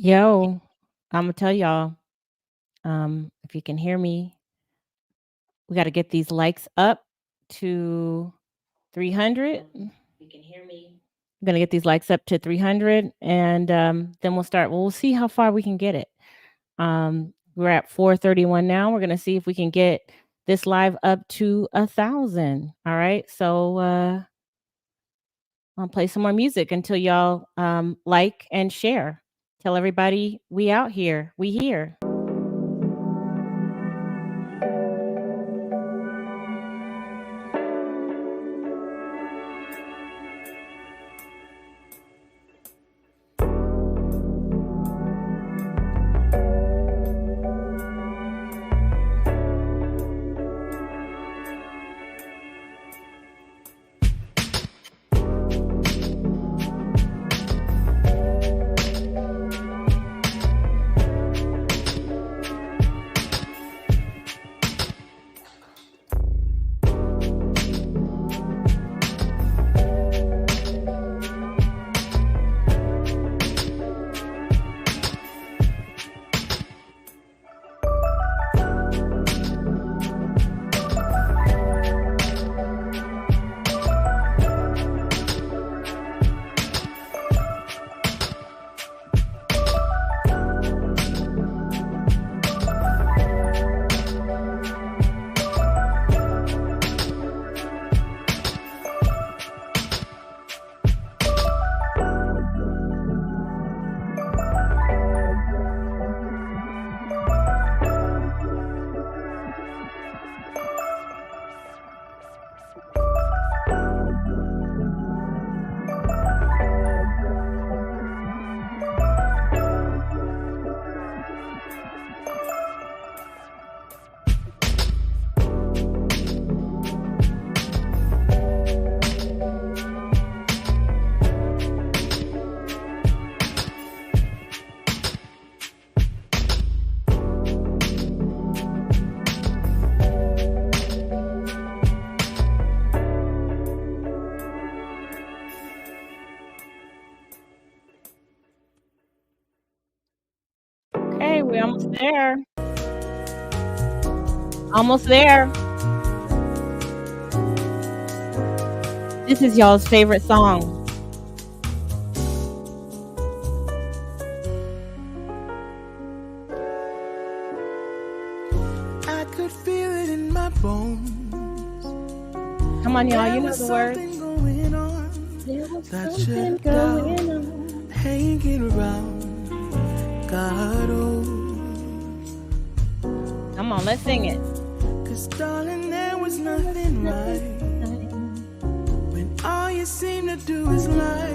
Yo, I'm gonna tell y'all, if you can hear me, we got to get these likes up to 300. We're gonna get these likes up to 300, and then we'll start. Well, we'll see how far we can get it. We're at 431 now. We're gonna see if we can get this live up to 1,000. All right, so I'll play some more music until y'all like and share. Tell everybody we out here. We here. Okay, we're almost there. Almost there. This is y'all's favorite song. I could feel it in my bones. Come on, y'all. You know the words. Going on. There was That something shut going down, on. hanging around. God knows. Come on, let's sing it. 'Cause darling, there was nothing right when all you seem to do is lie.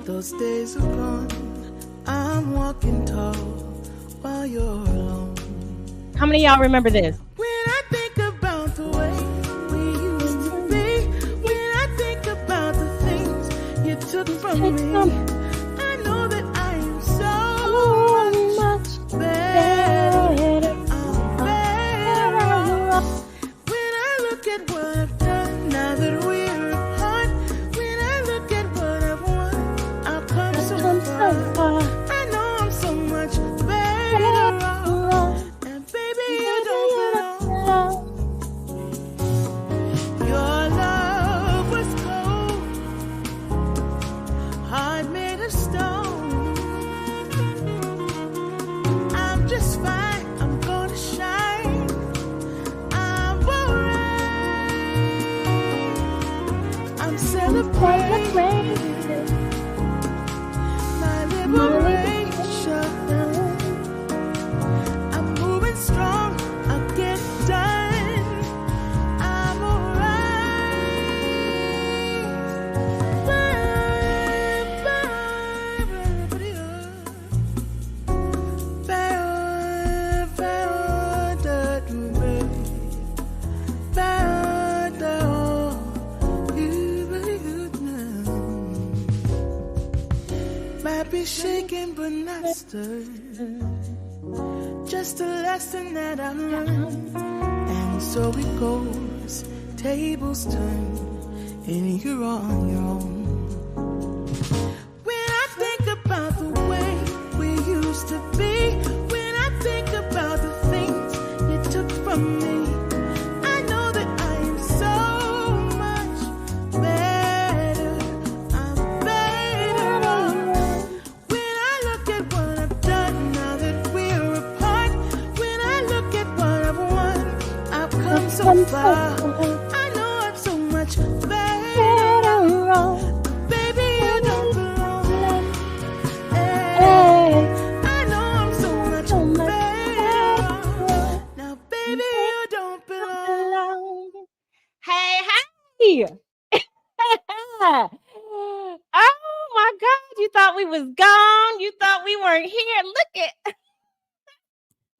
Those days are gone. I'm walking tall while you're alone. How many of y'all remember this? When I think about the way we used to be, when I think about the things you took from me, I know that I am so much better. I'm better off. When I look at what I've done now that we're apart, when I look at what I've won, I've come so far. I know I'm so much better off. And baby, you don't belong. Your love was cold, heart made of stone. I'm just fine, I'm gonna shine. I'm alright. I'm celebrating my liberation. I'm moving strong, I'll get done. I'm Might be shaken but not stirred. Just a lesson that I've learned. And so it goes, tables turn, and you're on your own. When I think about the way we used so far. I know I'm so much better off. Baby, you don't belong. Hey, I know I'm so much better off. Now, baby, you don't belong. Hey, hey! Oh my God! You thought we was gone. You thought we weren't here.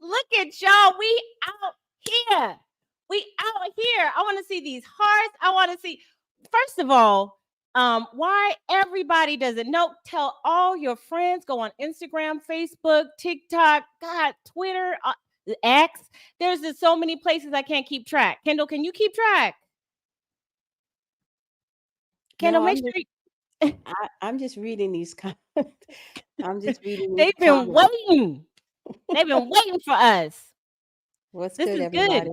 Look at y'all. We out here. We out here. I want to see these hearts. I want to see. First of all, why everybody doesn't know? Tell all your friends. Go on Instagram, Facebook, TikTok, God, Twitter, X. There's just so many places I can't keep track. Kendall, can you keep track? Kendall, No, make sure I'm just reading these I'm just reading these they've been comments. waiting. They've been waiting for us. What's This good, is good. everybody?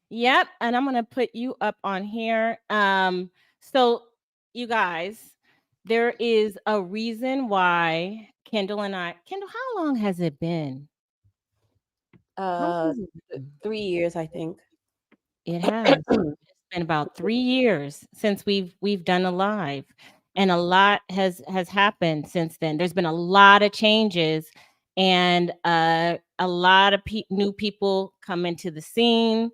Yep, and I'm gonna put you up on here. So you guys, there is a reason why Kendall and I. Kendall, how long has it been? How long has it been? 3 years, I think. It has. It's been about 3 years since we've done a live, and a lot has happened since then. There's been a lot of changes, and a lot of new people come into the scene.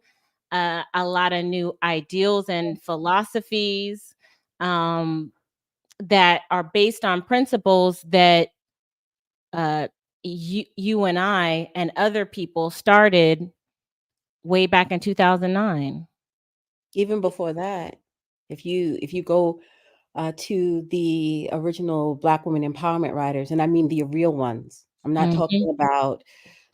A lot of new ideals and philosophies um, that are based on principles that you and I and other people started way back in 2009. Even before that, if you go to the original Black women empowerment writers, and I mean the real ones. I'm not Mm-hmm. talking about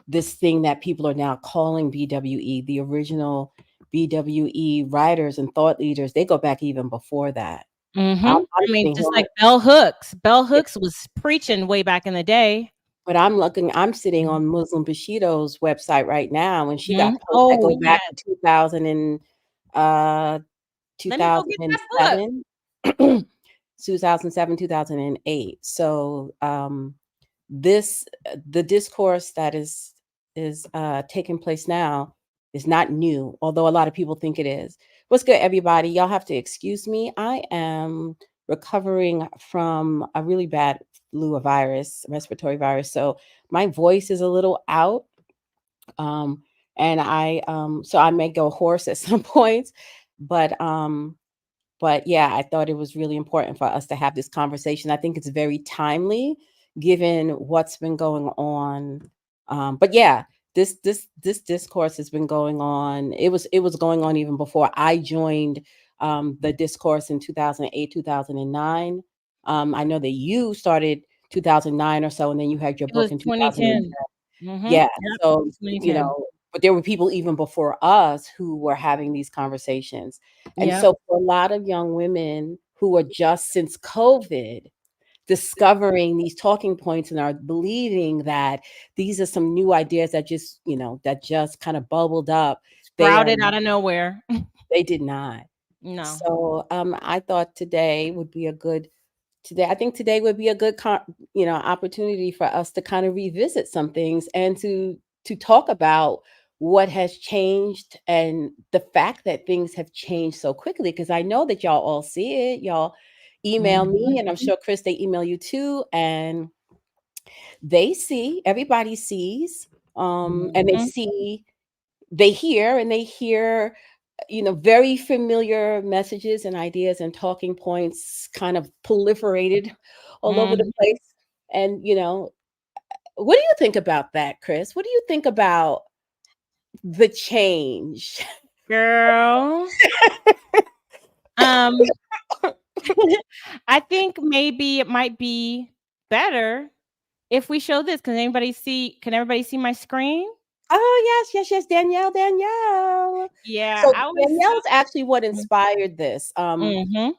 this thing that people are now calling BWE, the original BWE writers and thought leaders. They go back even before that. Mm-hmm. I'm I mean, sitting just here, like Bell Hooks. Bell Hooks was preaching way back in the day. but I'm sitting on Muslim Bushido's website right now, and she got Mhm. posts that Oh, go yeah. back to 2000 and uh Let me go get that book. 2007, 2007, 2008. So this the discourse that is taking place now is not new, although a lot of people think it is. What's good, everybody? Y'all have to excuse me. I am recovering from a really bad flu virus, respiratory virus. So my voice is a little out. Um, and so I may go hoarse at some points, but yeah, I thought it was really important for us to have this conversation. I think it's very timely given what's been going on. But yeah, this discourse has been going on. It was going on even before I joined the discourse in 2008, 2009. I know that you started 2009 or so, and then you had your It was book in 2010. 2010. Mm-hmm. Yeah. Yep. So, 2010. but there were people even before us who were having these conversations. And Yep. so for a lot of young women who are just since COVID discovering these talking points and are believing that these are some new ideas that just kind of bubbled up, they are Sprouted out of nowhere. they did not. No. So I thought I think today would be a good opportunity for us to kind of revisit some things and to talk about what has changed and the fact that things have changed so quickly, because I know that y'all all see it. Y'all email me, and I'm Mhm. sure Chris, they email you too, and everybody sees, and Mhm. they hear, very familiar messages and ideas and talking points kind of proliferated all over the Mhm. place. And, what do you think about that, Chris? What do you think about the change? Girl. Um, I think maybe it might be better if we show this. Can everybody see my screen? Oh, yes, Danielle. Yeah, So I was Danielle is actually what so inspired this. Mhm.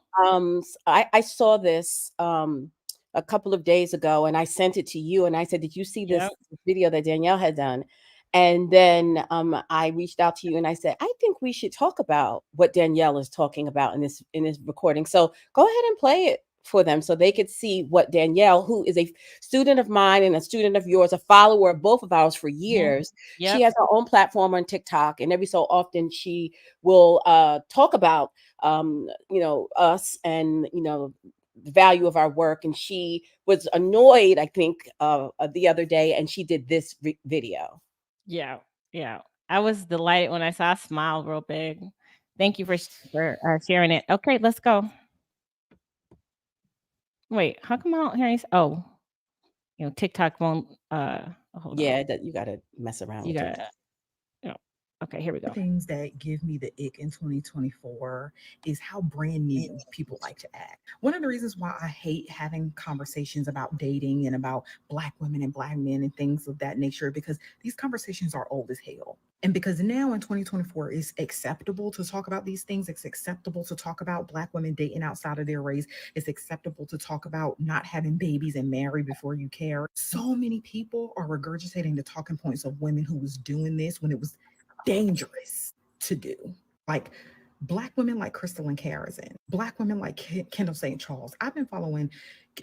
I saw this a couple of days ago, and I sent it to you, and I said, "Did you see this Yep. video that Danielle had done?" And then I reached out to you, and I said, "I think we should talk about what Danielle is talking about in this recording." So go ahead and play it for them so they could see what Danielle, who is a student of mine and a student of yours, a follower of both of ours for years, she has her own platform on TikTok, and every so often she will talk about us and the value of our work. And she was annoyed, I think, the other day, and she did this video. Yeah. I was delighted when I saw a smile real big. Thank you for sharing it. Okay, let's go. Wait, how come I don't hear TikTok won't hold on. Yeah, that you gotta mess around You with got TikTok. Okay, here we go. Things that give me the ick in 2024 is how brand new people like to act. One of the reasons why I hate having conversations about dating and about Black women and Black men and things of that nature, because these conversations are old as hell. And because now in 2024, it's acceptable to talk about these things. It's acceptable to talk about Black women dating outside of their race. It's acceptable to talk about not having babies and marry before you care. So many people are regurgitating the talking points of women who was doing this when it was dangerous to do. Like Black women like Crystal and Karazin, Black women like Kendall St. Charles. I've been following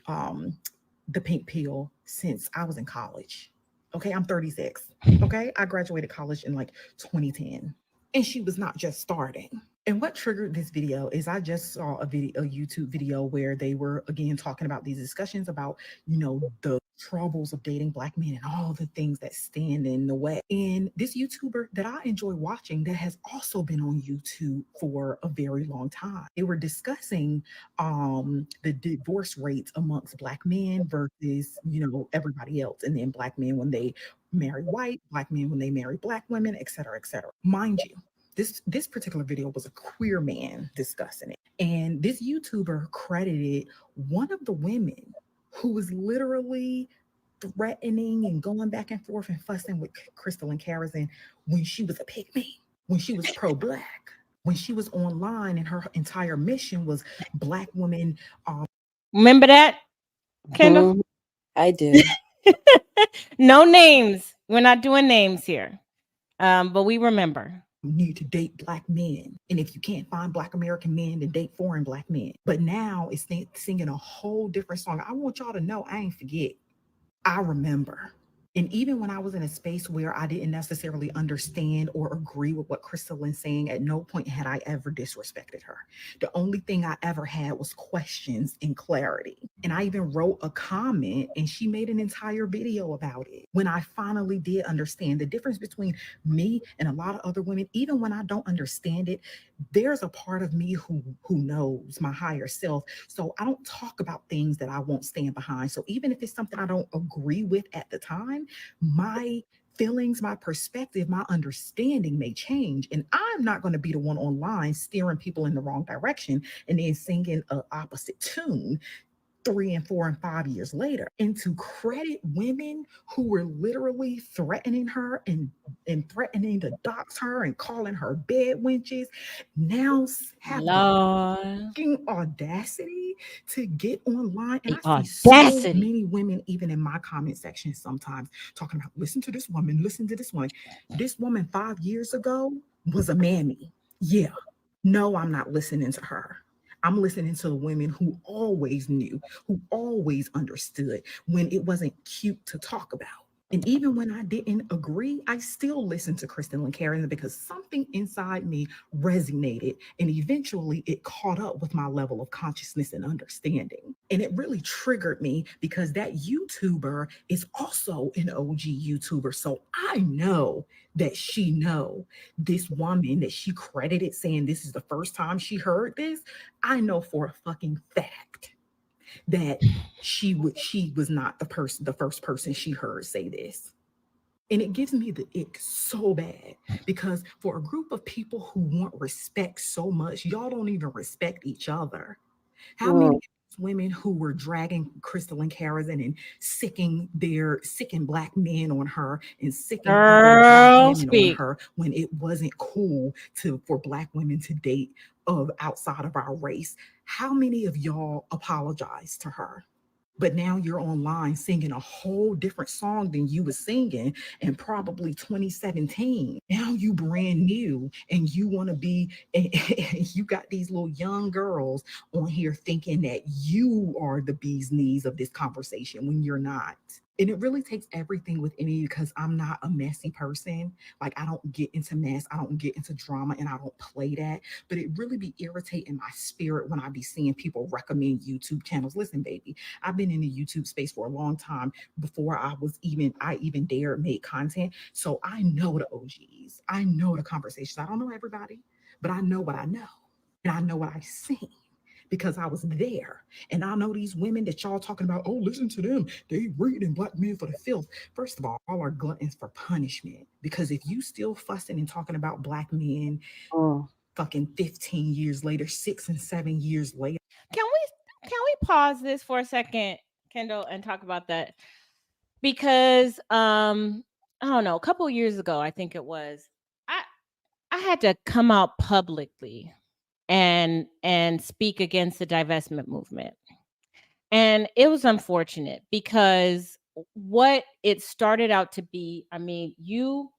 the Pink Pill since I was in college. Okay, I'm 36. Okay, I graduated college in like 2010. And she was not just starting. And what triggered this video is I just saw a YouTube video where they were again talking about these discussions about, the troubles of dating Black men and all the things that stand in the way. And this YouTuber that I enjoy watching that has also been on YouTube for a very long time, they were discussing the divorce rates amongst Black men versus, everybody else. And then Black men when they marry white, Black men when they marry Black women, et cetera, et cetera. Mind you, this particular video was a queer man discussing it. And this YouTuber credited one of the women who was literally threatening and going back and forth and fussing with Crystal and Karazin when she was a pygmy, when she was pro-Black, when she was online and her entire mission was Black women. Remember that, Kendall? I do. No names. We're not doing names here. But we remember. Need to date Black men. And if you can't find Black American men, then date foreign Black men. But now it's singing a whole different song. I want y'all to know I ain't forget. I remember. And even when I was in a space where I didn't necessarily understand or agree with what Crystal is saying, at no point had I ever disrespected her. The only thing I ever had was questions and clarity. And I even wrote a comment and she made an entire video about it. When I finally did understand the difference between me and a lot of other women, even when I don't understand it, there's a part of me who knows, my higher self. So I don't talk about things that I won't stand behind. So even if it's something I don't agree with at the time, my feelings, my perspective, my understanding may change. And I'm not going to be the one online steering people in the wrong direction and then singing an opposite tune 3 and 4 and 5 years later. And to credit women who were literally threatening her and threatening to dox her and calling her bed wenches, now have the audacity to get online. And I see so many women, even in my comment section sometimes, talking about, listen to this woman, listen to this one. This woman 5 years ago was a mammy. Yeah. No, I'm not listening to her. I'm listening to the women who always knew, who always understood when it wasn't cute to talk about. And even when I didn't agree, I still listened to Kristen and Karen because something inside me resonated. And eventually it caught up with my level of consciousness and understanding. And it really triggered me because that YouTuber is also an OG YouTuber. So I know that she know this woman that she credited saying this is the first time she heard this. I know for a fucking fact that she was not the first person she heard say this. And it gives me the ick so bad because for a group of people who want respect so much, y'all don't even respect each other. How many women who were dragging Crystal and Karazin and sicking Black men on her and sicking other Black women on her when it wasn't cool for Black women to date outside of our race? How many of y'all apologized to her? But now you're online singing a whole different song than you was singing in probably 2017. Now you brand new and you want to be, and you got these little young girls on here thinking that you are the bee's knees of this conversation when you're not. And it really takes everything within me because I'm not a messy person. Like, I don't get into mess, I don't get into drama, and I don't play that. But it really be irritating my spirit when I be seeing people recommend YouTube channels. Listen, baby, I've been in the YouTube space for a long time before I even dared make content. So I know the OGs. I know the conversations. I don't know everybody, but I know what I know. And I know what I've seen because I was there. And I know these women that y'all talking about, oh, listen to them. They reading black men for the filth. First of all are gluttons for punishment. Because if you still fussing and talking about black men Mm. fucking 15 years later, 6 and 7 years later. Can we pause this for a second, Kendall, and talk about that? Because I don't know, a couple of years ago, I think it was, I I had to come out publicly and speak against the divestment movement. And it was unfortunate because what it started out to be, I mean, you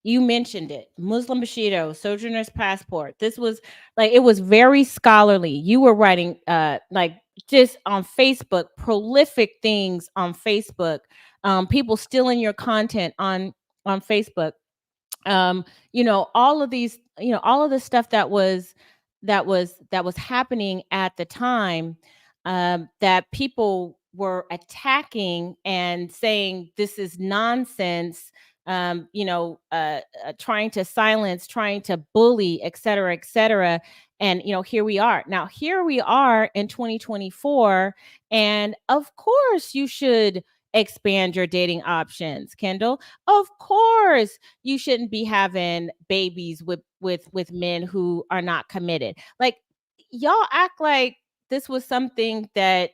mentioned it, Muslim Bushido, Sojourner's Passport. This was like, it was very scholarly. You were writing like just on Facebook, prolific things on Facebook, people stealing your content on Facebook. All of these, all of the stuff that was happening at the time, that people were attacking and saying this is nonsense, trying to silence, trying to bully, et cetera, et cetera. And here we are now, here we are in 2024, and of course you should expand your dating options, Kendall. Of course you shouldn't be having babies with men who are not committed. Like, y'all act like this was something that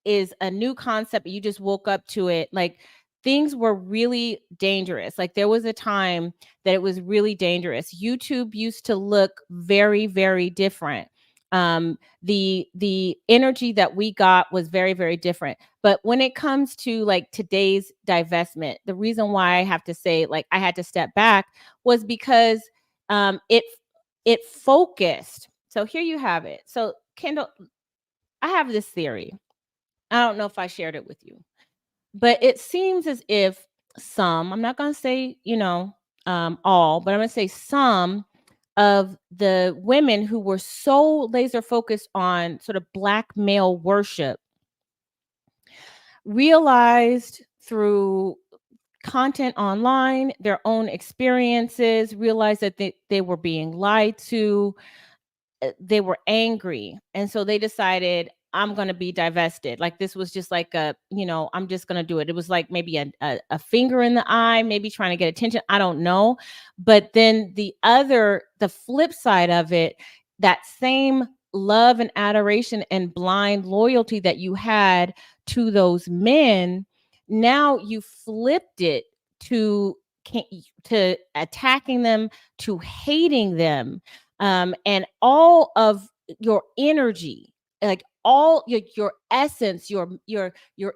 is a new concept. You just woke up to it. Like, things were really dangerous. Like, there was a time that it was really dangerous. YouTube used to look very, very different. The energy that we got was very, very different. But when it comes to like today's divestment, the reason why I have to say, like, I had to step back was because it focused. So here you have it. So, Kendall, I have this theory. I don't know if I shared it with you, but it seems as if some, I'm not going to say, all, but I'm going to say some of the women who were so laser focused on sort of black male worship realized through content online, their own experiences, realized that they were being lied to, they were angry, and so they decided, I'm going to be divested. Like, this was just like I'm just going to do it. It was like maybe a finger in the eye, maybe trying to get attention, I don't know. But then the flip side of it, that same love and adoration and blind loyalty that you had to those men, now you flipped it to to attacking them, to hating them, and all of your energy, like all your essence, your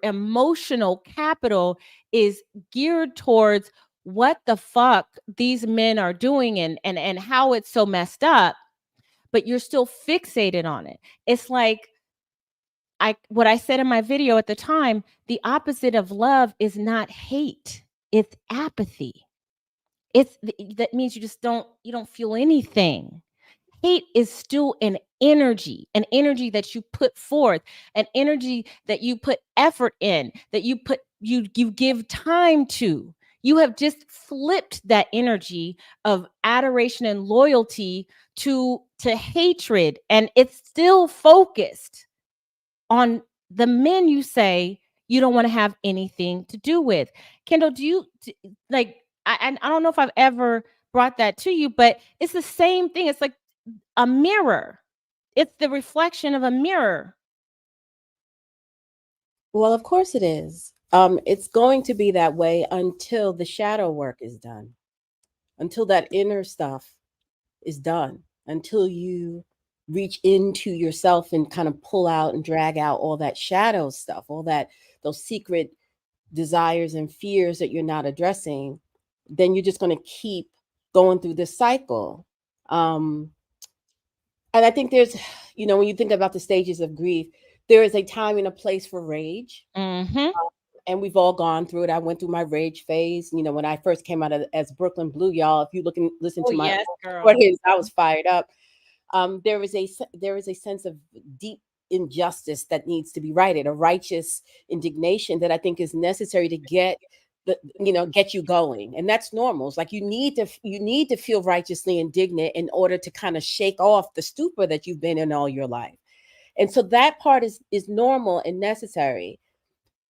emotional capital is geared towards what the fuck these men are doing, and how it's so messed up, but you're still fixated on it. It's like what I said in my video at the time, the opposite of love is not hate, it's apathy. That means you don't feel anything. Hate is still an energy that you put forth, an energy that you put effort in, that you give time to. You have just flipped that energy of adoration and loyalty to hatred, and it's still focused on the men you say you don't want to have anything to do with. Kendall, like, I don't know if I've ever brought that to you, but it's the same thing. It's like a mirror. It's the reflection of a mirror. Well, of course it is. It's going to be that way until the shadow work is done, until that inner stuff is done, until you reach into yourself and kind of pull out and drag out all that shadow stuff, all that, those secret desires and fears that you're not addressing, then you're just going to keep going through this cycle. And I think there's, when you think about the stages of grief, there is a time and a place for rage. Mm-hmm. And we've all gone through it. I went through my rage phase. When I first came out as Brooklyn Blue, y'all, if you look and listen Oh to my yes, girl. recordings, I was fired up. There is a sense of deep injustice that needs to be righted, a righteous indignation that I think is necessary to get get you going. And that's normal. It's like you need to feel righteously indignant in order to kind of shake off the stupor that you've been in all your life. And so that part is normal and necessary.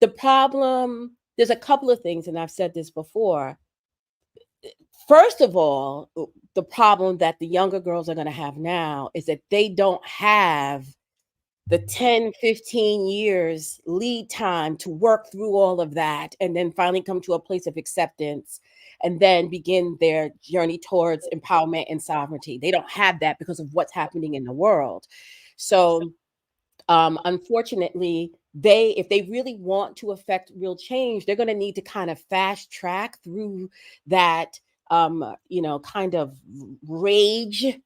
The problem, there's a couple of things, and I've said this before. First of all, the problem that the younger girls are going to have now is that they don't have the 10, 15 years lead time to work through all of that and then finally come to a place of acceptance and then begin their journey towards empowerment and sovereignty. They don't have that because of what's happening in the world. So unfortunately, if they really want to affect real change, they're going to need to kind of fast track through that, kind of rage.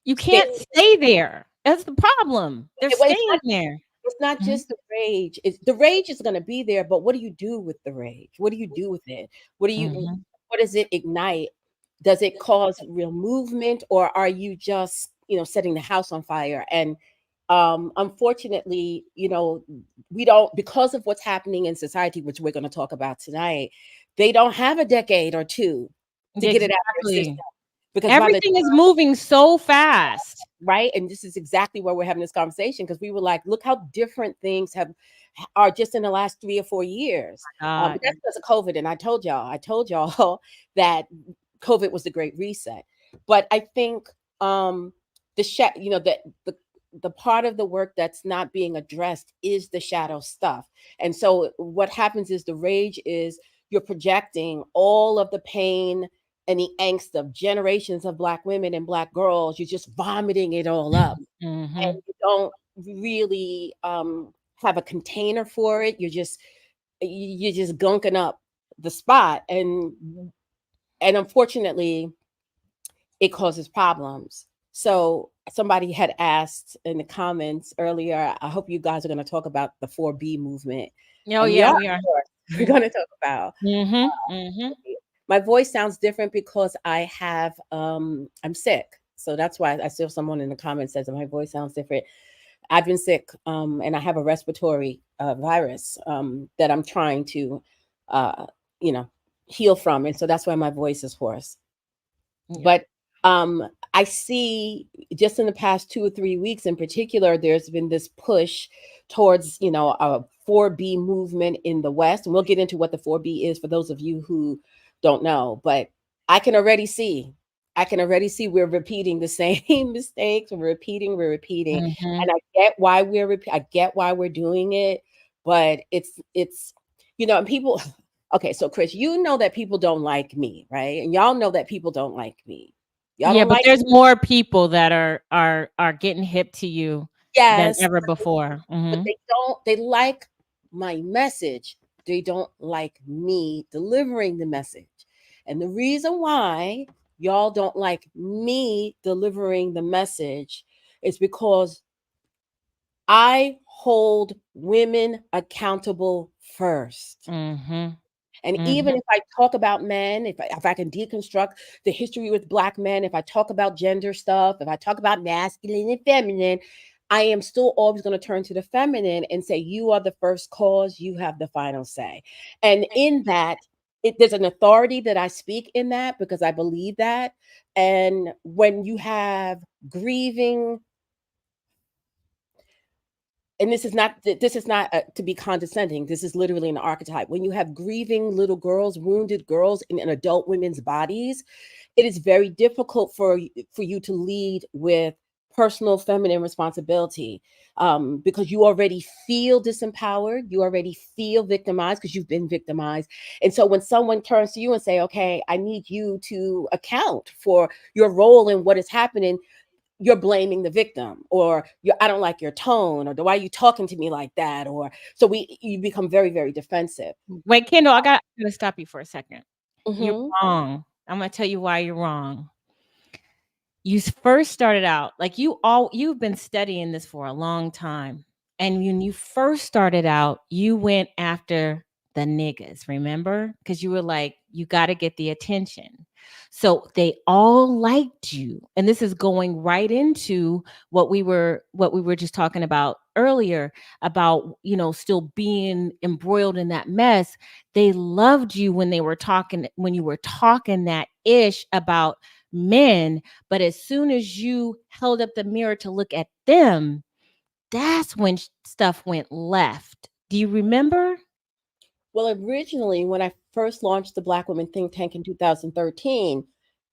You can't stay there. That's the problem. They're staying there. It's not Mhm. just the rage. The rage is going to be there, but what do you do with the rage? What do you do with it? What does it ignite? Does it cause real movement, or are you just, setting the house on fire? And unfortunately, we don't, because of what's happening in society, which we're going to talk about tonight, they don't have a decade or two to get it out of their system. Because everything is moving so fast. Right. And this is exactly why we're having this conversation, because we were like, look how different things are just in the last 3 or 4 years. But that's because of COVID. And I told y'all that COVID was the great reset. But I think the part of the work that's not being addressed is the shadow stuff. And so what happens is the rage is you're projecting all of the pain and the angst of generations of Black women and Black girls. You're just vomiting it all up. Mm-hmm. And you don't really have a container for it. You're just gunking up the spot. And unfortunately, it causes problems. So somebody had asked in the comments earlier, I hope you guys are going to talk about the 4B movement. Oh, yeah, we are. We're going to talk about. Mm-hmm. My voice sounds different because I have, I'm sick. So that's why I saw someone in the comments says that my voice sounds different. I've been sick, and I have a respiratory virus that I'm trying to, heal from. And so that's why my voice is hoarse. Yeah. But I see just in the past 2 or 3 weeks in particular, there's been this push towards, a 4B movement in the West. And we'll get into what the 4B is for those of you who don't know. But I can already see we're repeating the same mistakes. We're repeating. Mm-hmm. And I get why we're doing it. But it's and people. Okay, so Chris, that people don't like me, right? And y'all know that people don't like me. But there's more people that are getting hip to you than ever before. But they like my message. They don't like me delivering the message. And the reason why y'all don't like me delivering the message is because I hold women accountable first. Mm-hmm. And even if I talk about men, if I can deconstruct the history with Black men, if I talk about gender stuff, if I talk about masculine and feminine, I am still always going to turn to the feminine and say, you are the first cause, you have the final say. And in that, there's an authority that I speak in that because I believe that. And when you have grieving, and this is not to be condescending. This is literally an archetype. When you have grieving little girls, wounded girls in adult women's bodies, it is very difficult for you to lead with personal feminine responsibility because you already feel disempowered. You already feel victimized because you've been victimized. And so when someone turns to you and say, okay, I need you to account for your role in what is happening, you're blaming the victim, or I don't like your tone, or why are you talking to me like that? Or so you become very, very defensive. Wait, Kendall, I'm gonna stop you for a second. You're Mm-hmm. wrong. I'm gonna tell you why you're wrong. You first started out like you've been studying this for a long time. And when you first started out, you went after the niggas, remember? Because you were like, you got to get the attention. So they all liked you. And this is going right into what we were just talking about earlier about, still being embroiled in that mess. They loved you when when you were talking that ish about men, but as soon as you held up the mirror to look at them, that's when stuff went left. Do you remember? Well, originally, when I first launched the Black Women Think Tank in 2013,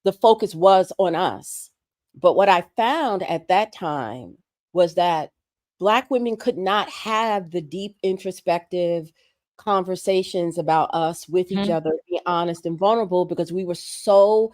the focus was on us. But what I found at that time was that Black women could not have the deep introspective conversations about us with each Mhm. other, be honest and vulnerable, because we are so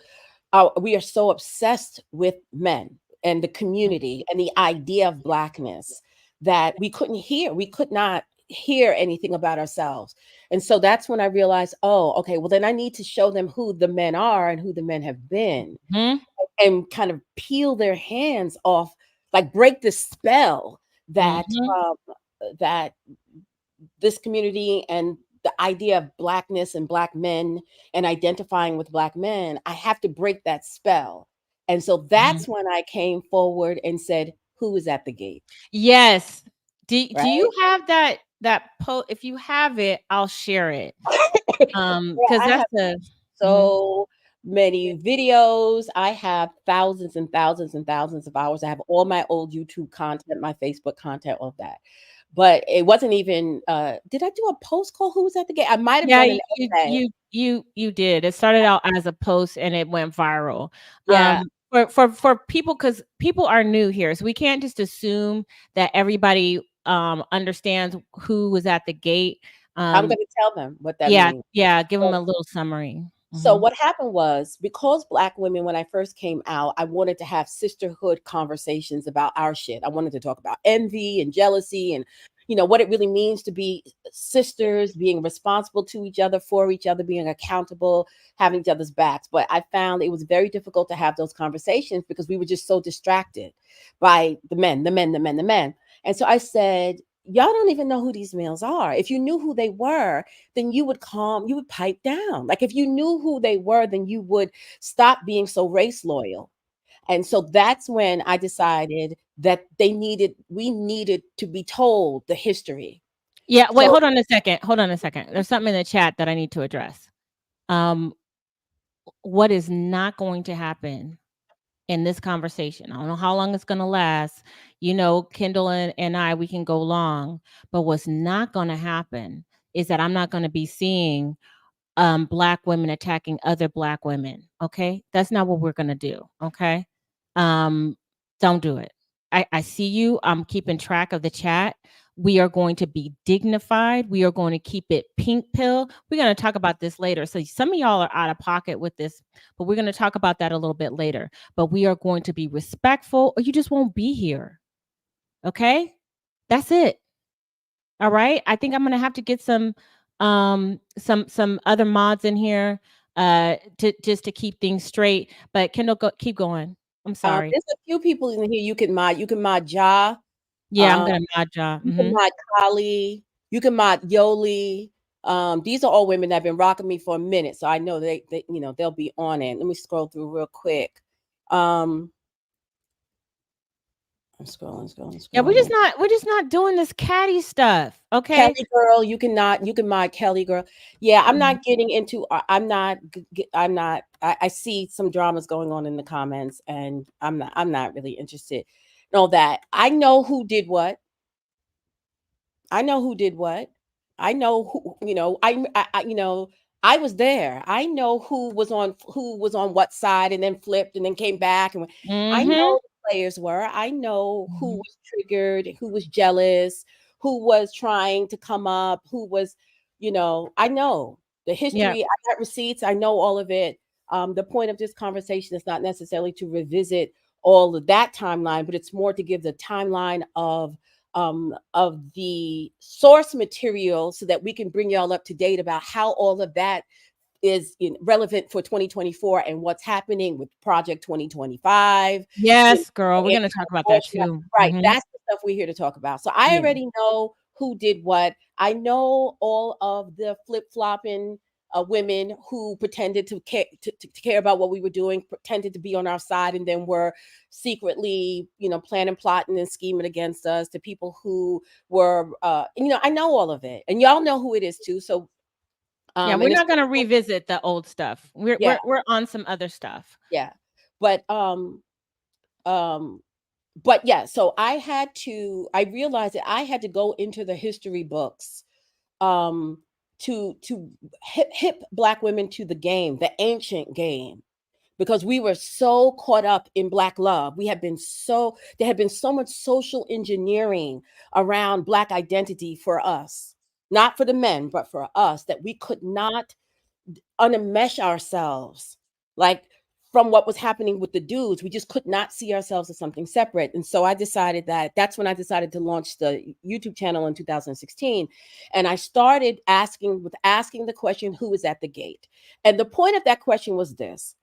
obsessed with men and the community and the idea of Blackness that we could not hear anything about ourselves. And so that's when I realized, oh, okay, well, then I need to show them who the men are and who the men have been, Mhm. and kind of peel their hands off, like break the spell that Mhm. that this community and the idea of Blackness and Black men and identifying with Black men. I have to break that spell. And so Mhm. that's when I came forward and said, who is at the gate? Yes. Do you Right. have that if you have it, I'll share it. Yeah, Cuz I that's have the mhm. so many videos. I have thousands and thousands and thousands of hours. I have all my old YouTube content, my Facebook content, all of that. But it wasn't even did I do a post called Who Was at the Gate? I might have Yeah, done you an you essay. you you did. It started out as a post and it went viral. Yeah, For people, because people are new here, so we can't just assume that everybody understands who was at the gate. I'm Um, gonna tell them what that yeah, means. yeah. Give them So a little summary. so Mhm. what happened was, because Black women, when I first came out, I wanted to have sisterhood conversations about our shit. I wanted to talk about envy and jealousy and what it really means to be sisters, being responsible to each other, for each other, being accountable, having each other's backs. But I found it was very difficult to have those conversations because we were just so distracted by the men, the men, the men, the men. And so I said, y'all don't even know who these males are. If you knew who they were, then you would pipe down. Like if you knew who they were, then you would stop being so race loyal. And so that's when I decided that we needed to be told the history. Yeah. Wait. So Hold on a second. Hold on a second. There's something in the chat that I need to address. Um, what is not going to happen in this conversation? I don't know how long it's going to last. Kendall and I, we can go long, but what's not going to happen is that I'm not going to be seeing Black women attacking other Black women. Okay. That's not what we're going to do. Okay. Um, don't do it. I see you. I'm keeping track of the chat. We are going to be dignified. We are going to keep it pink pill. We're going to talk about this later. So some of y'all are out of pocket with this, but we're going to talk about that a little bit later. But we are going to be respectful, or you just won't be here. Okay? That's it. All right. I think I'm gonna have to get some other mods in here to just to keep things straight. But Kendall, keep going. I'm sorry. there's a few people in here you can mod. You can mod Ja. Yeah, I'm Um, gonna mod y'all. you can mod Kali. You can mod Yoli. These are all women that have been rocking me for a minute, so I know they'll be on it. Let me scroll through real quick. Um, I'm scrolling, scrolling, Yeah, scrolling. we're just not doing this catty stuff. Okay. Kelly girl, you can mod Kelly girl. Yeah, I'm Mhm. not getting into. I'm not. I'm not. I see some dramas going on in the comments, and I'm not really interested in all that. I know who did what. I know who did what. I know who, I was there. I know who was on what side and then flipped and then came back. And I Mhm. know the players were. I know who Mhm. was triggered, who was jealous, who was trying to come up, who was, I know the Yeah. history. I got receipts. I know all of it. The point of this conversation is not necessarily to revisit all of that timeline, but it's more to give the timeline of the source material so that we can bring y'all up to date about how all of that is relevant for 2024 and what's happening with Project 2025. Yes, girl. We're gonna talk about that too. Right. That's the stuff we're here to talk about. So I Yeah. already know who did what. I know all of the flip-flopping women who pretended to care about what we were doing, pretended to be on our side, and then were secretly, planning, plotting, and scheming against us. The people who were, I know all of it, and y'all know who it is too. So Yeah, and we're it's not gonna revisit the old stuff. We're yeah, we're on some other stuff. yeah, but but yeah, so I realized that I had to go into the history books to hip Black women to the game, the ancient game, because we were so caught up in Black love. There had been so much social engineering around Black identity for us, not for the men, but for us, that we could not unmesh ourselves, like, from what was happening with the dudes. We just could not see ourselves as something separate. And so that's when I decided to launch the YouTube channel in 2016. And I started asking the question, who is at the gate? And the point of that question was this.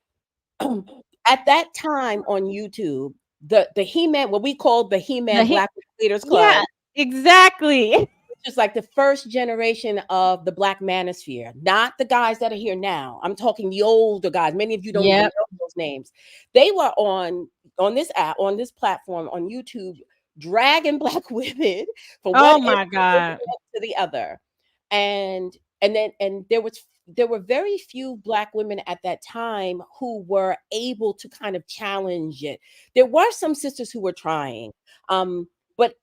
At that time on YouTube, the He-Man, what we called the He-Man Black Leaders Club, Yeah, exactly. which is like the first generation of the Black manosphere, not the guys that are here now. I'm talking the older guys. Many of you don't even know those names. They were on this app, on this platform, on YouTube, dragging Black women from one Oh end my God. to the other. And there were very few Black women at that time who were able to kind of challenge it. There were some sisters who were trying, but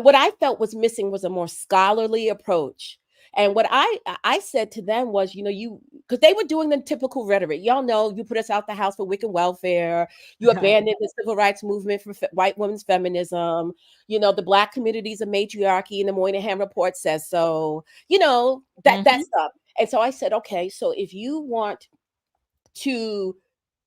what I felt was missing was a more scholarly approach. And what I said to them was, because they were doing the typical rhetoric. Y'all know, you put us out the house for wicked welfare. You abandoned the civil rights movement for white women's feminism. The Black community's a matriarchy, and the Moynihan Report says so. That stuff. And so I said, okay, so if you want to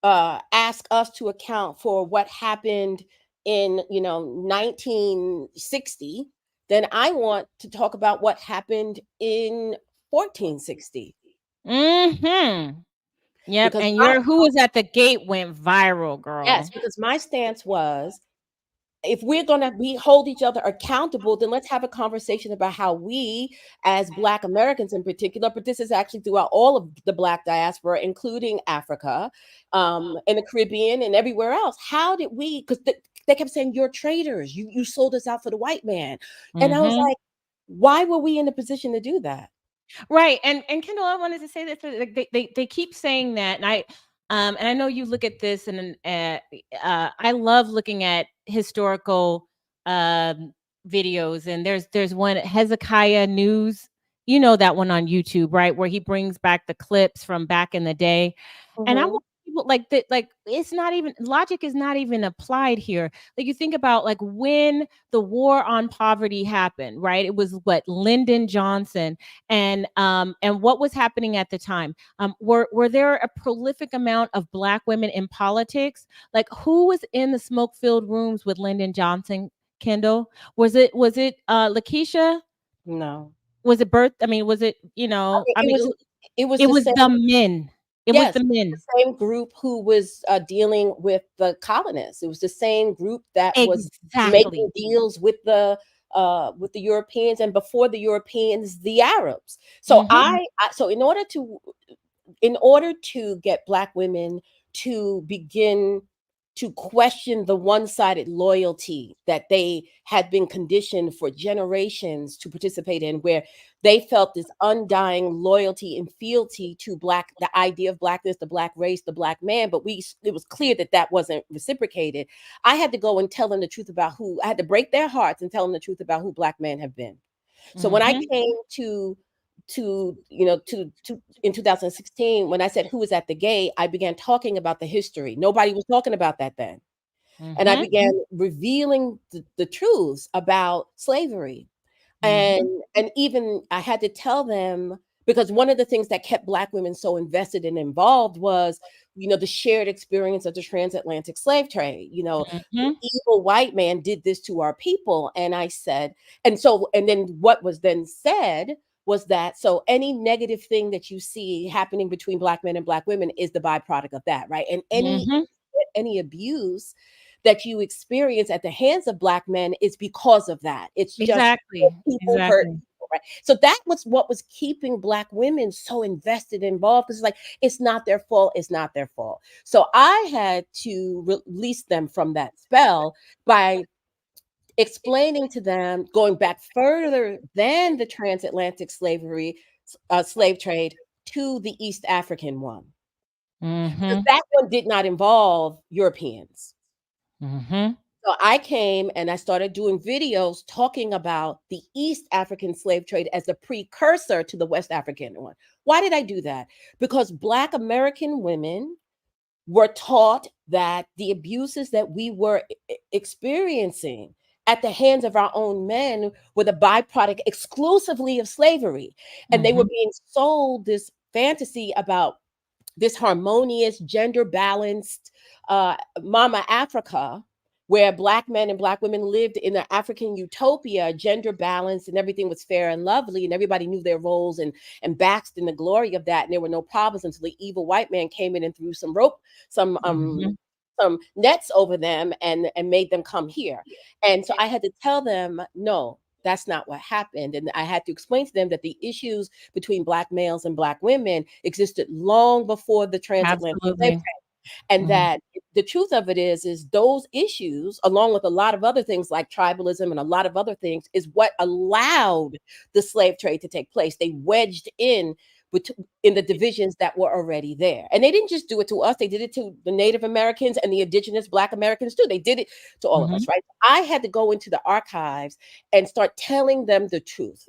ask us to account for what happened in 1960, then I want to talk about what happened in 1460. Yep. Because And your who was at the gate went viral, girl. yes, because my stance was, if we're going to hold each other accountable, then let's have a conversation about how we, as Black Americans in particular, but this is actually throughout all of the Black diaspora, including Africa, and the Caribbean and everywhere else, how did we, because they kept saying, you're traitors, you sold us out for the white man. And I was like, why were we in a position to do that? Right. And Kendall, I wanted to say this. Like, they keep saying that, and I know you look at this, and I love looking at historical videos. And there's one, Hezekiah News, that one on YouTube, right, where he brings back the clips from back in the day. And I want people like that, like, it's not even, logic is not even applied here. Like, you think about, like, when the war on poverty happened, right? It was what, Lyndon Johnson, and what was happening at the time? Were there a prolific amount of Black women in politics? Like, who was in the smoke-filled rooms with Lyndon Johnson, Kendall? Was it Lakeisha? No. Was it Bert? I mean, was it, it was the men. It was the men. The same group who was dealing with the colonists. It was the same group that was making deals with the Europeans, and before the Europeans, the Arabs. So so in order to get Black women to begin to question the one-sided loyalty that they had been conditioned for generations to participate in, where they felt this undying loyalty and fealty to the idea of Blackness, the Black race, the Black man, but it was clear that wasn't reciprocated. I had to go and tell them the truth about I had to break their hearts and tell them the truth about who Black men have been. So when I came to in 2016, when I said who was at the gate, I began talking about the history. Nobody was talking about that then. And I began revealing the truths about slavery. And even I had to tell them, because one of the things that kept Black women so invested and involved was, the shared experience of the transatlantic slave trade. The Mhm. evil white man did this to our people. And I said, and then what was then said was that, so any negative thing that you see happening between Black men and Black women is the byproduct of that, right? And Mhm. any abuse that you experience at the hands of Black men is because of that. It's just Exactly. people hurt Exactly. people, right? So that was what was keeping Black women so invested, involved, because it's like, it's not their fault. It's not their fault. So I had to release them from that spell by explaining to them, going back further than the transatlantic slave trade, to the East African one. Because Mhm. that one did not involve Europeans. Mhm. So I came and I started doing videos talking about the East African slave trade as a precursor to the West African one. Why did I do that? Because Black American women were taught that the abuses that we were experiencing at the hands of our own men were the byproduct exclusively of slavery. And they were Mhm. being sold this fantasy about this harmonious, gender balanced Mama Africa, where Black men and Black women lived in an African utopia, gender balanced, and everything was fair and lovely, and everybody knew their roles and basked in the glory of that, and there were no problems until the evil white man came in and threw some Mhm. some nets over them and made them come here. And so I had to tell them, no, that's not what happened. And I had to explain to them that the issues between Black males and Black women existed long before the transatlantic slave Absolutely. trade. And Mhm. that the truth of it is those issues, along with a lot of other things like tribalism and a lot of other things, is what allowed the slave trade to take place. They wedged in the divisions that were already there. And they didn't just do it to us, they did it to the Native Americans and the indigenous Black Americans too. They did it to all of Mhm. us, right? I had to go into the archives and start telling them the truth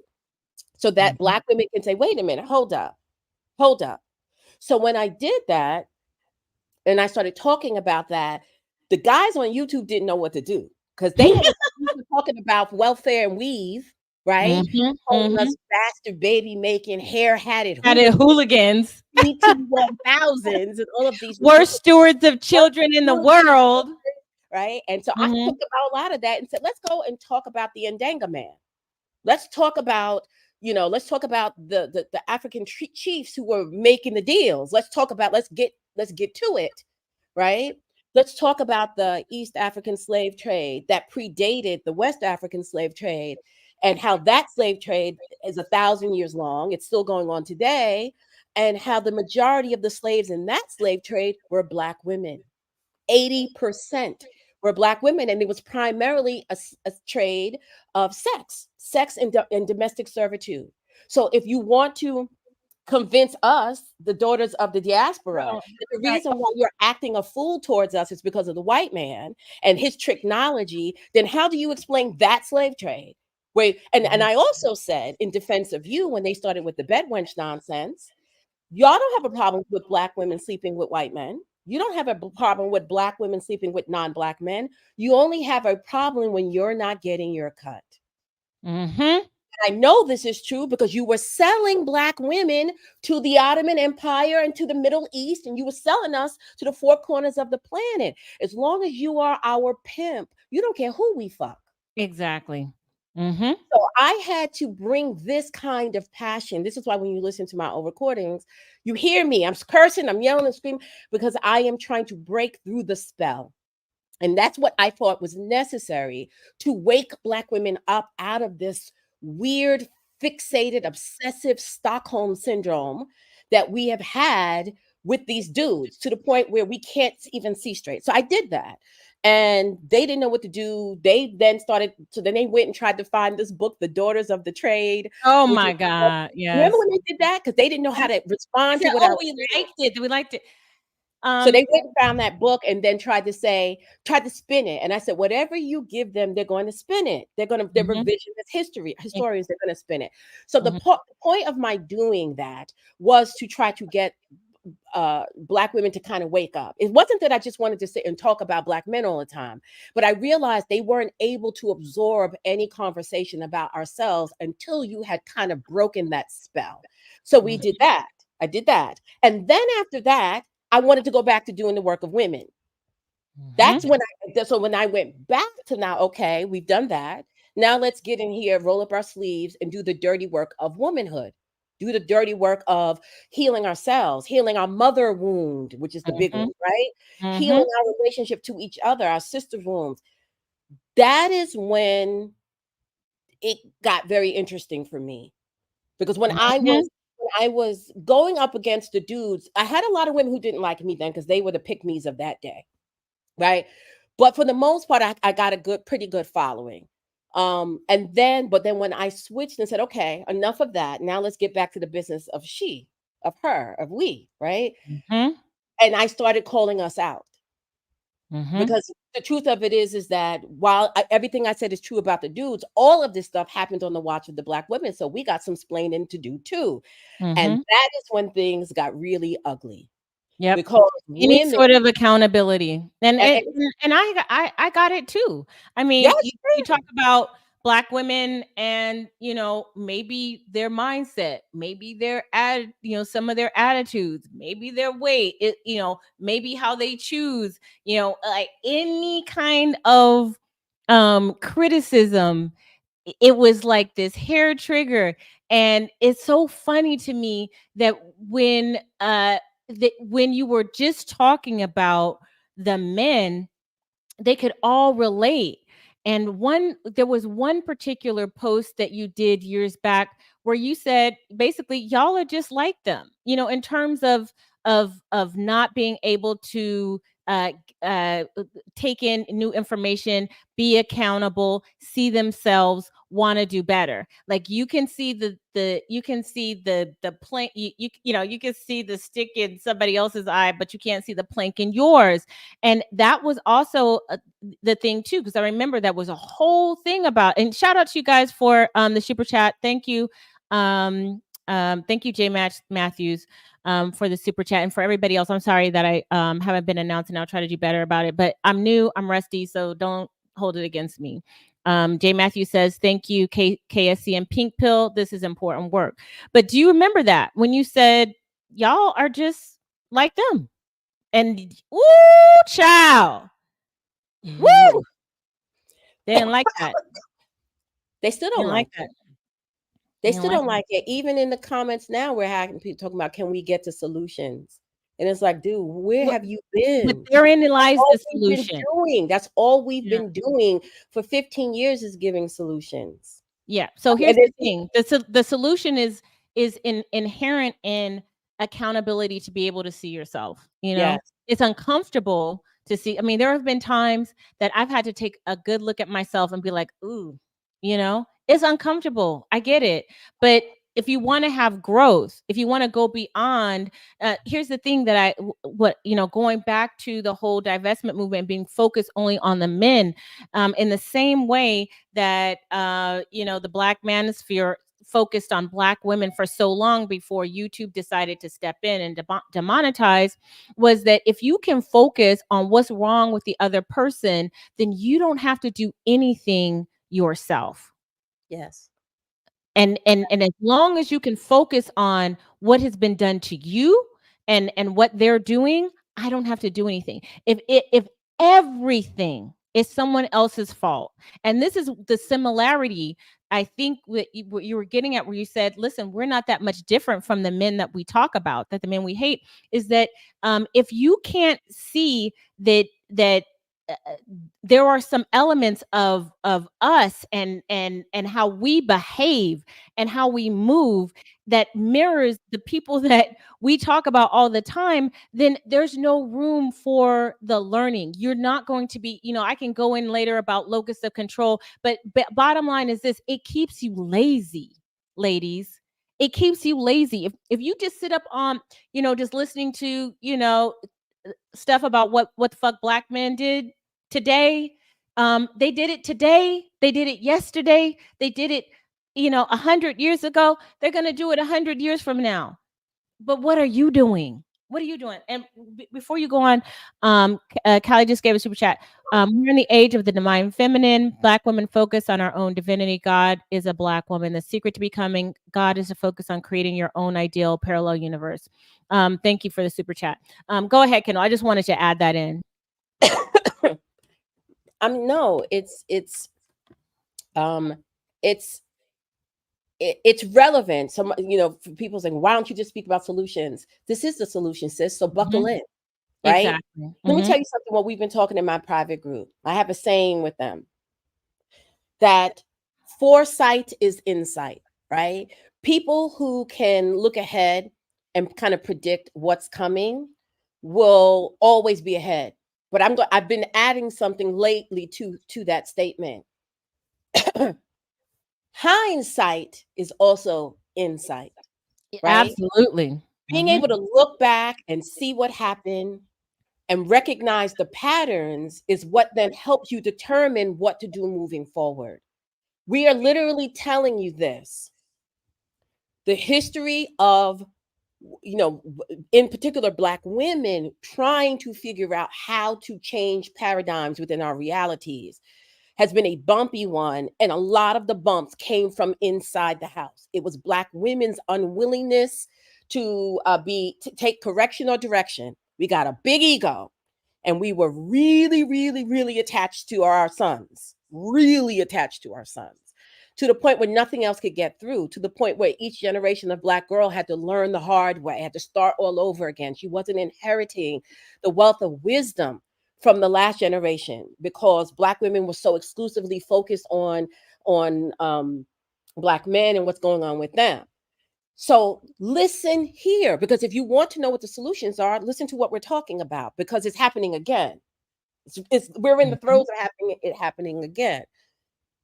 so that Mhm. Black women can say, wait a minute, hold up, hold up. So when I did that, and I started talking about that, the guys on YouTube didn't know what to do because they had been talking about welfare and weave, right? Mhm. Calling Mhm. us bastard baby making, hair hatted Had it hooligans, hooligans. BT1000s, and all of these Worst ridiculous stewards of children in the words, world. right? And so I Mhm. talked about a lot of that and said, let's go and talk about the Ndanga man. Let's talk about, let's talk about the African chiefs who were making the deals. Let's get to it, right? Let's talk about the East African slave trade that predated the West African slave trade, and how that slave trade is 1,000 years long. It's still going on today, and how the majority of the slaves in that slave trade were Black women. 80% were Black women, and it was primarily a trade of sex and domestic servitude. So if you want to convince us, the daughters of the diaspora, No, that the right. reason why you're acting a fool towards us is because of the white man and his technology, then how do you explain that slave trade? Wait, and Mhm. I also said, in defense of you, when they started with the bed wench nonsense, y'all don't have a problem with Black women sleeping with white men. You don't have a problem with Black women sleeping with non-Black men. You only have a problem when you're not getting your cut. Mhm. I know this is true because you were selling Black women to the Ottoman Empire and to the Middle East, and you were selling us to the four corners of the planet. As long as you are our pimp, you don't care who we fuck. Exactly. Mhm. So I had to bring this kind of passion. This is why when you listen to my old recordings, you hear me. I'm cursing, I'm yelling and screaming because I am trying to break through the spell. And that's what I thought was necessary to wake Black women up out of this weird, fixated, obsessive Stockholm syndrome that we have had with these dudes, to the point where we can't even see straight. So I did that. And they didn't know what to do. Then they went and tried to find this book, The Daughters of the Trade, Oh which is, my God. remember Yes. when they did that? Because they didn't know how to respond to Said, what I "Oh, was we saying. liked it. We liked it." So Um, they went and found that book and then tried to spin it. And I said, whatever you give them, they're going to spin it. They're mhm. revisionist historians, they're going to spin it. So the Mhm. point of my doing that was to try to get Black women to kind of wake up. It wasn't that I just wanted to sit and talk about Black men all the time, but I realized they weren't able to absorb any conversation about ourselves until you had kind of broken that spell. So we did that. I did that. And then after that, I wanted to go back to doing the work of women. That's when I went back to now, okay, we've done that. Now let's get in here, roll up our sleeves, and do the dirty work of womanhood. Do the dirty work of healing ourselves, healing our mother wound, which is the big one, right? Healing our relationship to each other, our sister wounds. That is when it got very interesting for me. Because when I was going up against the dudes, I had a lot of women who didn't like me then because they were the pick-me's of that day. Right. But for the most part, I got a pretty good following. But then when I switched and said, okay, enough of that. Now let's get back to the business of she, of her, of we, right? And I started calling us out. Because the truth of it is that while everything I said is true about the dudes, all of this stuff happened on the watch of the Black women. So we got some splaining to do too. And that is when things got really ugly. Yep. Because Any women, sort of accountability. And and I got it too. I mean, yes, you talk about Black women and, you know, maybe their mindset, maybe their some of their attitudes, maybe their weight, maybe how they choose, like any kind of criticism. It was like this hair trigger. And it's so funny to me that when you were just talking about the men, they could all relate. And there was one particular post that you did years back where you said basically y'all are just like them, in terms of not being able to uh, take in new information, be accountable, see themselves, want to do better. Like you can see the plank, you can see the stick in somebody else's eye, but you can't see the plank in yours. And that was also the thing too, because I remember that was a whole thing about. And shout out to you guys for the super chat. Thank you. Thank you, Matthews, for the super chat, and for everybody else. I'm sorry that I haven't been announced, and I'll try to do better about it. But I'm new, I'm rusty, so don't hold it against me. Jay Matthews says, "Thank you, KSC and Pink Pill. This is important work." But do you remember that when you said y'all are just like them? And woo, child, woo, they didn't like that. They still They don't didn't like that. it. They still don't like it. Even in the comments now, we're having people talking about, can we get to solutions? And it's like, dude, where have you been? But therein lies the We've solution. been doing. That's all we've been doing for 15 years is giving solutions. Yeah. So here's the thing. The solution is inherent in accountability to be able to see yourself. Yes. It's uncomfortable to see. I mean, there have been times that I've had to take a good look at myself and be like, ooh, it's uncomfortable. I get it. But if you want to have growth, if you want to go beyond, here's the thing that going back to the whole divestment movement, being focused only on the men, in the same way that, the Black manosphere focused on Black women for so long before YouTube decided to step in and demonetize, was that if you can focus on what's wrong with the other person, then you don't have to do anything yourself. Yes. And as long as you can focus on what has been done to you and what they're doing, I don't have to do anything. If everything is someone else's fault, and this is the similarity, I think what you were getting at, where you said, listen, we're not that much different from the men that we talk about, that the men we hate, is that if you can't see that there are some elements of us and how we behave and how we move that mirrors the people that we talk about all the time, then there's no room for the learning. You're not going to be, I can go in later about locus of control, but bottom line is this: it keeps you lazy, ladies. It keeps you lazy. If you just sit up on, just listening to, stuff about what the fuck Black men did today. They did it today. They did it yesterday. They did it, 100 years ago. They're going to do it 100 years from now. But what are you doing? What are you doing? And before you go on, Callie just gave a super chat. We're in the age of the divine feminine. Black women focus on our own divinity. God is a Black woman. The secret to becoming God is to focus on creating your own ideal parallel universe. Thank you for the super chat. Go ahead, Kendall. I just wanted to add that in. No, um it's relevant. Some, for people saying, why don't you just speak about solutions? This is the solution, sis. So buckle in, right? Exactly. Let me tell you something. What we've been talking in my private group, I have a saying with them that foresight is insight, right? People who can look ahead and kind of predict what's coming will always be ahead. But I've been adding something lately to that statement. Hindsight is also insight, right? Absolutely. Being able to look back and see what happened and recognize the patterns is what then helps you determine what to do moving forward. We are literally telling you this. The history of, in particular, Black women trying to figure out how to change paradigms within our realities has been a bumpy one. And a lot of the bumps came from inside the house. It was Black women's unwillingness to take correction or direction. We got a big ego. And we were really, really, really attached to our sons, really attached to our sons, to the point where nothing else could get through, to the point where each generation of Black girl had to learn the hard way, had to start all over again. She wasn't inheriting the wealth of wisdom from the last generation because Black women were so exclusively focused on Black men and what's going on with them. So listen here, because if you want to know what the solutions are, listen to what we're talking about, because it's happening again. We're in the throes of it happening again.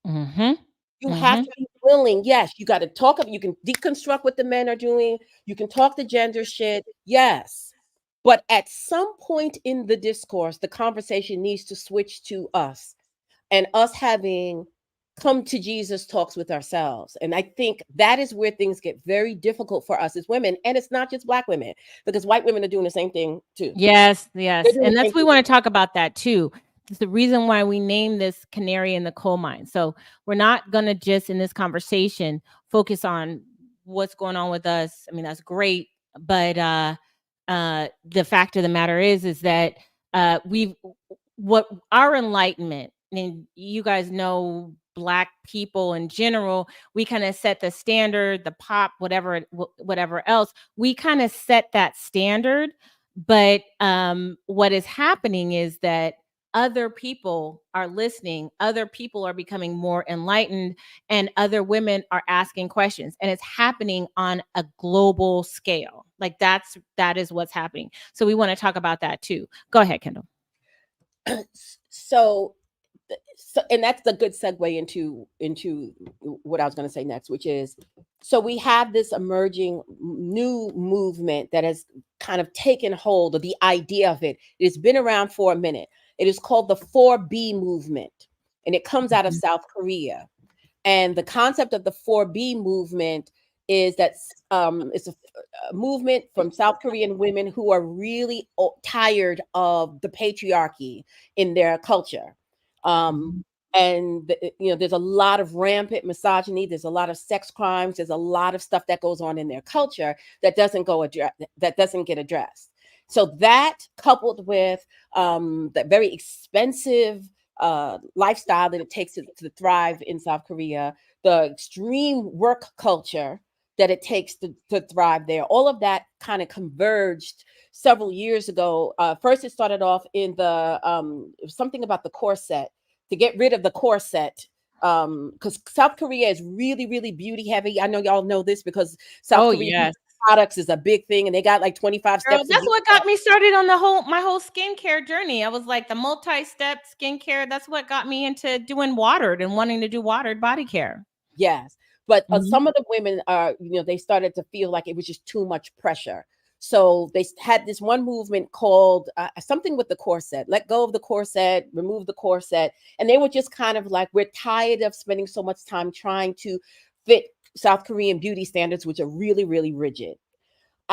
You have to be willing. Yes, you got to talk. You can deconstruct what the men are doing. You can talk the gender shit. Yes. But at some point in the discourse, the conversation needs to switch to us and us having come to Jesus talks with ourselves. And I think that is where things get very difficult for us as women. And it's not just Black women, because white women are doing the same thing too. Yes. And that's, we want to talk about that too. It's the reason why we named this Canary in the Coal Mine. So we're not going to just in this conversation focus on what's going on with us. I mean, that's great. But the fact of the matter is that what our enlightenment, and you guys know, Black people in general, we kind of set the standard, the pop, whatever else, we kind of set that standard. But what is happening is that other people are listening, other people are becoming more enlightened, and other women are asking questions, and it's happening on a global scale. Like that is what's happening. So we want to talk about that too. Go ahead, Kendall. So, and that's a good segue into what I was going to say next, which is, so we have this emerging new movement that has kind of taken hold of the idea of it. It's been around for a minute. It is called the 4B movement, and it comes out of South Korea. And the concept of the 4B movement is that it's a movement from South Korean women who are really tired of the patriarchy in their culture. And there's a lot of rampant misogyny. There's a lot of sex crimes. There's a lot of stuff that goes on in their culture that doesn't get addressed. So that, coupled with that very expensive lifestyle that it takes to thrive in South Korea, the extreme work culture that it takes to thrive there, all of that kind of converged several years ago. First, it started off in the something about the corset, to get rid of the corset, because South Korea is really, really beauty heavy. I know y'all know this because South Korea products is a big thing, and they got like 25 steps. That's what got me started on my whole skincare journey. I was like, the multi-step skincare, that's what got me into doing watered and wanting to do watered body care. Yes. But some of the women are, they started to feel like it was just too much pressure. So they had this one movement called something with the corset, let go of the corset, remove the corset. And they were just kind of like, we're tired of spending so much time trying to fit South Korean beauty standards, which are really, really rigid.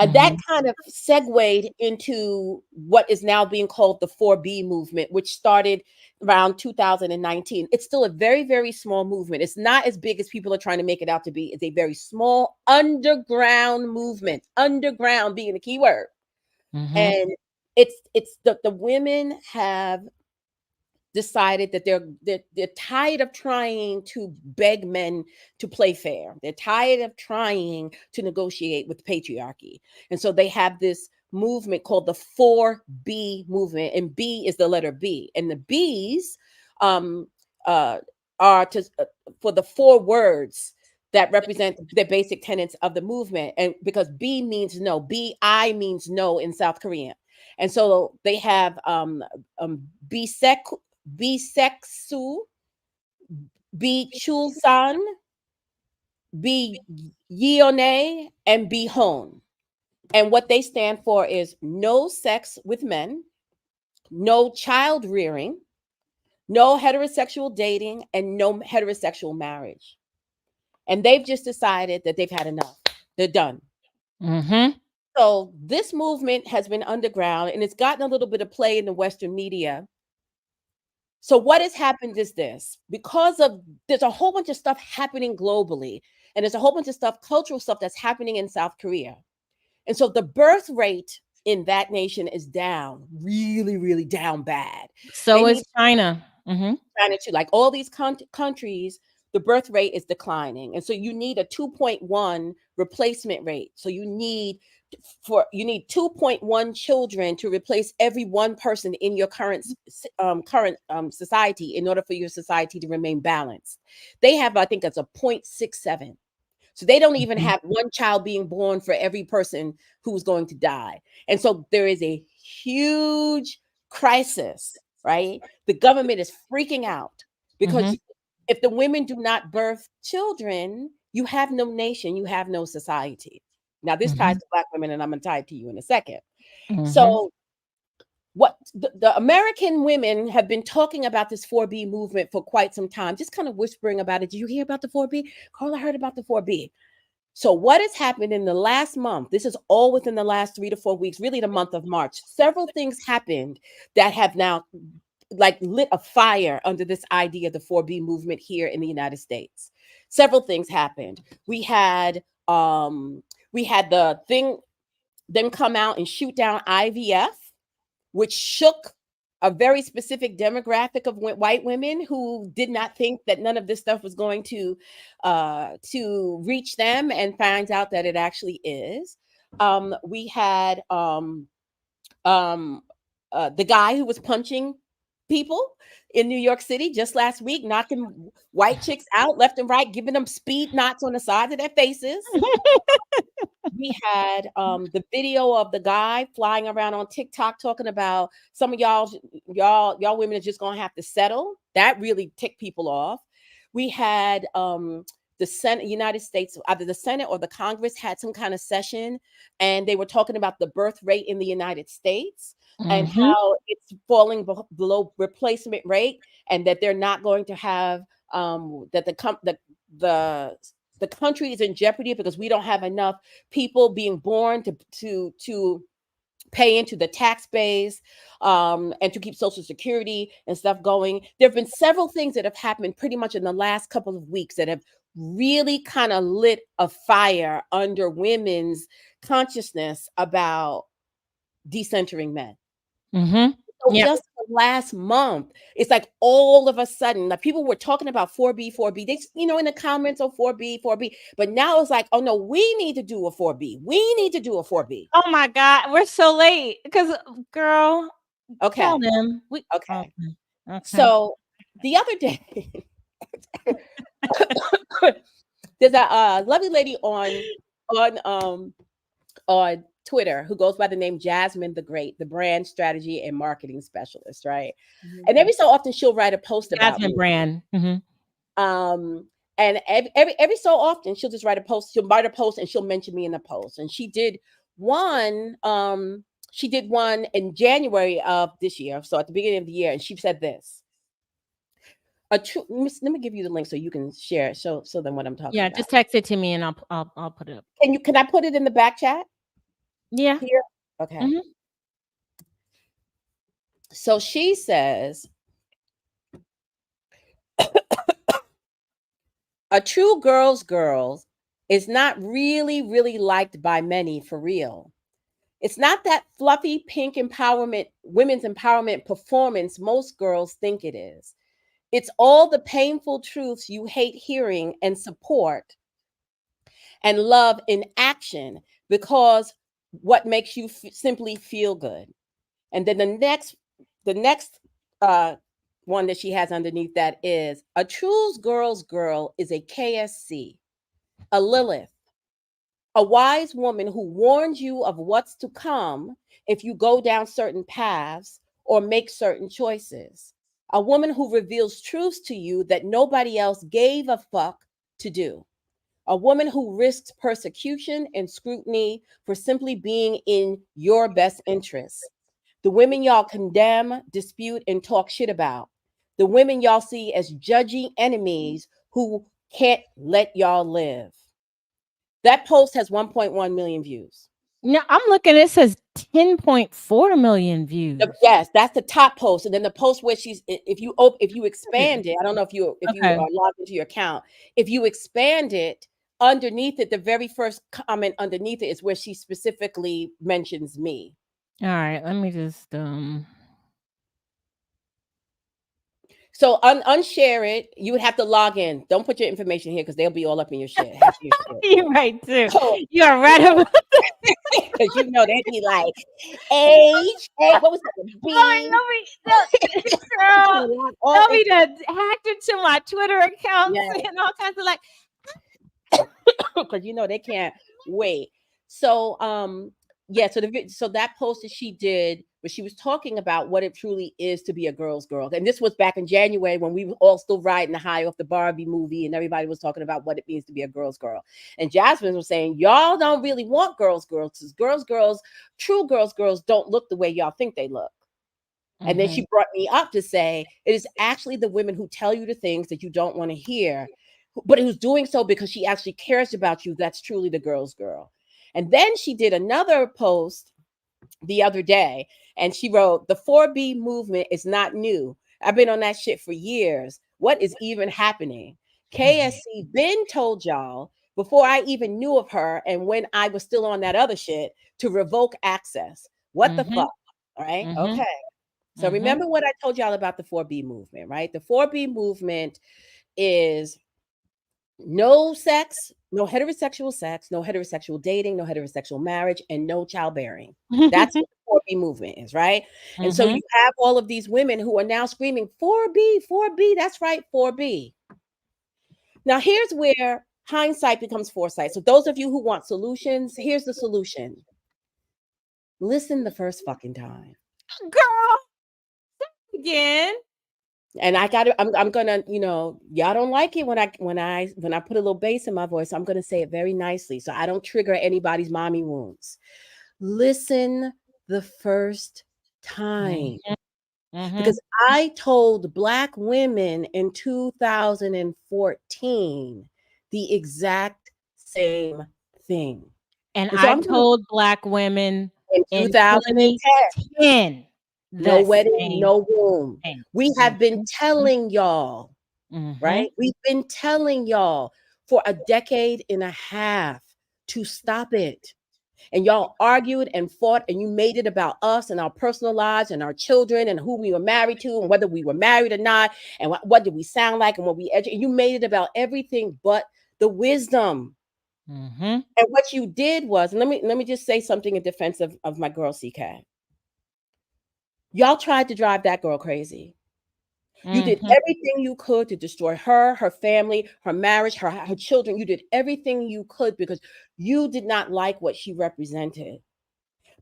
That kind of segued into what is now being called the 4B movement, which started around 2019. It's still a very, very small movement. It's not as big as people are trying to make it out to be. It's a very small underground movement, underground being the key word. And it's the women have decided that they're tired of trying to beg men to play fair. They're tired of trying to negotiate with patriarchy. And so they have this movement called the 4B movement, and B is the letter B. And the B's um, are for the 4 words that represent the basic tenets of the movement. And because B means no, BI means no in South Korean. And so they have bisexu, be chulsan, be yeone, and be hon. And what they stand for is no sex with men, no child rearing, no heterosexual dating, and no heterosexual marriage. And they've just decided that they've had enough. They're done. So this movement has been underground, and it's gotten a little bit of play in the Western media. So what has happened is this, because of there's a whole bunch of stuff happening globally, and there's a whole bunch of stuff, cultural stuff that's happening in South Korea. And so the birth rate in that nation is down, really, really down bad. So is China. China too. Like all these countries, the birth rate is declining. And so you need a 2.1 replacement rate. So you need 2.1 children to replace every one person in your current society in order for your society to remain balanced. They have, I think, it's a 0.67. So they don't even have one child being born for every person who's going to die. And so there is a huge crisis, right? The government is freaking out because if the women do not birth children, you have no nation, you have no society. Now, this ties to Black women, and I'm going to tie it to you in a second. So what the American women have been talking about this 4B movement for quite some time, just kind of whispering about it. Did you hear about the 4B? Carla heard about the 4B. So what has happened in the last month, this is all within the last 3 to 4 weeks, really the month of March, several things happened that have now like lit a fire under this idea of the 4B movement here in the United States. Several things happened. We had the thing, them come out and shoot down IVF, which shook a very specific demographic of white women who did not think that none of this stuff was going to reach them, and finds out that it actually is. We had the guy who was punching people in New York City just last week, knocking white chicks out left and right, giving them speed knots on the sides of their faces. We had the video of the guy flying around on TikTok talking about some of y'all women are just gonna have to settle. That really ticked people off. We had the Senate, United States, either the Senate or the Congress had some kind of session, and they were talking about the birth rate in the United States and how it's falling below replacement rate, and that they're not going to have that the country is in jeopardy because we don't have enough people being born to pay into the tax base and to keep Social Security and stuff going. There have been several things that have happened pretty much in the last couple of weeks that have really kind of lit a fire under women's consciousness about decentering men. So just the last month, it's like all of a sudden, like people were talking about 4B. They, in the comments, oh, 4B. But now it's like, oh no, we need to do a 4B. We need to do a 4B. Oh my God, we're so late because, girl. Okay. Tell them. Okay. So the other day, there's a lovely lady on Twitter who goes by the name Jasmine the Great, the brand strategy and marketing specialist, right? And every so often she'll write a post about Jasmine brand. And every so often she'll just write a post. She'll write a post and she'll mention me in the post. And she did one. She did one in January of this year, so at the beginning of the year, and she said this. Let me give you the link so you can share it. So then what I'm talking about. Yeah, just text it to me and I'll put it up. Can I put it in the back chat? Yeah. Here? Okay. Mhm. So she says, a true girl is not really liked by many for real. It's not that fluffy pink empowerment, women's empowerment performance most girls think it is. It's all the painful truths you hate hearing and support and love in action because what makes you simply feel good. And then the next uh, one that she has underneath that is a true girl is a KSC, a Lilith, a wise woman who warns you of what's to come if you go down certain paths or make certain choices. A woman who reveals truths to you that nobody else gave a fuck to do. A woman who risks persecution and scrutiny for simply being in your best interests. The women y'all condemn, dispute, and talk shit about. The women y'all see as judgy enemies who can't let y'all live. That post has 1.1 million views. No, I'm looking. It says 10.4 million views. Yes, that's the top post, and then the post where she's if you expand it, I don't know if you Okay. are logged into your account. If you expand it, underneath it, the very first comment underneath it is where she specifically mentions me. All right. Let me just So unshare it. You would have to log in. Don't put your information here because they'll be all up in your shit, half of your shit. You're right too. So You are right about because they'd be like age, what was that? B. girl, All tell me to hacked into my Twitter accounts yeah, and all kinds of like because they can't wait. So yeah, so that post that she did, where she was talking about what it truly is to be a girl's girl, and this was back in January when we were all still riding the high off the Barbie movie, and everybody was talking about what it means to be a girl's girl. And Jasmine was saying, y'all don't really want girls, because true girls don't look the way y'all think they look. And then she brought me up to say, it is actually the women who tell you the things that you don't want to hear, but who's doing so because she actually cares about you. That's truly the girl's girl. And then she did another post the other day, and she wrote, the 4B movement is not new. I've been on that shit for years. What is even happening? KSC been told y'all before I even knew of her, and when I was still on that other shit, to revoke access. What the fuck? All right. Okay. So remember what I told y'all about the 4B movement, right? The 4B movement is no sex, no heterosexual dating, no heterosexual marriage, and no childbearing. That's what the 4B movement is, right? And so you have all of these women who are now screaming 4B, 4B, that's right, 4B. Now here's where hindsight becomes foresight. So those of you who want solutions, here's the solution. Listen the first fucking time. girl again. And I'm gonna, y'all don't like it when I put a little bass in my voice. I'm gonna say it very nicely so I don't trigger anybody's mommy wounds. Listen the first time. Because I told Black women in 2014 the exact same thing. And so I told Black women in in 2010, 2010 no the wedding, same no womb. thing. We have been telling y'all, right? We've been telling y'all for a decade and a half to stop it. And y'all argued and fought, and you made it about us and our personal lives and our children and who we were married to and whether we were married or not and what did we sound like and what we educated. You made it about everything but the wisdom. And what you did was, and let me just say something in defense of my girl CK. Y'all tried to drive that girl crazy. You did everything you could to destroy her family, her marriage, her children. You did everything you could because you did not like what she represented.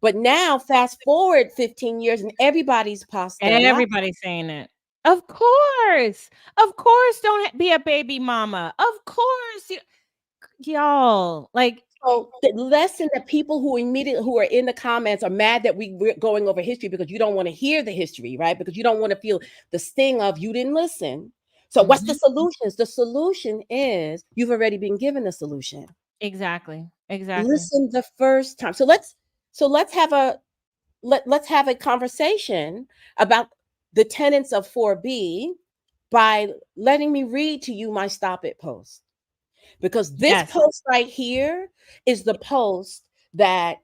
But now, fast forward 15 years, and everybody's pasta. Everybody's saying it. Of course. Don't be a baby mama. Of course. Y'all, like, so the lesson that people who are in the comments are mad that we're going over history because you don't want to hear the history, right? Because you don't want to feel the sting of you didn't listen. So what's the solutions? The solution is you've already been given the solution. exactly. Listen the first time. So let's So let's have a conversation about the tenets of 4B by letting me read to you my Stop It post. Because this Yes. post right here is the post that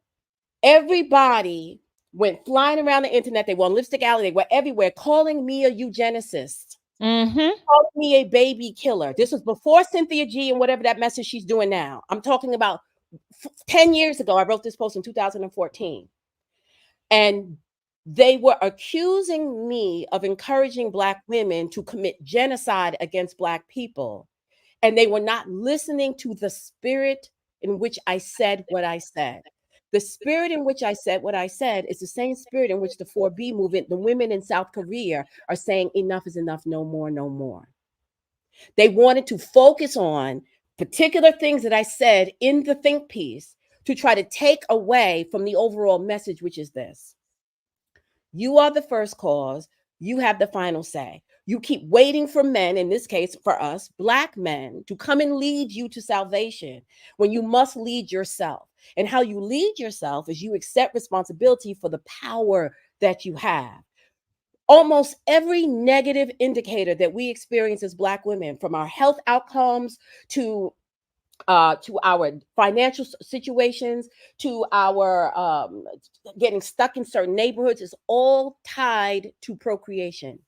everybody went flying around the internet. They were on Lipstick Alley. They were everywhere calling me a eugenicist, Mm-hmm. calling me a baby killer. This was before Cynthia G and whatever that message she's doing now. I'm talking about 10 years ago. I wrote this post in 2014. And they were accusing me of encouraging Black women to commit genocide against Black people. And they were not listening to the spirit in which I said what I said. The spirit in which I said what I said is the same spirit in which the 4B movement, the women in South Korea, are saying enough is enough, no more, no more. They wanted to focus on particular things that I said in the think piece to try to take away from the overall message, which is this. You are the first cause. You have the final say. You keep waiting for men, in this case for us, Black men, to come and lead you to salvation when you must lead yourself. And how you lead yourself is you accept responsibility for the power that you have. Almost every negative indicator that we experience as Black women, from our health outcomes to our financial situations, to our getting stuck in certain neighborhoods, is all tied to procreation.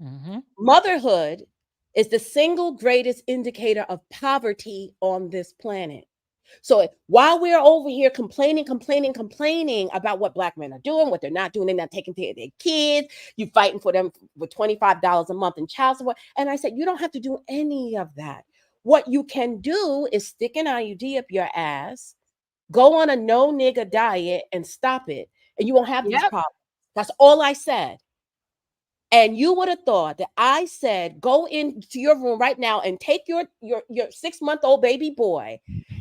Mm-hmm. Motherhood is the single greatest indicator of poverty on this planet. So while we're over here complaining about what Black men are doing, what they're not doing, they're not taking care of their kids, you fighting for them with $25 a month in child support. And I said, you don't have to do any of that. What you can do is stick an IUD up your ass, go on a no nigga diet and stop it. And you won't have these Yep. problems. That's all I said. And you would have thought that I said, go into your room right now and take your 6-month-old baby boy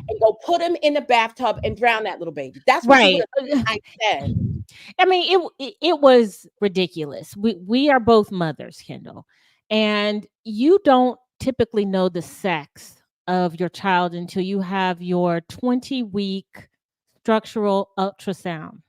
and go put him in the bathtub and drown that little baby. That's what you would Right. have thought I said. I mean, it was ridiculous. We are both mothers, Kendall, and you don't typically know the sex of your child until you have your 20-week structural ultrasound.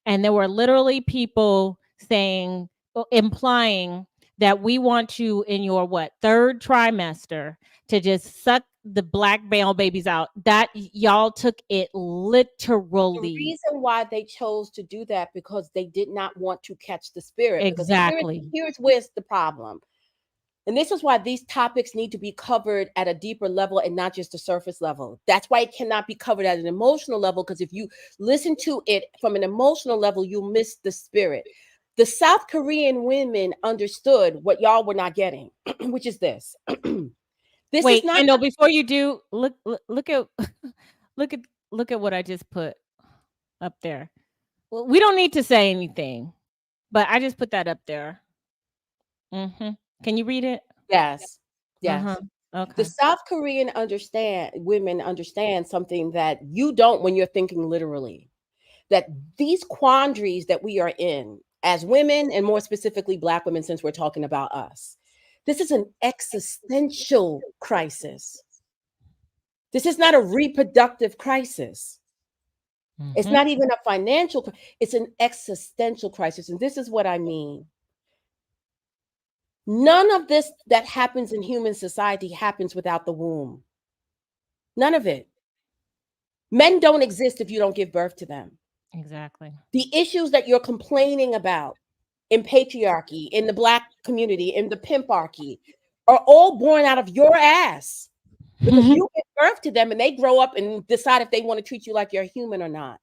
And there were literally people saying, implying that we want you in your third trimester to just suck the Black male babies out. That y'all took it The literally. reason why they chose to do that, because they did not want to catch the spirit. Because Exactly. here's where's the problem. And this is why these topics need to be covered at a deeper level and not just a surface level. That's why it cannot be covered at an emotional level, because if you listen to it from an emotional level, you'll miss the spirit. The South Korean women understood what y'all were not getting, which is this. This Wait, is not Kendall, before you do, look at look at what I just put up there. Well, we don't need to say anything, but I just put that up there. Mm-hmm. Can you read it? yes. Uh-huh. The Okay. South Korean women understand something that you don't when you're thinking literally. That these quandaries that we are in as women, and more specifically Black women, since we're talking about us, this is an existential crisis. This is not a reproductive crisis. It's Mhm. not even a financial, it's an existential crisis. And this is what I mean. None of this that happens in human society happens without the womb. None of it. Men don't exist if you don't give birth to them. Exactly. The issues that you're complaining about in patriarchy, in the Black community, in the pimparchy, are all born out of your ass, because you give birth to them and they grow up and decide if they want to treat you like you're human or not.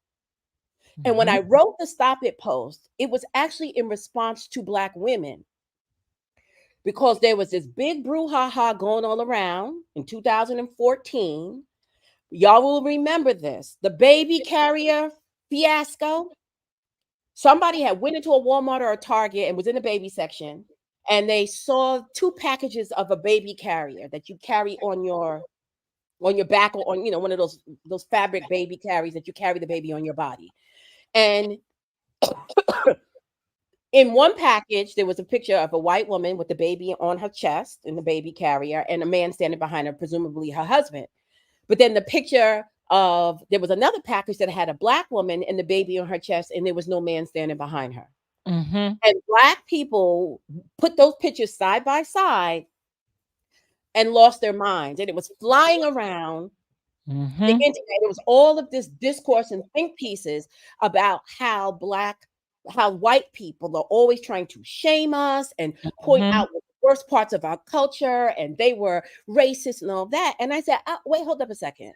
And when I wrote the Stop It post, it was actually in response to Black women, because there was this big brouhaha going all around in 2014. Y'all will remember this, the baby carrier fiasco. Somebody had went into a Walmart or a Target and was in the baby section, and they saw 2 packages of a baby carrier that you carry on your back, or on, one of those fabric baby carries that you carry the baby on your body. And in one package, there was a picture of a white woman with the baby on her chest in the baby carrier, and a man standing behind her, presumably her husband. But then the picture there was another package that had a Black woman and the baby on her chest, and there was no man standing behind her. Mm-hmm. And Black people put those pictures side by side and lost their minds. And it was flying around Mm-hmm. the internet. There was all of this discourse and think pieces about how white people are always trying to shame us and point Mm-hmm. out the worst parts of our culture, and they were racist and all that. And I said, wait, hold up a second.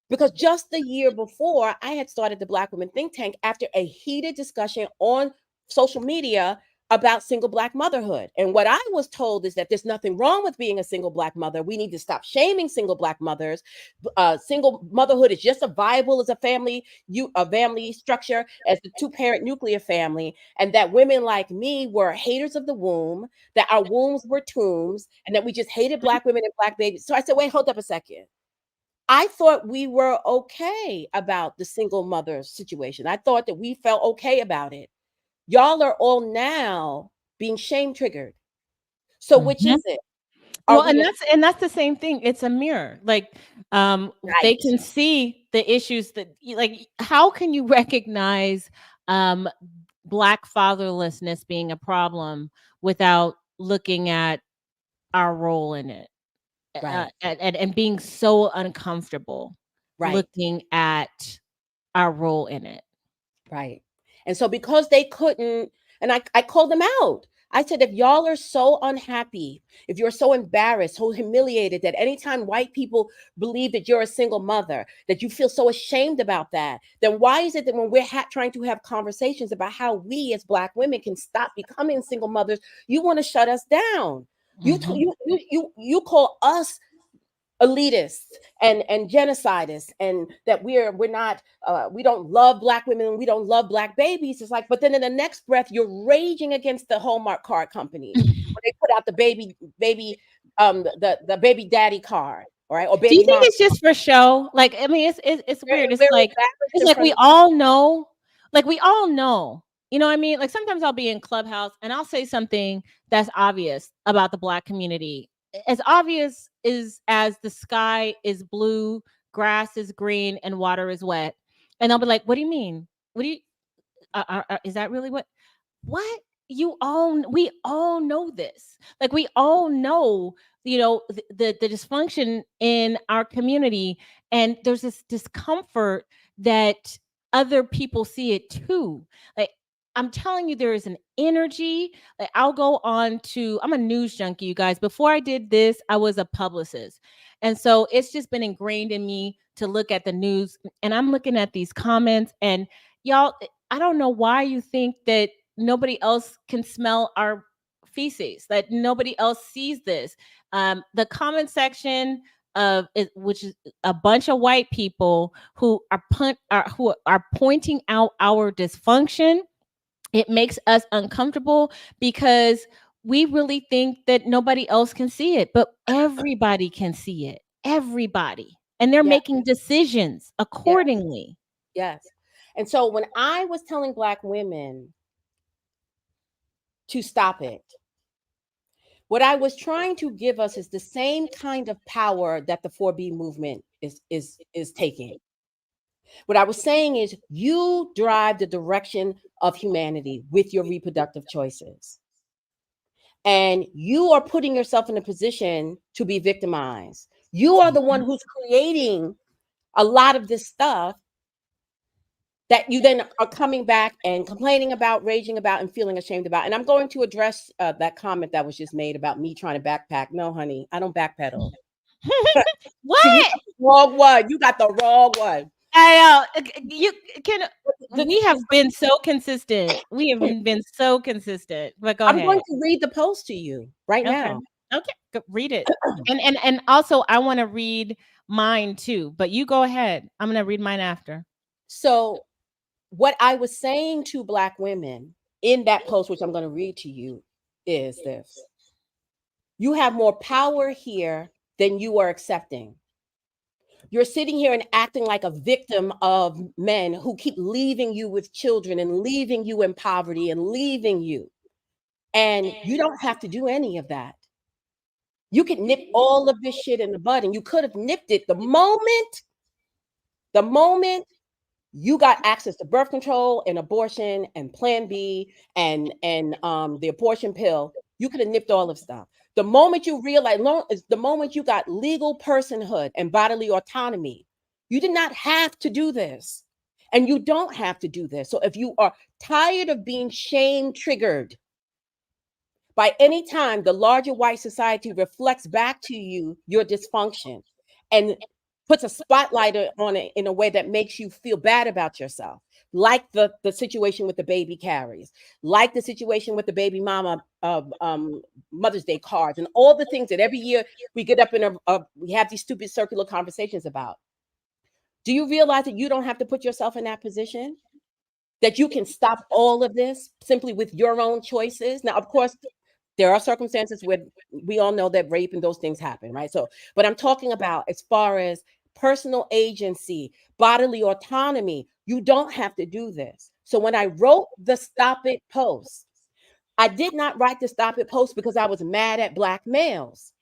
Because just the year before, I had started the Black Women Think Tank after a heated discussion on social media about single Black motherhood. And what I was told is that there's nothing wrong with being a single Black mother. We need to stop shaming single Black mothers. Single motherhood is just as viable as a family structure as the two-parent nuclear family, and that women like me were haters of the womb, that our wombs were tombs, and that we just hated Black women and Black babies. So I said, wait, hold up a second. I thought we were okay about the single mother situation. I thought that we felt okay about it. Y'all are all now being shame triggered. So which Mm-hmm. is it? Well, and that's the same thing. It's a mirror. Like, they Right. can see the issues that, like, how can you recognize Black fatherlessness being a problem without looking at our role in it, Right. and being so uncomfortable Right. looking at our role in it. Right. And so because they couldn't, and I called them out. I said, if y'all are so unhappy, if you're so embarrassed, so humiliated that anytime white people believe that you're a single mother, that you feel so ashamed about that, then why is it that when we're trying to have conversations about how we as Black women can stop becoming single mothers, you want to shut us down? Mm-hmm. You call us elitists and genocidists, and that we're not we don't love Black women and we don't love Black babies. It's like, but then in the next breath you're raging against the Hallmark card companies when they put out the baby the baby daddy card, all right, or Do you baby think mom. it's just for show? Like, I mean, it's We're, weird. we're embarrassed It's in like front we of all know. Like, we all know. You know what I mean? Like, sometimes I'll be in Clubhouse and I'll say something that's obvious about the Black community. As obvious as the sky is blue, grass is green, and water is wet. And I'll be like, "What do you mean? What do you? Is that really what we all know this. Like, we all know, the dysfunction in our community, and there's this discomfort that other people see it too. Like, I'm telling you, there is an energy. Like, I'm a news junkie, you guys. Before I did this, I was a publicist, and so it's just been ingrained in me to look at the news, and I'm looking at these comments, and y'all, I don't know why you think that nobody else can smell our feces, that nobody else sees this. The comment section of it, which is a bunch of white people who are pointing out our dysfunction. It makes us uncomfortable because we really think that nobody else can see it, but everybody can see it. Everybody. And they're Yeah. making decisions accordingly. Yes. And so when I was telling Black women to stop it, what I was trying to give us is the same kind of power that the 4B movement is taking. What I was saying is, you drive the direction of humanity with your reproductive choices. And you are putting yourself in a position to be victimized. You are the one who's creating a lot of this stuff that you then are coming back and complaining about, raging about, and feeling ashamed about. And I'm going to address that comment that was just made about me trying to backpack. No, honey, I don't backpedal. What? You got the wrong one. You got the wrong one. I know. You can. We have The- been so consistent. We have been so consistent. But go I'm ahead. going to read the post to you right Okay. now. Okay. Read it. And also, I want to read mine too. But you go ahead. I'm going to read mine after. So what I was saying to Black women in that post, which I'm going to read to you, is this: you have more power here than you are accepting. You're sitting here and acting like a victim of men who keep leaving you with children and leaving you in poverty and leaving you. And you don't have to do any of that. You could nip all of this shit in the bud, and you could have nipped it the moment The moment you got access to birth control and abortion and Plan B and the abortion pill, you could have nipped all of stuff. The moment you realize, the moment you got legal personhood and bodily autonomy, you did not have to do this, and you don't have to do this. So if you are tired of being shame triggered by any time the larger white society reflects back to you your dysfunction and puts a spotlight on it in a way that makes you feel bad about yourself, like the situation with the baby carries, like the situation with the baby mama Mother's Day cards, and all the things that every year we get up in we have these stupid circular conversations about. Do you realize that you don't have to put yourself in that position? That you can stop all of this simply with your own choices? Now, of course, there are circumstances where we all know that rape and those things happen, right? So, but I'm talking about as far as personal agency, bodily autonomy, you don't have to do this. So when I wrote the Stop It post, I did not write the Stop It post because I was mad at Black males.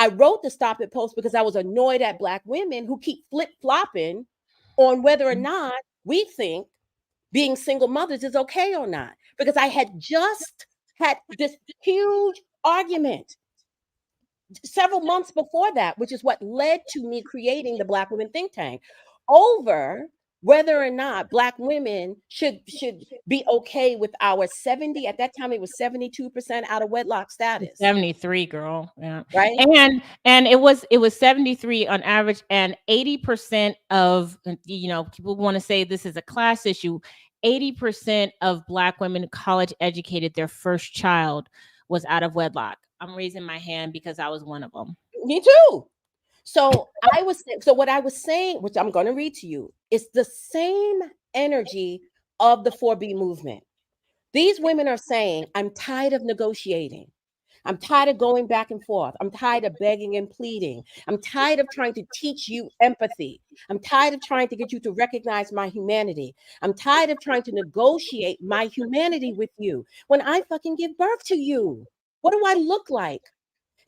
I wrote the Stop It post because I was annoyed at Black women who keep flip-flopping on whether or not we think being single mothers is okay or not. Because I had just had this huge argument several months before that, which is what led to me creating the Black Women Think Tank, over whether or not Black women should be okay with our 70, at that time it was 72% out of wedlock status. 73, girl. Yeah. Right. And it was 73 on average, and 80% of, people want to say this is a class issue. 80% of Black women college educated, their first child was out of wedlock. I'm raising my hand because I was one of them. Me too. So what I was saying, which I'm going to read to you, is the same energy of the 4B movement. These women are saying, I'm tired of negotiating. I'm tired of going back and forth. I'm tired of begging and pleading. I'm tired of trying to teach you empathy. I'm tired of trying to get you to recognize my humanity. I'm tired of trying to negotiate my humanity with you when I fucking give birth to you. What do I look like?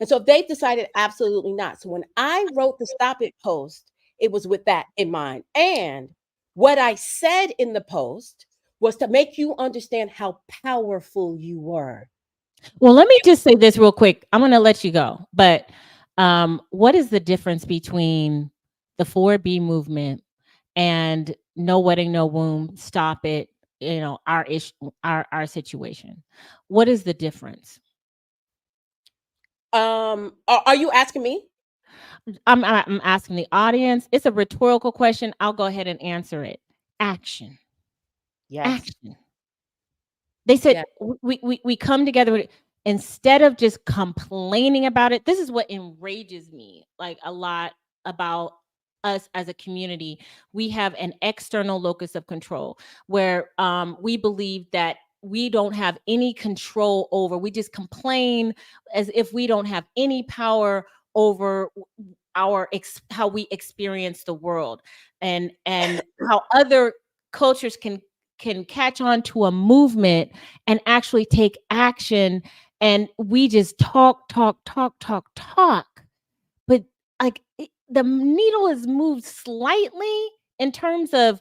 And so they've decided absolutely not. So when I wrote the Stop It post, it was with that in mind. And what I said in the post was to make you understand how powerful you were. Well, let me just say this real quick. I'm going to let you go. But what is the difference between the 4B movement and no wedding, no womb, stop it, our issue, our situation? What is the difference? Are you asking me? I'm asking the audience. It's a rhetorical question. I'll go ahead and answer it. Action. Yes. Action. They said we come together instead of just complaining about it. This is what enrages me like a lot about us as a community. We have an external locus of control where we believe that we don't have any control over. We just complain as if we don't have any power over how we experience the world, and how other cultures can catch on to a movement and actually take action, and we just talk. But like the needle has moved slightly in terms of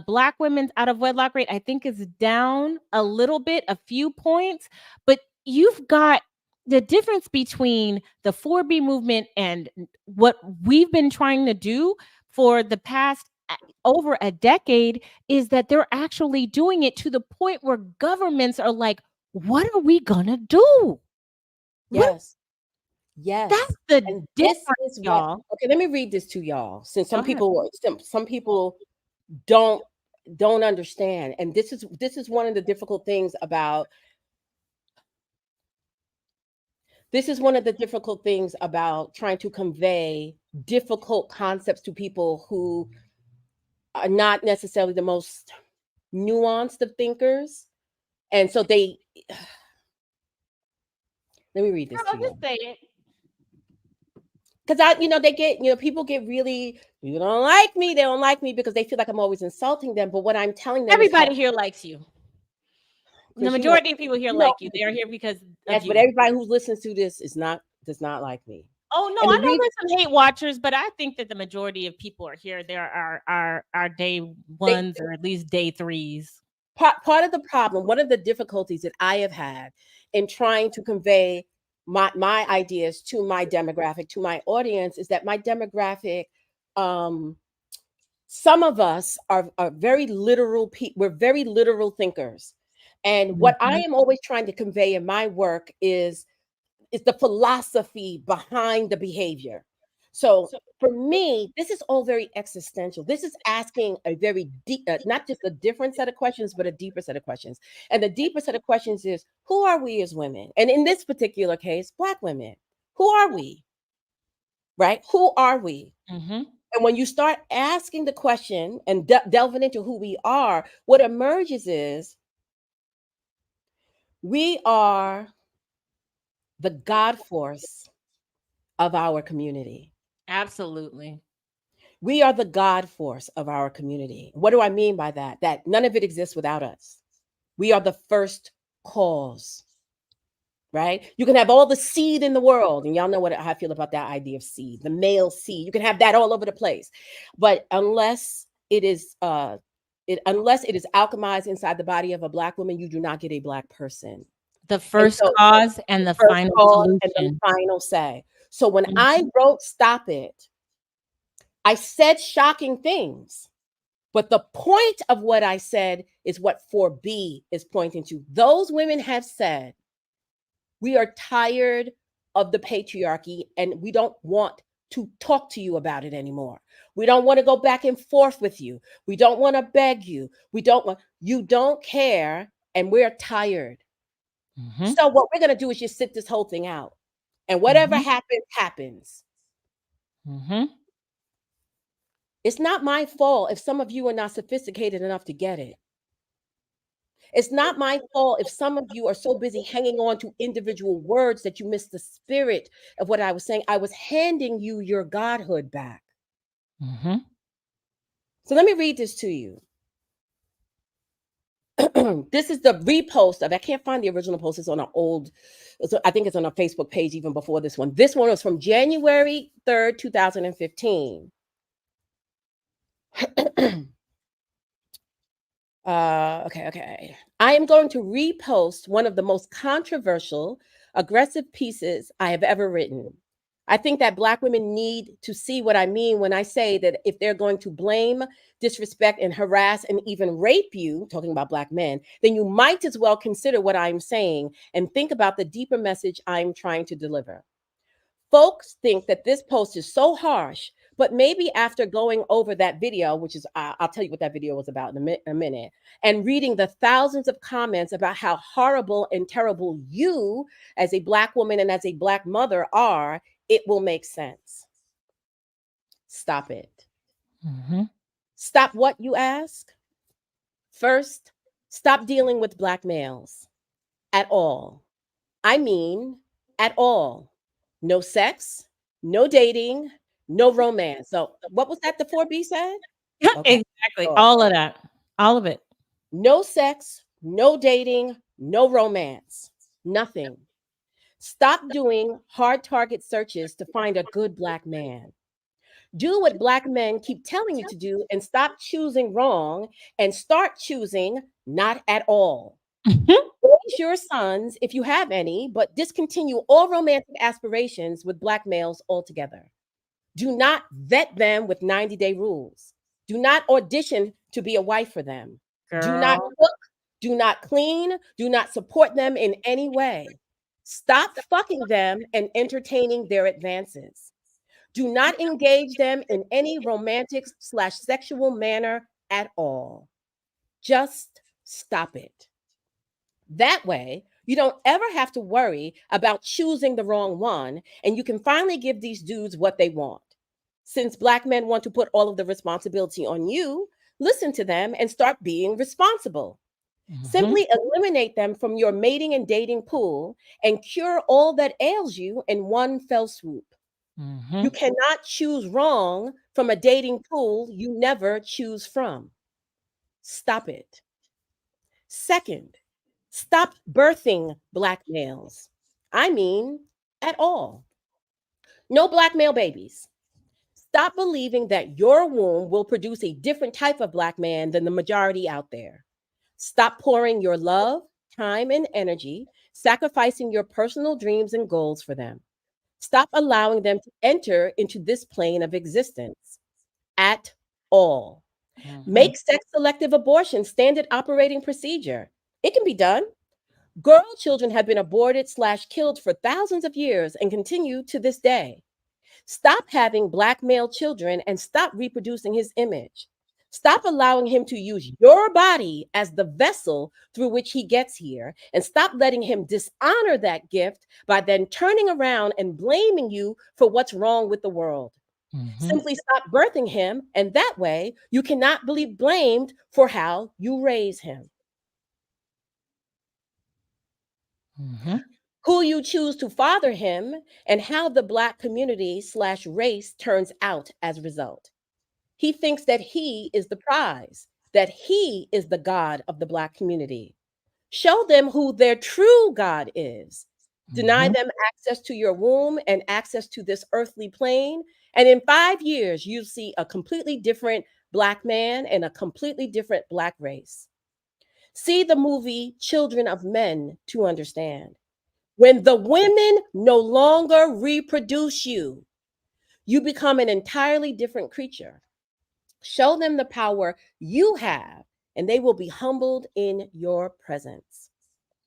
Black women's out of wedlock rate. I think is down a little bit, a few points, but you've got the difference between the 4B movement and what we've been trying to do for the past over a decade is that they're actually doing it to the point where governments are like, what are we gonna do? Yes. Yes. That's the And difference, this is y'all. Okay, let me read this to y'all, since some Go ahead. people don't understand. And this is one of the difficult things about trying to convey difficult concepts to people who are not necessarily the most nuanced of thinkers. And so let me read this to you. Just say it. Because they get, people get really, you don't like me. They don't like me because they feel like I'm always insulting them. But what I'm telling them, everybody here likes you. The majority of people here like you. They are here because of yes, you. but everybody who listens to this does not like me. Oh no, And I the know reason there's some hate watchers, but I think that the majority of people are here. There are day they ones or at least day threes. part of the problem, one of the difficulties that I have had in trying to convey my ideas to my demographic, to my audience, is that my demographic, um, some of us are very literal people. We're very literal thinkers. And what I Mhm. am always trying to convey in my work is the philosophy behind the behavior. So for me, this is all very existential. This is asking a very deep, not just a different set of questions, but a deeper set of questions. And the deeper set of questions is, who are we as women? And in this particular case, Black women. Who are we? Right? Who are we? Mhm. And when you start asking the question and delving into who we are, what emerges is we are the God force of our community. Absolutely. We are the God force of our community. What do I mean by that? That none of it exists without us. We are the first cause, right? You can have all the seed in the world, and y'all know what I feel about that idea of seed, the male seed. You can have that all over the place, but unless it is alchemized inside the body of a Black woman, you do not get a Black person. The And first so, cause and the the first final cause and the solution. final say. So when I Mhm. wrote "Stop It," I said shocking things. But the point of what I said is what 4B is pointing to. Those women have said, we are tired of the patriarchy and we don't want to talk to you about it anymore. We don't want to go back and forth with you. We don't want to beg you. You don't care, and we're tired. Mhm. So what we're going to do is just sit this whole thing out. And whatever Mhm. happens, happens. Mhm. It's not my fault if some of you are not sophisticated enough to get it. It's not my fault if some of you are so busy hanging on to individual words that you miss the spirit of what I was saying. I was handing you your godhood back. Mhm. So let me read this to you. This is the repost of, I can't find the original post. It's on I think it's on a Facebook page even before this one. This one was from January 3rd, 2015. Okay. I am going to repost one of the most controversial, aggressive pieces I have ever written. I think that Black women need to see what I mean when I say that if they're going to blame, disrespect, and harass and even rape you, talking about Black men, then you might as well consider what I'm saying and think about the deeper message I'm trying to deliver. Folks think that this post is so harsh, but maybe after going over that video, which is, I'll tell you what that video was about in a minute, and reading the thousands of comments about how horrible and terrible you as a Black woman and as a Black mother are, it will make sense. Stop it. Mhm. Stop what, you ask? First, stop dealing with Black males at all. I mean, at all. No sex, no dating, no romance. So, what was that the 4B said? Okay. Exactly. Sure. All of that. All of it. No sex, no dating, no romance. Nothing. Stop doing hard target searches to find a good Black man. Do what Black men keep telling you to do and stop choosing wrong and start choosing not at all. Mhm. Raise your sons, if you have any, but discontinue all romantic aspirations with Black males altogether. Do not vet them with 90-day rules. Do not audition to be a wife for them. Do not Girl. cook. Do not clean. Do not support them in any way. Stop fucking them and entertaining their advances. Do not engage them in any romantic/sexual manner at all. Just stop it. That way, you don't ever have to worry about choosing the wrong one, and you can finally give these dudes what they want. Since Black men want to put all of the responsibility on you, listen to them and start being responsible. Mhm. Simply eliminate them from your mating and dating pool and cure all that ails you in one fell swoop. You Mhm. cannot choose wrong from a dating pool you never choose from. Stop it. Second, stop birthing Black males. I mean, at all. No black male babies. Stop believing that your womb will produce a different type of black man than the majority out there. Stop pouring your love, time, and energy, sacrificing your personal dreams and goals for them. Stop allowing them to enter into this plane of existence at all. Mhm. Make sex selective abortion standard operating procedure. It can be done. Girl children have been aborted slash killed for thousands of years and continue to this day. Stop having black male children and stop reproducing his image. Stop allowing him to use your body as the vessel through which he gets here, and stop letting him dishonor that gift by then turning around and blaming you for what's wrong with the world. Mhm. Simply stop birthing him, and that way you cannot be blamed for how you raise him. Mhm. Who you choose to father him, and how the black community slash race turns out as a result. He thinks that he is the prize, that he is the God of the black community. Show them who their true God is. Deny Mhm. them access to your womb and access to this earthly plane. And in 5 years, you see a completely different black man and a completely different black race. See the movie Children of Men to understand. When the women no longer reproduce you, you become an entirely different creature. Show them the power you have, and they will be humbled in your presence.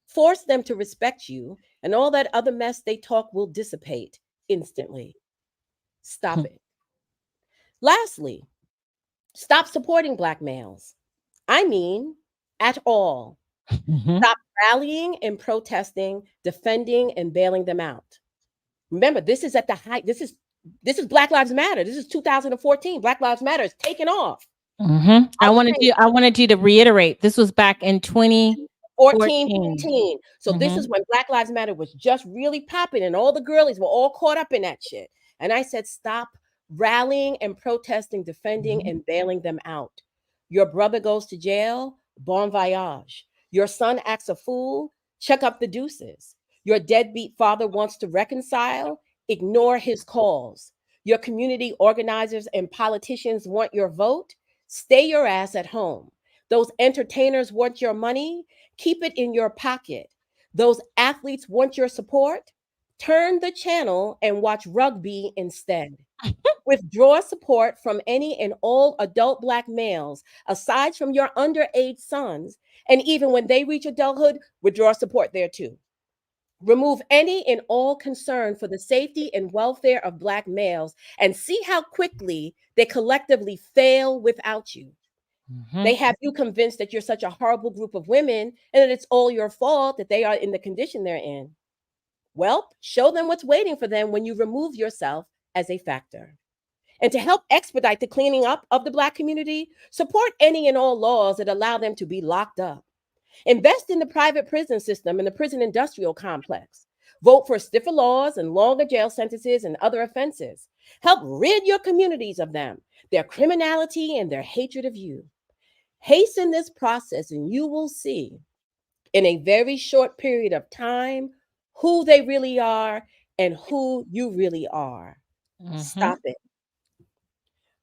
Force them to respect you, and all that other mess they talk will dissipate instantly. Stop it. Lastly, stop supporting black males. I mean, at all. Mhm. Stop rallying and protesting, defending and bailing them out. Remember, this is at the height. This is Black Lives Matter. This is 2014. Black Lives Matter is taking off. Mhm. I was saying I wanted you to reiterate. This was back in 14, 2014. 15. So this Mhm. is when Black Lives Matter was just really popping, and all the girlies were all caught up in that shit. And I said, stop rallying and protesting, defending Mhm. and bailing them out. Your brother goes to jail, bon voyage. Your son acts a fool, check up the deuces. Your deadbeat father wants to reconcile, ignore his calls. Your community organizers and politicians want your vote, stay your ass at home. Those entertainers want your money, keep it in your pocket. Those athletes want your support, turn the channel and watch rugby instead. Withdraw support from any and all adult black males, aside from your underage sons. And even when they reach adulthood, withdraw support there too. Remove any and all concern for the safety and welfare of black males and see how quickly they collectively fail without you. They Mhm. have you convinced that you're such a horrible group of women and that it's all your fault that they are in the condition they're in. Well, show them what's waiting for them when you remove yourself as a factor. And to help expedite the cleaning up of the Black community, support any and all laws that allow them to be locked up. Invest in the private prison system and the prison industrial complex. Vote for stiffer laws and longer jail sentences and other offenses. Help rid your communities of them, their criminality, and their hatred of you. Hasten this process, and you will see in a very short period of time who they really are and who you really are. Mhm. Stop it.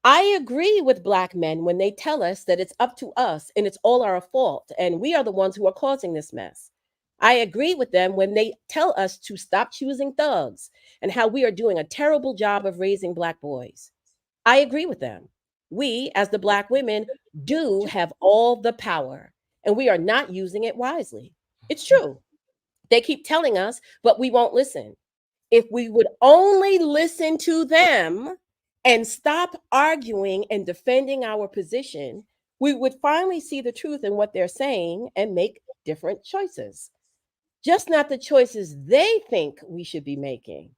I agree with Black men when they tell us that it's up to us and it's all our fault, and we are the ones who are causing this mess. I agree with them when they tell us to stop choosing thugs and how we are doing a terrible job of raising Black boys. I agree with them. We, as the Black women, do have all the power, and we are not using it wisely. It's true. They keep telling us, but we won't listen. If we would only listen to them and stop arguing and defending our position, we would finally see the truth in what they're saying and make different choices. Just not the choices they think we should be making.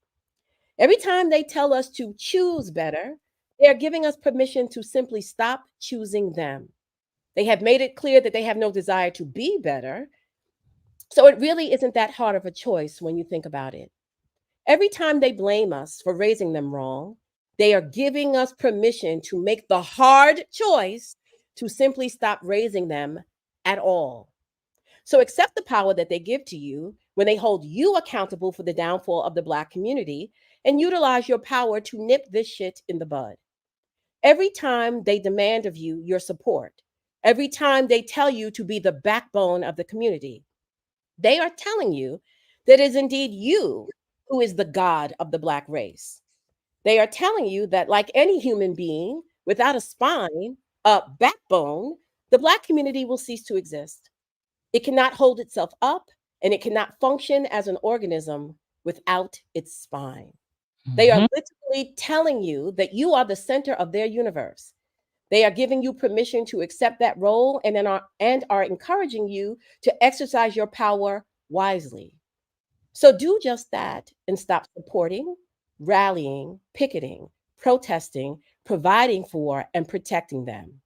Every time they tell us to choose better, they are giving us permission to simply stop choosing them. They have made it clear that they have no desire to be better. So it really isn't that hard of a choice when you think about it. Every time they blame us for raising them wrong, they are giving us permission to make the hard choice to simply stop raising them at all. So accept the power that they give to you when they hold you accountable for the downfall of the Black community and utilize your power to nip this shit in the bud. Every time they demand of you your support, every time they tell you to be the backbone of the community, they are telling you that it is indeed you who is the god of the Black race. They are telling you that, like any human being, without a spine, a backbone, the Black community will cease to exist. It cannot hold itself up, and it cannot function as an organism without its spine. They are Mhm. literally telling you that you are the center of their universe. They are giving you permission to accept that role, and are encouraging you to exercise your power wisely. So do just that and stop supporting, rallying, picketing, protesting, providing for, and protecting them.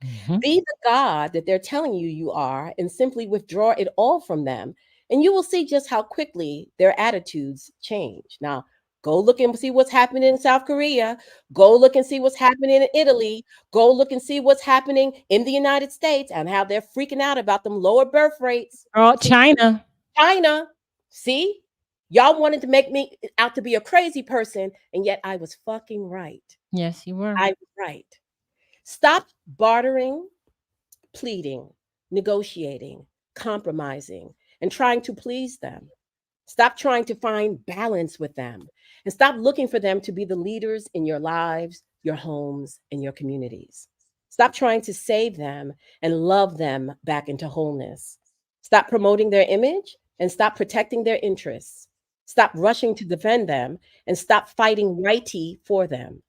Mhm. Be the God that they're telling you you are and simply withdraw it all from them. And you will see just how quickly their attitudes change. Now, go look and see what's happening in South Korea. Go look and see what's happening in Italy. Go look and see what's happening in the United States and how they're freaking out about them lower birth rates. Girl, See, China. China, see, y'all wanted to make me out to be a crazy person, and yet I was fucking right. Yes, you were. I was right. Stop bartering, pleading, negotiating, compromising, and trying to please them. Stop trying to find balance with them, and stop looking for them to be the leaders in your lives, your homes, and your communities. Stop trying to save them and love them back into wholeness. Stop promoting their image and stop protecting their interests. Stop rushing to defend them and stop fighting righty for them.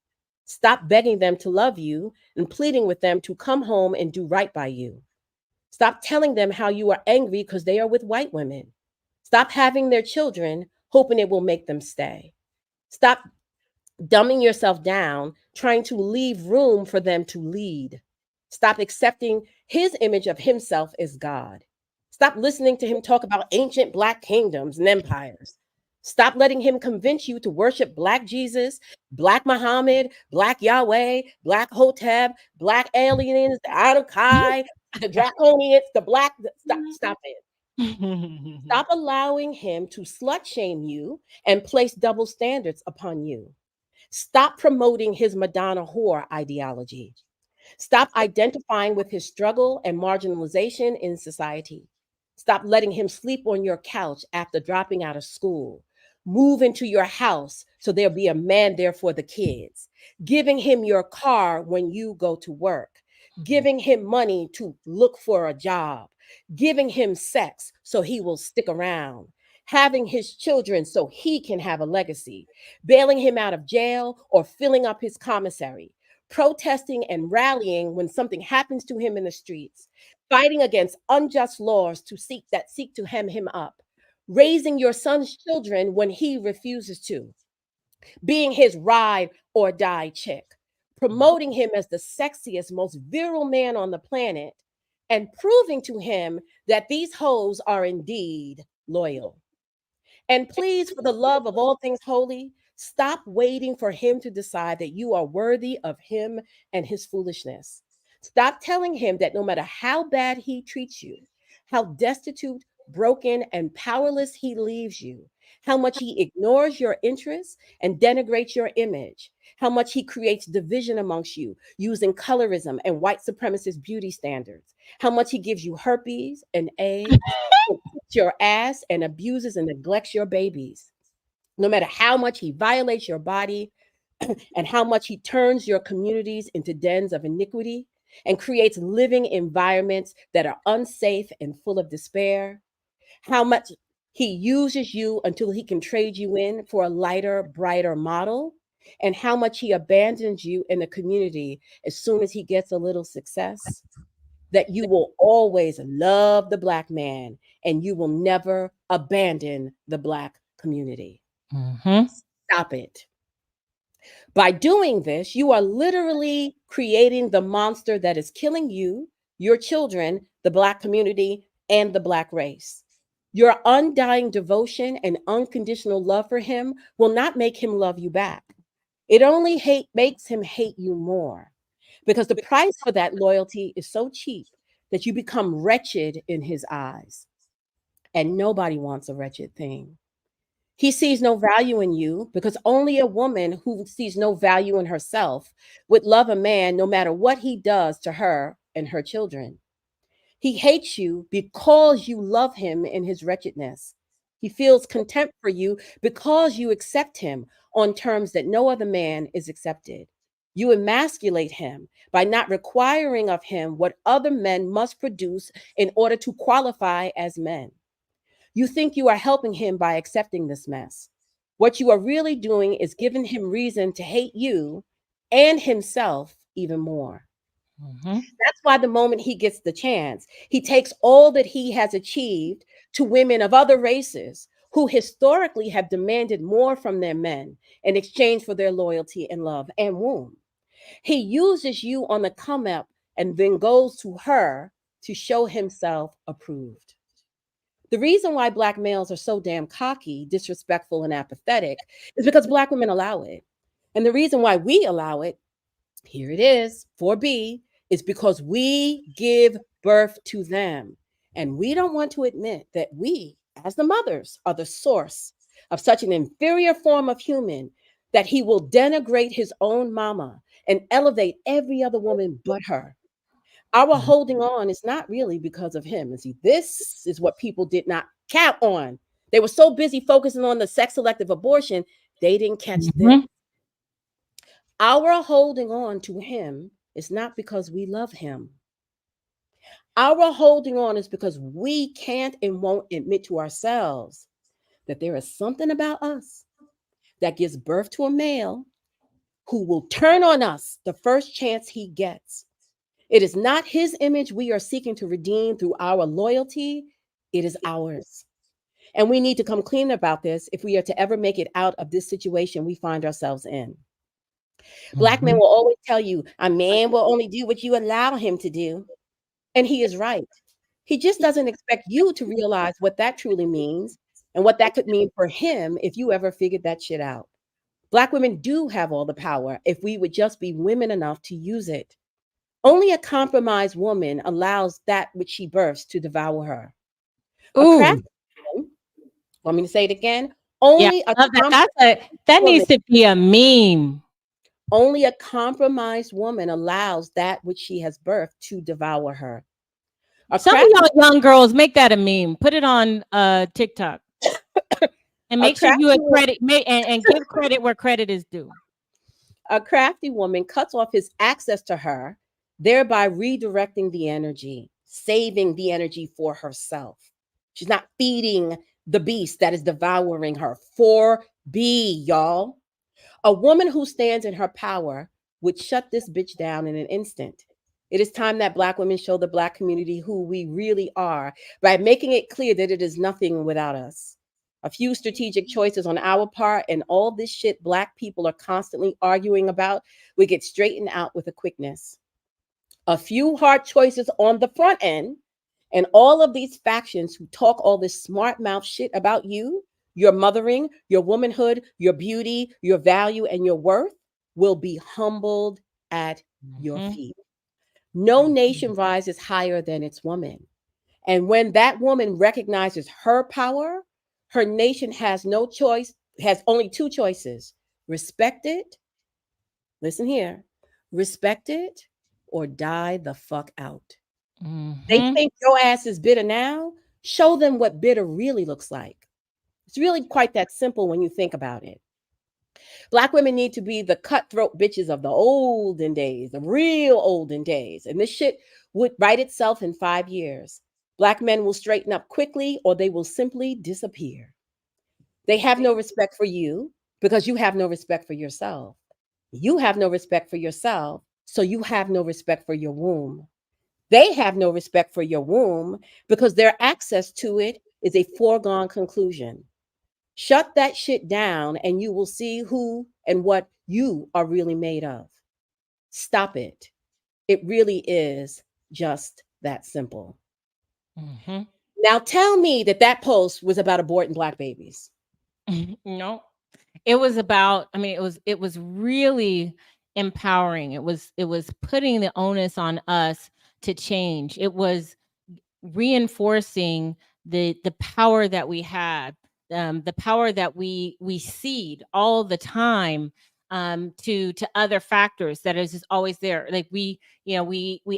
Stop begging them to love you and pleading with them to come home and do right by you. Stop telling them how you are angry because they are with white women. Stop having their children hoping it will make them stay. Stop dumbing yourself down, trying to leave room for them to lead. Stop accepting his image of himself as God. Stop listening to him talk about ancient Black kingdoms and empires. Stop letting him convince you to worship Black Jesus, Black Muhammad, Black Yahweh, Black Hotep, Black aliens, the Anukai, the Draconians, the Black. Stop it. Stop allowing him to slut shame you and place double standards upon you. Stop promoting his Madonna whore ideology. Stop identifying with his struggle and marginalization in society. Stop letting him sleep on your couch after dropping out of school. Move into your house so there'll be a man there for the kids. Giving him your car when you go to work. Giving him money to look for a job. Giving him sex so he will stick around. Having his children so he can have a legacy. Bailing him out of jail or filling up his commissary, protesting and rallying when something happens to him in the streets, fighting against unjust laws seek to hem him up, raising your son's children when he refuses to, being his ride or die chick, promoting him as the sexiest, most virile man on the planet, and proving to him that these hoes are indeed loyal. And please, for the love of all things holy, stop waiting for him to decide that you are worthy of him and his foolishness. Stop telling him that no matter how bad he treats you, how destitute, broken, and powerless he leaves you, how much he ignores your interests and denigrates your image, how much he creates division amongst you using colorism and white supremacist beauty standards, how much he gives you herpes and AIDS, kicks your ass and abuses and neglects your babies. No matter how much he violates your body and how much he turns your communities into dens of iniquity and creates living environments that are unsafe and full of despair, how much he uses you until he can trade you in for a lighter, brighter model, and how much he abandons you in the community as soon as he gets a little success, that you will always love the Black man and you will never abandon the Black community. Mhm. Stop it. By doing this, you are literally creating the monster that is killing you, your children, the Black community, and the Black race. Your undying devotion and unconditional love for him will not make him love you back. It only makes him hate you more because the price for that loyalty is so cheap that you become wretched in his eyes. And nobody wants a wretched thing. He sees no value in you because only a woman who sees no value in herself would love a man no matter what he does to her and her children. He hates you because you love him in his wretchedness. He feels contempt for you because you accept him on terms that no other man is accepted. You emasculate him by not requiring of him what other men must produce in order to qualify as men. You think you are helping him by accepting this mess. What you are really doing is giving him reason to hate you and himself even more. That's why the moment he gets the chance, he takes all that he has achieved to women of other races who historically have demanded more from their men in exchange for their loyalty and love and womb. He uses you on the come up and then goes to her to show himself approved. The reason why Black males are so damn cocky, disrespectful, and apathetic is because Black women allow it. And the reason why we allow it, here it is, 4B, is because we give birth to them. And we don't want to admit that we, as the mothers, are the source of such an inferior form of human that he will denigrate his own mama and elevate every other woman but her. Our holding on is not really because of him. And see, this is what people did not count on. They were so busy focusing on the sex selective abortion, they didn't catch this. Our holding on to him is not because we love him. Our holding on is because we can't and won't admit to ourselves that there is something about us that gives birth to a male who will turn on us the first chance he gets. It is not his image we are seeking to redeem through our loyalty, it is ours. And we need to come clean about this if we are to ever make it out of this situation we find ourselves in. Black men will always tell you, a man will only do what you allow him to do. And he is right. He just doesn't expect you to realize what that truly means and what that could mean for him if you ever figured that shit out. Black women do have all the power if we would just be women enough to use it. Only a compromised woman allows that which she births to devour her. A crafty woman, want me to say it again? Only a That needs to be a meme. Only a compromised woman allows that which she has birthed to devour her. Some of y'all young girls make that a meme. Put it on TikTok. And make sure you credit and give credit where credit is due. A crafty woman cuts off his access to her, thereby redirecting the energy, saving the energy for herself. She's not feeding the beast that is devouring her. 4B, y'all. A woman who stands in her power would shut this bitch down in an instant. It is time that Black women show the Black community who we really are by making it clear that it is nothing without us. A few strategic choices on our part and all this shit Black people are constantly arguing about would get straightened out with a quickness. A few hard choices on the front end and all of these factions who talk all this smart mouth shit about you, your mothering, your womanhood, your beauty, your value, and your worth will be humbled at your feet. No nation rises higher than its woman. And when that woman recognizes her power, her nation has no choice, has only two choices: respect it, listen here, respect it, or die the fuck out. They think your ass is bitter now. Show them what bitter really looks like. It's really quite that simple when you think about it. Black women need to be the cutthroat bitches of the olden days, the real olden days. And this shit would write itself in 5 years. Black men will straighten up quickly or they will simply disappear. They have no respect for you because you have no respect for yourself. You have no respect for yourself, so you have no respect for your womb. They have no respect for your womb because their access to it is a foregone conclusion. Shut that shit down and you will see who and what you are really made of. Stop it. It really is just that simple. Now tell me that post was about aborting Black babies. No, it was about, it was really empowering. It was putting the onus on us to change. It was reinforcing the power that we had. the power that we cede all the time to other factors that is just always there. Like we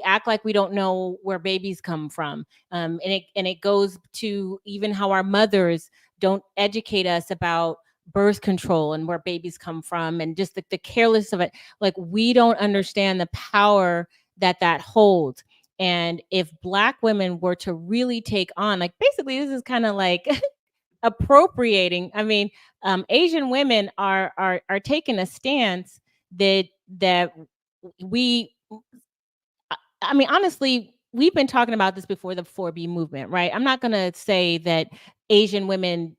act like we don't know where babies come from, and it goes to even how our mothers don't educate us about birth control and where babies come from, and just the careless of it. Like, we don't understand the power that holds. And if Black women were to really take on, like, basically this is kind of like appropriating. I mean, Asian women are taking a stance that we. I mean, honestly, we've been talking about this before the 4B movement, right? I'm not going to say that Asian women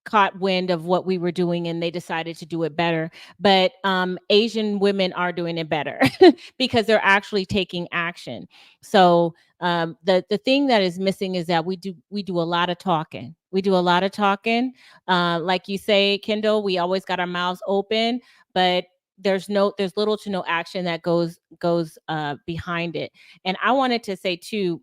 caught wind of what we were doing and they decided to do it better, but Asian women are doing it better because they're actually taking action. So the thing that is missing is that we do a lot of talking. We do a lot of talking. Like you say, Kendall, we always got our mouths open, but there's little to no action that goes behind it. And I wanted to say too,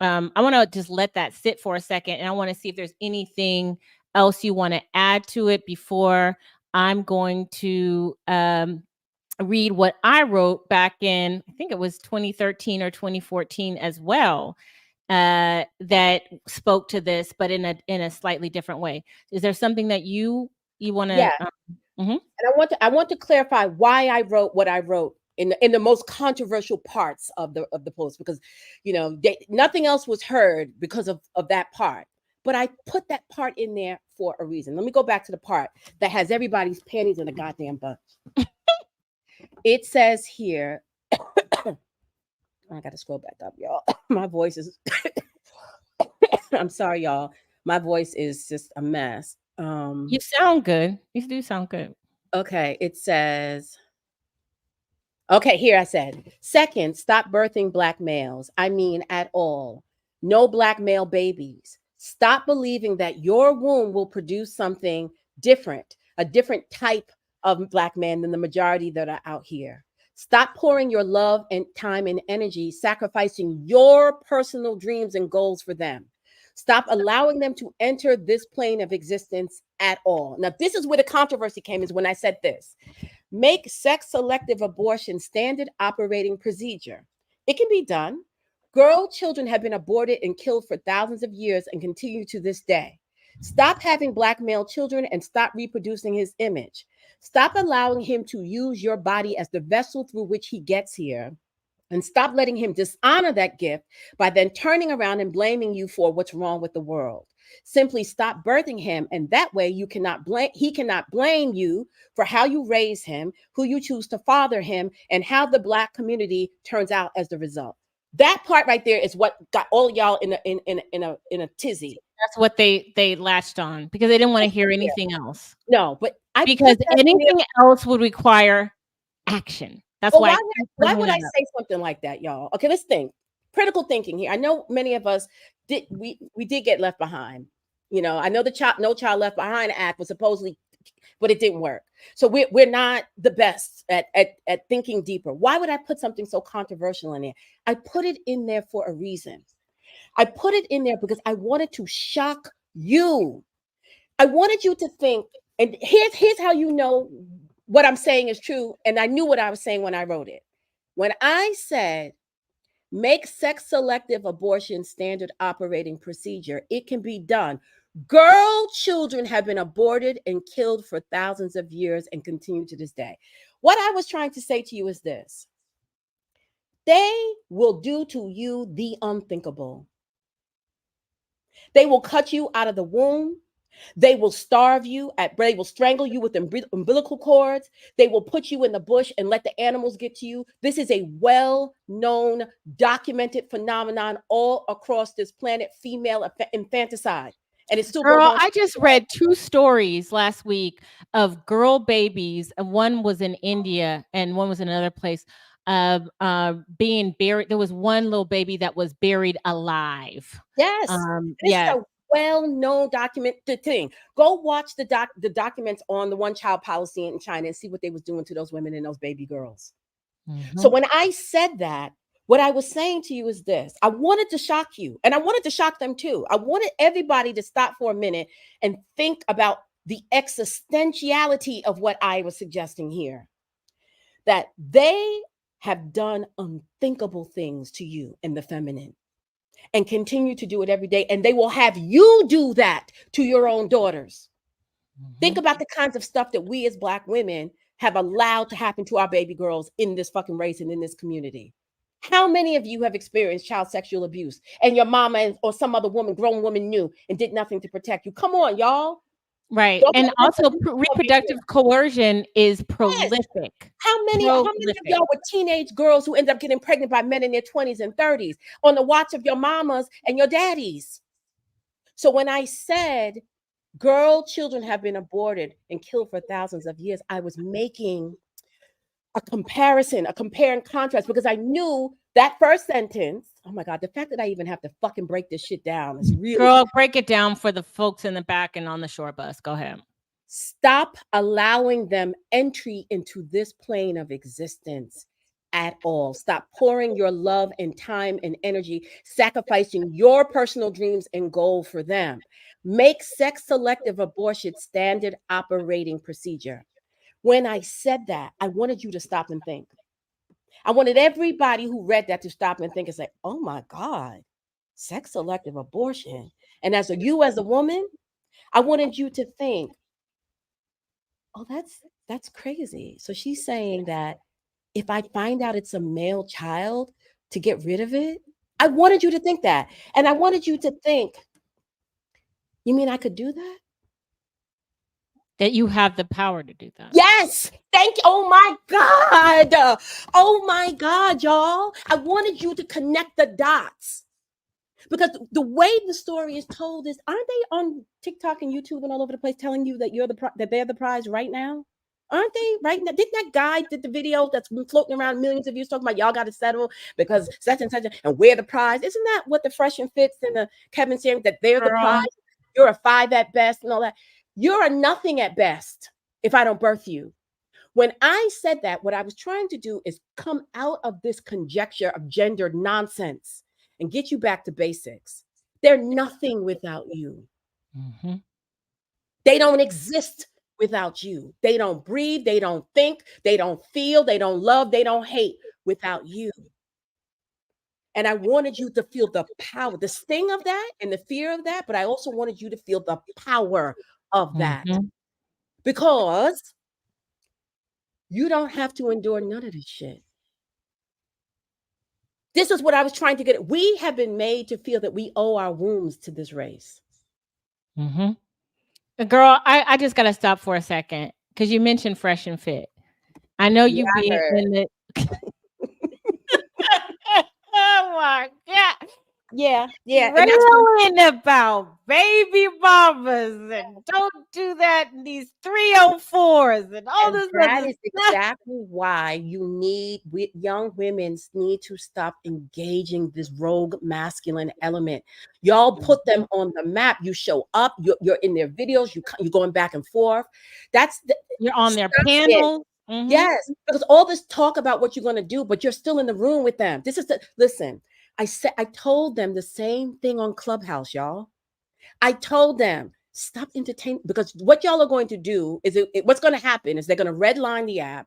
I want to just let that sit for a second, and I want to see if there's anything else you want to add to it before I'm going to read what I wrote back in, I think it was 2013 or 2014 as well, that spoke to this, but in a slightly different way. Is there something that you want to? Yeah. And I want to clarify why I wrote what I wrote in the most controversial parts of the post, because nothing else was heard because of that part. But I put that part in there for a reason. Let me go back to the part that has everybody's panties in a goddamn bunch. It says here, I got to scroll back up, y'all. My voice is, I'm sorry, y'all. My voice is just a mess. You sound good. You do sound good. Okay, it says, okay, here I said, second, stop birthing Black males. I mean, at all. No Black male babies. Stop believing that your womb will produce something different, a different type of Black man than the majority that are out here. Stop pouring your love and time and energy, sacrificing your personal dreams and goals for them. Stop allowing them to enter this plane of existence at all. Now, this is where the controversy came, is when I said this. Make sex-selective abortion standard operating procedure. It can be done. Girl children have been aborted and killed for thousands of years and continue to this day. Stop having Black male children and stop reproducing his image. Stop allowing him to use your body as the vessel through which he gets here. And stop letting him dishonor that gift by then turning around and blaming you for what's wrong with the world. Simply stop birthing him, and that way he cannot blame you for how you raise him, who you choose to father him, and how the Black community turns out as the result. That part right there is what got all of y'all in a tizzy. That's what they latched on, because they didn't want to hear anything else. No, but because anything else would require action. That's why would I say something like that, y'all? Okay, let's think. Critical thinking here. I know many of us did get left behind. I know the No Child Left Behind Act was supposedly, but it didn't work. So we're not the best at thinking deeper. Why would I put something so controversial in there? I put it in there for a reason. I put it in there because I wanted to shock you. I wanted you to think, and here's how you know what I'm saying is true. And I knew what I was saying when I wrote it. When I said, make sex-selective abortion standard operating procedure, it can be done. Girl children have been aborted and killed for thousands of years and continue to this day. What I was trying to say to you is this. They will do to you the unthinkable. They will cut you out of the womb. They will starve you. They will strangle you with umbilical cords. They will put you in the bush and let the animals get to you. This is a well-known, documented phenomenon all across this planet, female infanticide. And it's still going on. I just read 2 stories last week of girl babies. One was in India and one was in another place, being buried. There was one little baby that was buried alive. Yes. Yeah. Well-known documented thing. Go watch the documents on the one-child policy in China and see what they was doing to those women and those baby girls. Mm-hmm. So when I said that, What I was saying to you is this. I wanted to shock you, and I wanted to shock them too. I wanted everybody to stop for a minute and think about the existentiality of what I was suggesting here. That they have done unthinkable things to you in the feminine and continue to do it every day. And they will have you do that to your own daughters. Think about the kinds of stuff that we as Black women have allowed to happen to our baby girls in this fucking race and in this community. How many of you have experienced child sexual abuse and your mama or some other woman, grown woman, knew and did nothing to protect you? Come on, y'all. Right. And also reproductive coercion is prolific. How many of y'all were teenage girls who end up getting pregnant by men in their 20s and 30s on the watch of your mamas and your daddies? So when I said girl children have been aborted and killed for thousands of years, I was making a comparison, a compare and contrast, because I knew that first sentence. Oh my God, the fact that I even have to fucking break this shit down is really. Girl, break it down for the folks in the back and on the shore bus. Go ahead. Stop allowing them entry into this plane of existence at all. Stop pouring your love and time and energy, sacrificing your personal dreams and goal for them. Make sex selective abortion standard operating procedure. When I said that, I wanted you to stop and think. I wanted everybody who read that to stop and think and say, oh my God, sex selective abortion. And as a woman, I wanted you to think, oh, that's crazy. So she's saying that if I find out it's a male child, to get rid of it. I wanted you to think that. And I wanted you to think, you mean I could do that? That you have the power to do that. Yes. Thank you. Oh my God. Oh my God, y'all. I wanted you to connect the dots. Because the way the story is told is, aren't they on TikTok and YouTube and all over the place telling you that that they're the prize right now? Aren't they right now? Didn't that guy did the video that's been floating around millions of views talking about y'all got to settle because such and such and we're the prize? Isn't that what the Fresh and Fits and the Kevin saying that they're the prize? You're a 5 at best and all that. You're a nothing at best if I don't birth you. When I said that, what I was trying to do is come out of this conjecture of gendered nonsense and get you back to basics. They're nothing without you. Mm-hmm. They don't exist without you. They don't breathe. They don't think. They don't feel. They don't love. They don't hate without you. And I wanted you to feel the power, the sting of that and the fear of that. But I also wanted you to feel the power of that. Mm-hmm. Because you don't have to endure none of this shit. This is what I was trying to get. We have been made to feel that we owe our wombs to this race. Mm-hmm. Girl, I just got to stop for a second because you mentioned Fresh and Fit. I know you be in the. Oh my God. Yeah. Railing about baby mamas and don't do that in these 304s and all this. That is exactly why young women need to stop engaging this rogue masculine element. Y'all put them on the map. You show up. You're in their videos. You're going back and forth. You're on their panels. Mm-hmm. Yes, because all this talk about what you're going to do, but you're still in the room with them. Listen. I told them the same thing on Clubhouse, y'all. I told them, stop entertaining, because what y'all are going to do is what's going to happen is they're going to redline the app,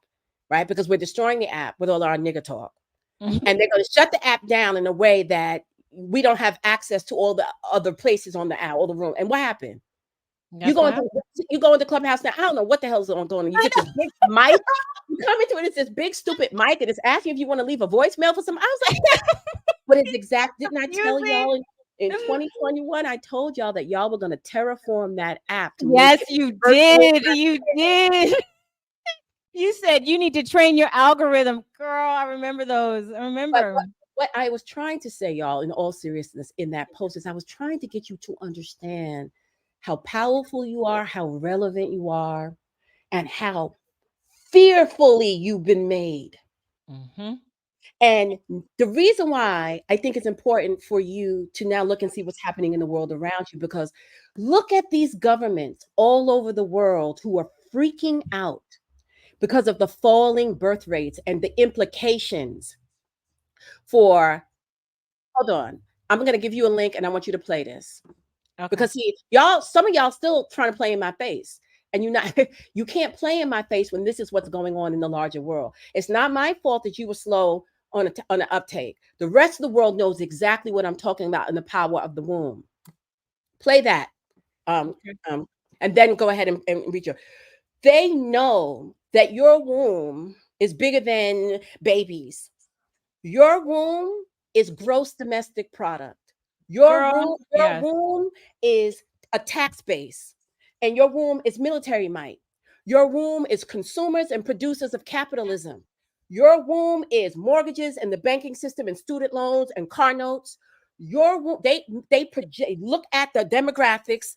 right? Because we're destroying the app with all our nigga talk. Mm-hmm. And they're going to shut the app down in a way that we don't have access to all the other places on the app, all the room. And what happened? You go into Clubhouse now. I don't know what the hell is going on. You get this big mic. You come into it, it's this big stupid mic, and it's asking if you want to leave a voicemail for some. I was like, what is exact? Didn't I tell y'all in 2021? I told y'all that y'all were going to terraform that app. Yes, you did. You did. You said you need to train your algorithm, girl. I remember those. I remember. What I was trying to say, y'all, in all seriousness, in that post is I was trying to get you to understand how powerful you are, how relevant you are, and how fearfully you've been made. Mm-hmm. And the reason why I think it's important for you to now look and see what's happening in the world around you, because look at these governments all over the world who are freaking out because of the falling birth rates and the implications for, hold on. I'm going to give you a link and I want you to play this. Okay. Because some of y'all still trying to play in my face. And you can't play in my face when this is what's going on in the larger world. It's not my fault that you were slow on an uptake. The rest of the world knows exactly what I'm talking about in the power of the womb. Play that. And then go ahead and read your. They know that your womb is bigger than babies. Your womb is gross domestic product. Your womb is a tax base, and your womb is military might. Your womb is consumers and producers of capitalism. Your womb is mortgages and the banking system and student loans and car notes. Your womb, they project, look at the demographics,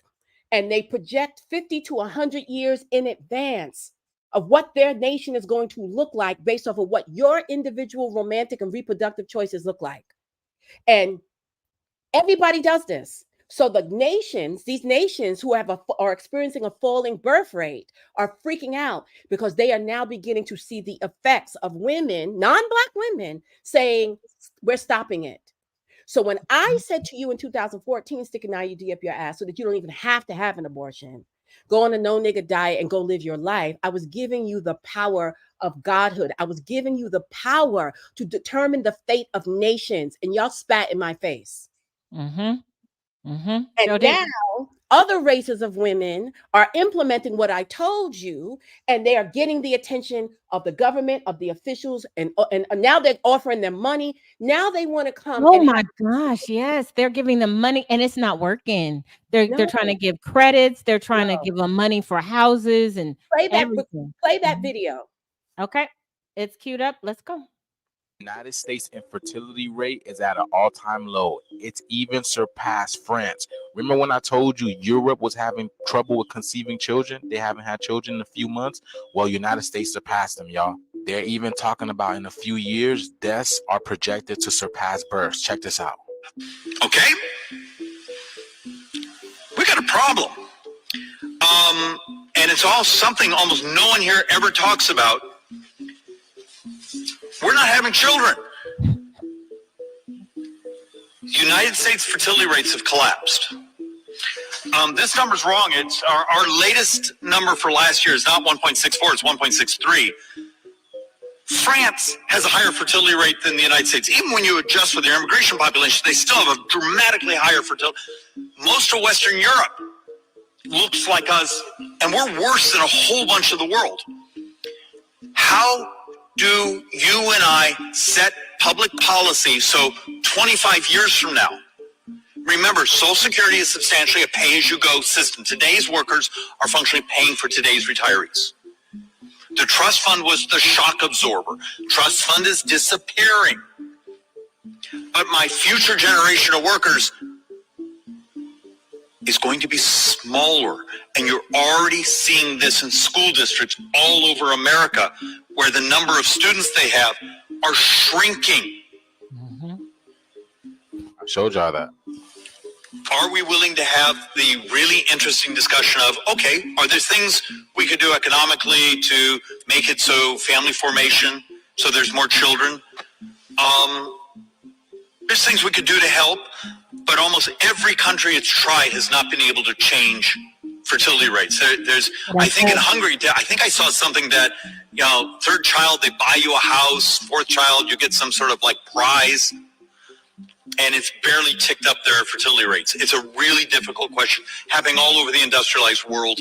and they project 50 to 100 years in advance of what their nation is going to look like based off of what your individual romantic and reproductive choices look like. And everybody does this. So these nations who are experiencing a falling birth rate are freaking out because they are now beginning to see the effects of women, non-Black women, saying, we're stopping it. So when I said to you in 2014, stick an IUD up your ass so that you don't even have to have an abortion, go on a no nigga diet and go live your life, I was giving you the power of godhood. I was giving you the power to determine the fate of nations, and y'all spat in my face. And now other races of women are implementing what I told you, and they are getting the attention of the government, of the officials, and now they're offering them money. Now they want to come. Oh my gosh, yes, they're giving them money, and it's not working. They're trying to give credits. They're trying to give them money for houses and everything. Play that video. Okay, it's queued up. Let's go. United States infertility rate is at an all-time low. It's even surpassed France. Remember when I told you Europe was having trouble with conceiving children? They haven't had children in a few months. Well, United States surpassed them, y'all. They're even talking about in a few years, deaths are projected to surpass births. Check this out. Okay? We got a problem. And it's all something almost no one here ever talks about. We're not having children. United States fertility rates have collapsed. This number's wrong. It's our latest number for last year is not 1.64, it's 1.63. France has a higher fertility rate than the United States. Even when you adjust for their immigration population, they still have a dramatically higher fertility. Most of Western Europe looks like us, and we're worse than a whole bunch of the world. How do you and I set public policy so 25 years from now, remember, Social Security is substantially a pay-as-you-go system. Today's workers are functionally paying for today's retirees. The trust fund was the shock absorber. Trust fund is disappearing. But my future generation of workers is going to be smaller. And you're already seeing this in school districts all over America, where the number of students they have are shrinking. I showed y'all that. Are we willing to have the really interesting discussion of, okay, are there things we could do economically to make it so family formation, so there's more children? There's things we could do to help, but almost every country it's tried has not been able to change fertility rates. I think in Hungary, I think I saw something that, third child, they buy you a house, fourth child, you get some sort of like prize. And it's barely ticked up their fertility rates. It's a really difficult question happening all over the industrialized world.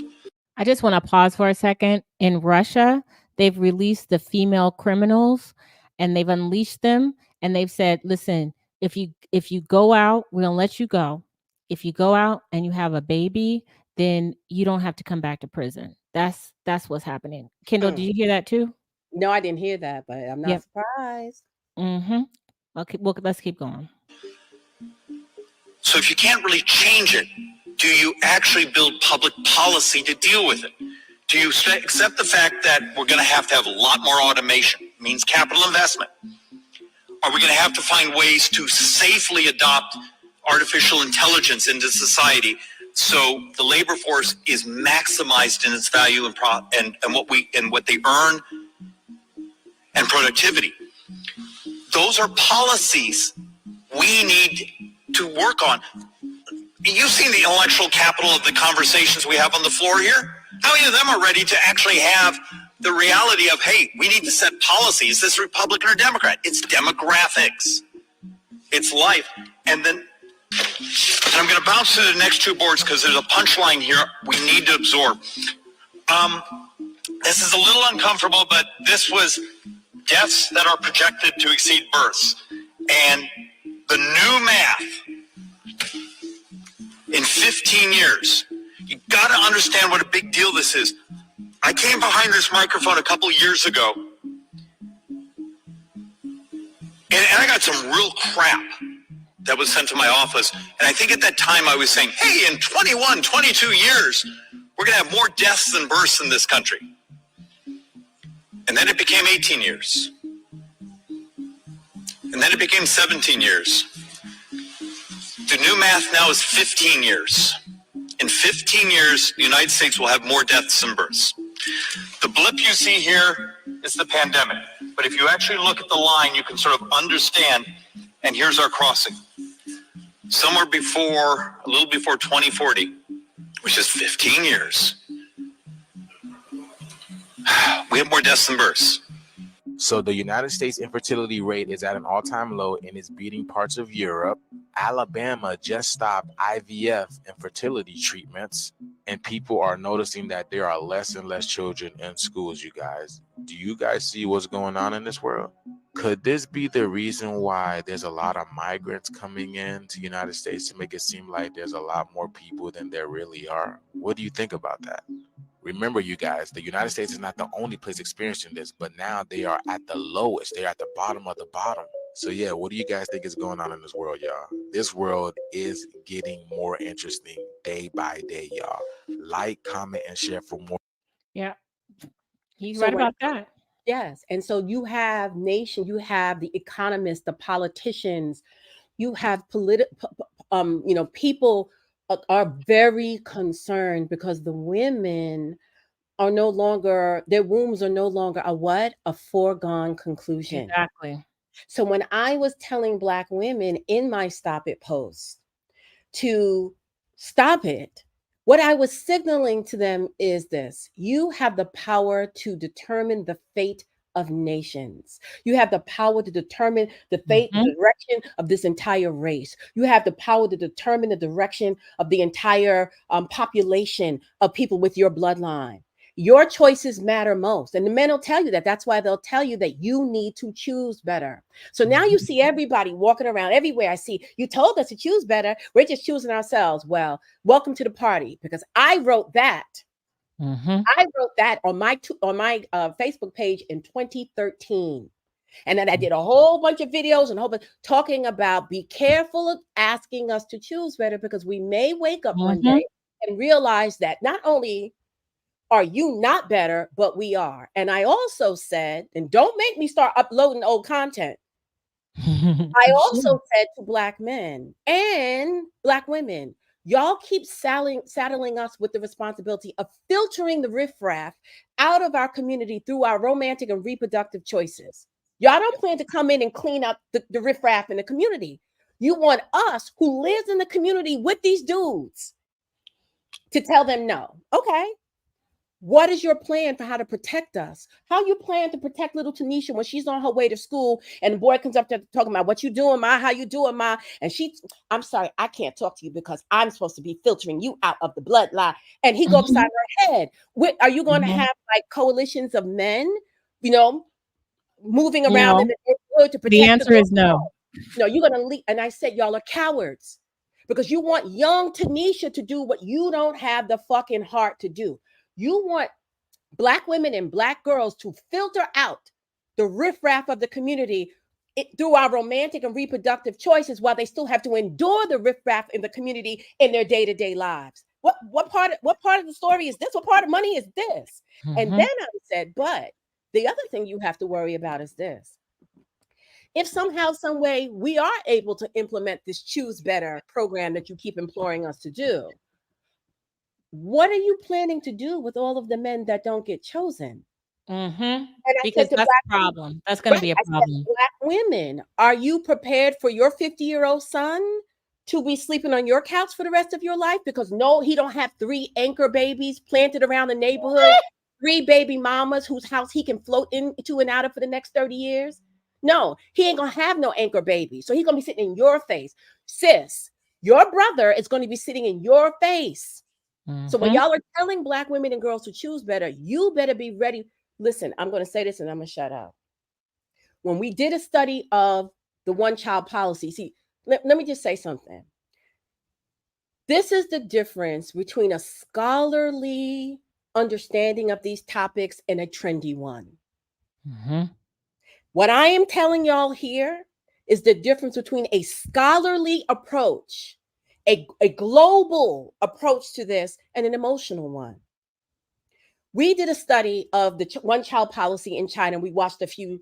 I just want to pause for a second. In Russia, they've released the female criminals and they've unleashed them. And they've said, listen, if you go out, we'll let you go. If you go out and you have a baby, then you don't have to come back to prison. That's what's happening. Kendall, did you hear that too? No, I didn't hear that, but I'm not surprised. Okay, well, let's keep going. So if you can't really change it, do you actually build public policy to deal with it? Do you accept the fact that we're going to have a lot more automation? It means capital investment. Are we going to have to find ways to safely adopt artificial intelligence into society so the labor force is maximized in its value and what they earn and productivity? Those are policies we need to work on. You've seen the intellectual capital of the conversations we have on the floor here. How many of them are ready to actually have the reality of, hey, we need to set policies. Is this Republican or Democrat? It's demographics. It's life. And I'm going to bounce to the next two boards because there's a punchline here we need to absorb. This is a little uncomfortable, but this was deaths that are projected to exceed births. And the new math in 15 years, you got to understand what a big deal this is. I came behind this microphone a couple years ago, and I got some real crap that was sent to my office. And I think at that time I was saying, hey, in 21, 22 years, we're going to have more deaths than births in this country. And then it became 18 years. And then it became 17 years. The new math now is 15 years. In 15 years, the United States will have more deaths than births. The blip you see here is the pandemic. But if you actually look at the line, you can sort of understand, and here's our crossing. Somewhere before, a little before 2040, which is 15 years, we have more deaths than births. So the United States infertility rate is at an all-time low and is beating parts of Europe. Alabama just stopped IVF and fertility treatments, and people are noticing that there are less and less children in schools, you guys. Do you guys see what's going on in this world? Could this be the reason why there's a lot of migrants coming in to the United States to make it seem like there's a lot more people than there really are? What do you think about that? Remember, you guys, the United States is not the only place experiencing this, but now they are at the lowest. They're at the bottom of the bottom. So yeah, what do you guys think is going on in this world, y'all? This world is getting more interesting day by day, y'all. Like, comment, and share for more. Yeah. He's So right when- about that. Yes. And so you have you have the economists, the politicians, you have people are very concerned because the women are no longer, their wombs are no longer a foregone conclusion. Exactly. So when I was telling Black women in my Stop It post to stop it, what I was signaling to them is this: you have the power to determine the fate of nations. You have the power to determine the fate, the direction of this entire race. You have the power to determine the direction of the entire population of people with your bloodline. Your choices matter most. And the men will tell you that. That's why they'll tell you that you need to choose better. So now you see everybody walking around everywhere. I see, you told us to choose better. We're just choosing ourselves. Well, welcome to the party, because I wrote that. I wrote that on my Facebook page in 2013. And then I did a whole bunch of videos and a whole bunch talking about, be careful of asking us to choose better, because we may wake up one day and realize that not only are you not better, but we are. And I also said, and don't make me start uploading old content. I also said to Black men and Black women, y'all keep saddling us with the responsibility of filtering the riffraff out of our community through our romantic and reproductive choices. Y'all don't plan to come in and clean up the riffraff in the community. You want us, who lives in the community with these dudes, to tell them no. Okay. What is your plan for how to protect us? How you plan to protect little Tanisha when she's on her way to school and the boy comes up there talking about what you doing, ma, how you doing, ma? And I'm sorry, I can't talk to you because I'm supposed to be filtering you out of the bloodline. And he goes upside her head. Are you going to have like coalitions of men, moving around in the neighborhood to protect the answer is no. No, you're going to leave. And I said, y'all are cowards because you want young Tanisha to do what you don't have the fucking heart to do. You want Black women and Black girls to filter out the riffraff of the community through our romantic and reproductive choices, while they still have to endure the riffraff in the community in their day-to-day lives. What part of the story is this? What part of money is this? And then I said, but the other thing you have to worry about is this. If somehow, some way we are able to implement this Choose Better program that you keep imploring us to do, what are you planning to do with all of the men that don't get chosen? Because that's a problem. That's going to be a problem. Black women, are you prepared for your 50-year-old son to be sleeping on your couch for the rest of your life? Because no, he don't have 3 anchor babies planted around the neighborhood, 3 baby mamas whose house he can float into and out of for the next 30 years. No, he ain't gonna have no anchor baby. So he's gonna be sitting in your face. Sis, your brother is going to be sitting in your face. So when y'all are telling Black women and girls to choose better, you better be ready. Listen, I'm going to say this and I'm going to shut up. When we did a study of the one-child policy, see, let me just say something. This is the difference between a scholarly understanding of these topics and a trendy one. What I am telling y'all here is the difference between a scholarly approach, a global approach to this, and an emotional one. We did a study of the one-child policy in China. We watched a few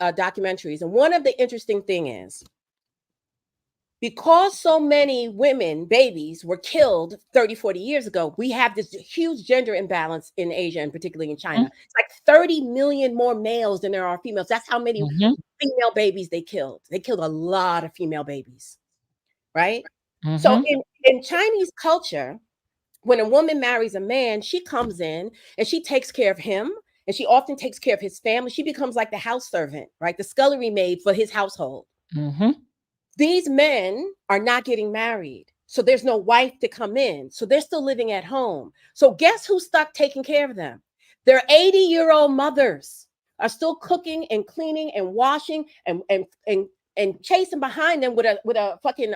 documentaries. And one of the interesting thing is, because so many women, babies, were killed 30, 40 years ago, we have this huge gender imbalance in Asia, and particularly in China. It's like 30 million more males than there are females. That's how many female babies they killed. They killed a lot of female babies, right? So in Chinese culture, when a woman marries a man, she comes in and she takes care of him, and she often takes care of his family. She becomes like the house servant, right? The scullery maid for his household. These men are not getting married. So there's no wife to come in. So they're still living at home. So guess who's stuck taking care of them? Their 80-year-old mothers are still cooking and cleaning and washing and chasing behind them with a fucking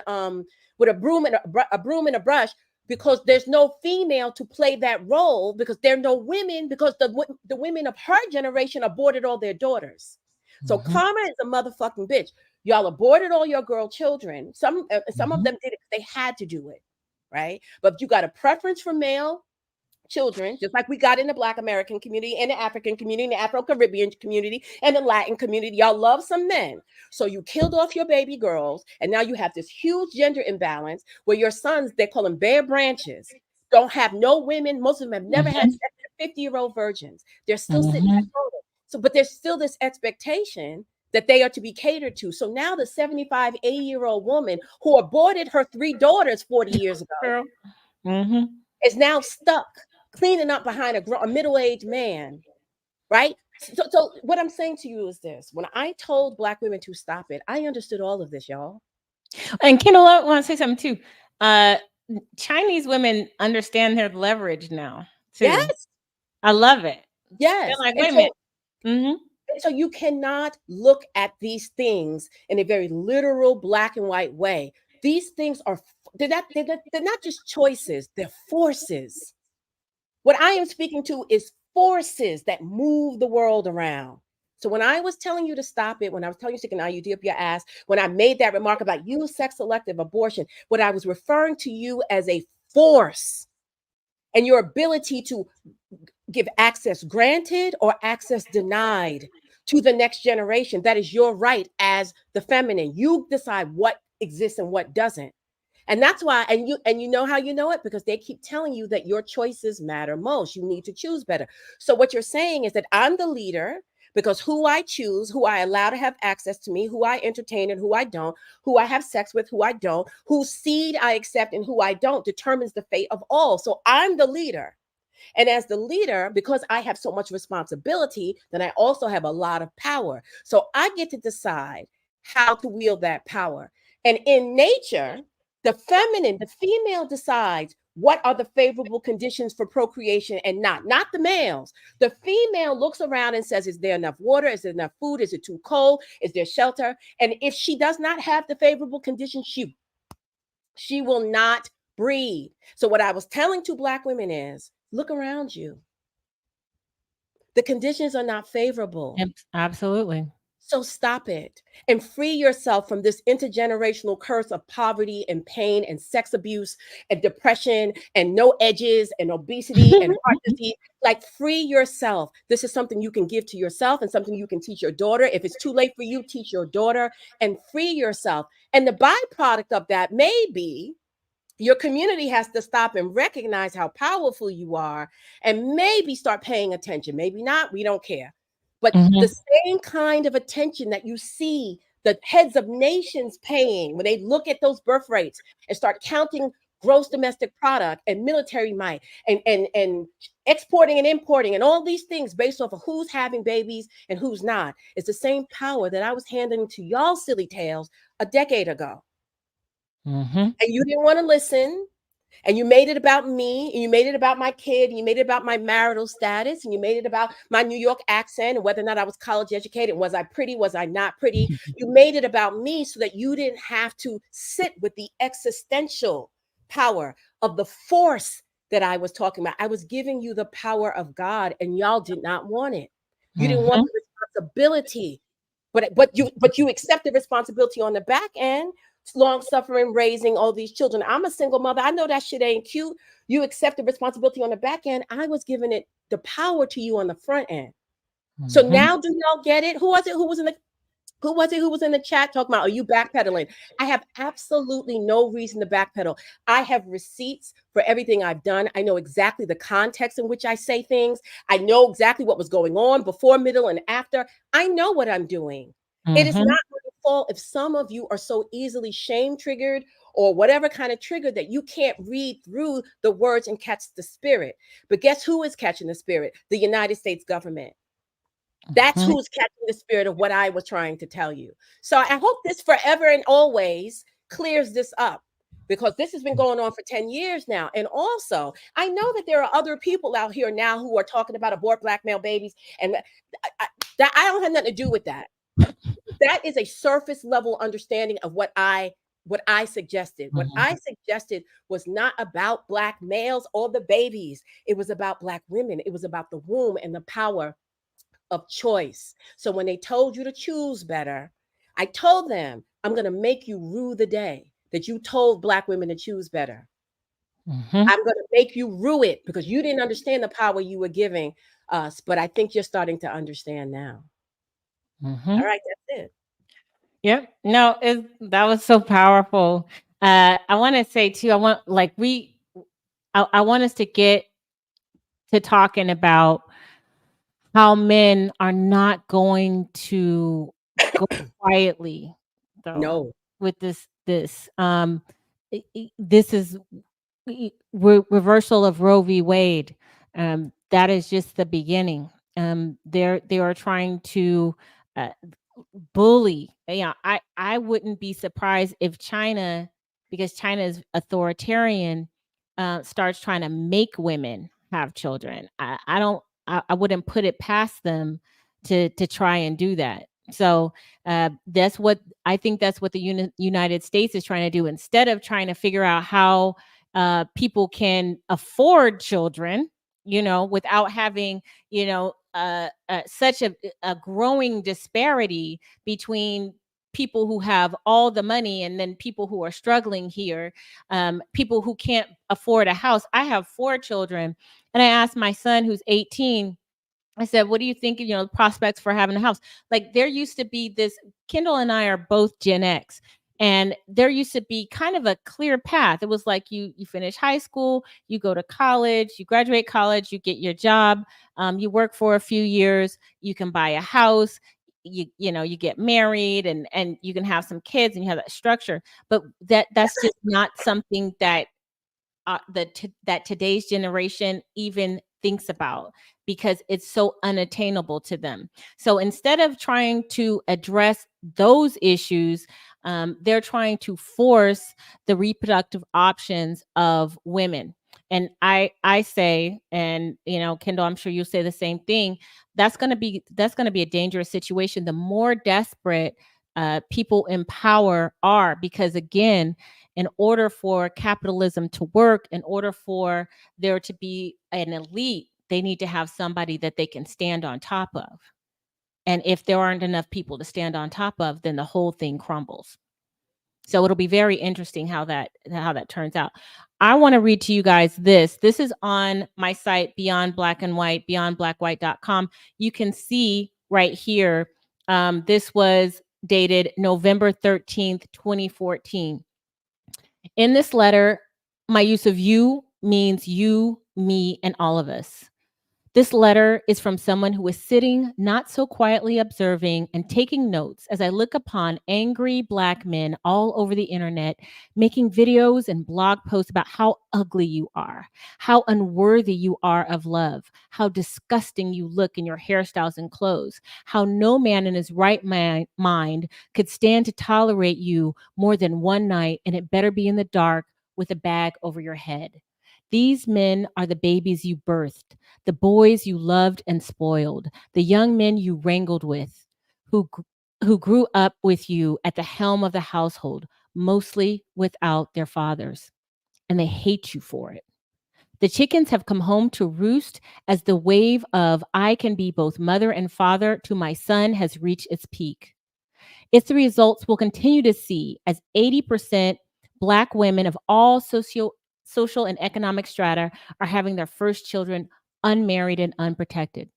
with a broom and a brush, because there's no female to play that role, because there are no women, because the women of her generation aborted all their daughters. So karma is a motherfucking bitch. Y'all aborted all your girl children. Some of them did it because they had to do it, right? But you got a preference for male children, just like we got in the Black American community and the African community, and the Afro-Caribbean community and the Latin community. Y'all love some men. So you killed off your baby girls, and now you have this huge gender imbalance where your sons, they call them bare branches, don't have no women. Most of them have never had 50-year-old virgins. They're still sitting at home. So, but there's still this expectation that they are to be catered to. So now the 75, 80-year-old woman who aborted her 3 daughters 40 years ago is now stuck cleaning up behind a middle-aged man, right? So what I'm saying to you is this. When I told Black women to stop it, I understood all of this, y'all. And Kendall, I want to say something too. Chinese women understand their leverage now, too. Yes. I love it. Yes. They're like, wait a minute. So you cannot look at these things in a very literal black and white way. These things are, they're not just choices, they're forces. What I am speaking to is forces that move the world around. So when I was telling you to stop it, when I was telling you to stick an IUD up your ass, when I made that remark about you sex-selective abortion, what I was referring to you as a force and your ability to give access granted or access denied to the next generation. That is your right as the feminine. You decide what exists and what doesn't. And that's why, and you know how you know it, because they keep telling you that your choices matter most. You need to choose better. So what you're saying is that I'm the leader because who I choose, who I allow to have access to me, who I entertain and who I don't, who I have sex with, who I don't, whose seed I accept and who I don't, determines the fate of all. So I'm the leader. And as the leader, because I have so much responsibility, then I also have a lot of power. So I get to decide how to wield that power. And in nature, the feminine, the female decides what are the favorable conditions for procreation and not the males. The female looks around and says, is there enough water? Is there enough food? Is it too cold? Is there shelter? And if she does not have the favorable conditions, she will not breed. So what I was telling to Black women is, look around you. The conditions are not favorable. Absolutely. So stop it and free yourself from this intergenerational curse of poverty and pain and sex abuse and depression and no edges and obesity and heart disease. Like, free yourself. This is something you can give to yourself and something you can teach your daughter. If it's too late for you, teach your daughter and free yourself. And the byproduct of that may be your community has to stop and recognize how powerful you are and maybe start paying attention. Maybe not. We don't care. But Mhm. the same kind of attention that you see the heads of nations paying when they look at those birth rates and start counting gross domestic product and military might and exporting and importing and all these things based off of who's having babies and who's not, it's the same power that I was handing to y'all silly tails a decade ago. Mhm. And you didn't want to listen. And you made it about me, and you made it about my kid, and you made it about my marital status, and you made it about my New York accent and whether or not I was college educated. Was I pretty? Was I not pretty? You made it about me so that you didn't have to sit with the existential power of the force that I was talking about. I was giving you the power of God, and y'all did not want it. You didn't want Mhm. the responsibility, but you accept the responsibility on the back end, long suffering, raising all these children. I'm a single mother. I know that shit ain't cute. You accept the responsibility on the back end. I was giving it the power to you on the front end. So Mhm. now do y'all get it? Who was it? Who was in the chat talking about, are you backpedaling? I have absolutely no reason to backpedal. I have receipts for everything I've done. I know exactly the context in which I say things. I know exactly what was going on before, middle, and after. I know what I'm doing. It is Mhm. not my fault if some of you are so easily shame triggered or whatever kind of trigger that you can't read through the words and catch the spirit. But guess who is catching the spirit? The United States government. That's Mhm. who's catching the spirit of what I was trying to tell you. So I hope this forever and always clears this up, because this has been going on for 10 years now. And also, I know that there are other people out here now who are talking about abort black male babies. And that I don't have nothing to do with that. That is a surface level understanding of what I suggested. What Mhm. I suggested was not about black males or the babies. It was about black women. It was about the womb and the power of choice. So when they told you to choose better, I told them, I'm going to make you rue the day that you told black women to choose better. Mhm. I'm going to make you rue it because you didn't understand the power you were giving us. But I think you're starting to understand now. Mhm. All right, that's it. Yep. No, that was so powerful. I want to say too, I want us to get to talking about how men are not going to go quietly, though, No. with this. This is reversal of Roe v. Wade. That is just the beginning. They are trying to uh, bully. Yeah, I wouldn't be surprised if China, because China is authoritarian, starts trying to make women have children. I don't. I wouldn't put it past them to try and do that. So that's what I think. That's what the United States is trying to do, instead of trying to figure out how people can afford children, without having, such a growing disparity between people who have all the money and then people who are struggling here, people who can't afford a house. I have 4 children, and I asked my son, who's 18, I said, what do you think, prospects for having a house? Like, there used to be this, Kendall and I are both Gen X. And there used to be kind of a clear path. It was like you finish high school, you go to college, you graduate college, you get your job, you work for a few years, you can buy a house, you get married, and you can have some kids, and you have that structure. But that's just not something that that today's generation even thinks about, because it's so unattainable to them. So instead of trying to address those issues, they're trying to force the reproductive options of women. And I say, and Kendall, I'm sure you'll say the same thing. That's going to be a dangerous situation. The more desperate people in power are, because again, in order for capitalism to work, in order for there to be an elite, they need to have somebody that they can stand on top of. And if there aren't enough people to stand on top of, then the whole thing crumbles. So it'll be very interesting how that turns out. I want to read to you guys this. This is on my site, Beyond Black and White, beyondblackwhite.com. You can see right here, this was dated November 13th, 2014. In this letter, my use of you means you, me, and all of us. This letter is from someone who is sitting not so quietly observing and taking notes as I look upon angry Black men all over the internet making videos and blog posts about how ugly you are, how unworthy you are of love, how disgusting you look in your hairstyles and clothes, how no man in his right mind could stand to tolerate you more than one night, and it better be in the dark with a bag over your head. These men are the babies you birthed, the boys you loved and spoiled, the young men you wrangled with, who who grew up with you at the helm of the household, mostly without their fathers, and they hate you for it. The chickens have come home to roost as the wave of I can be both mother and father to my son has reached its peak. It's the results we'll continue to see as 80% Black women of all social and economic strata are having their first children unmarried and unprotected.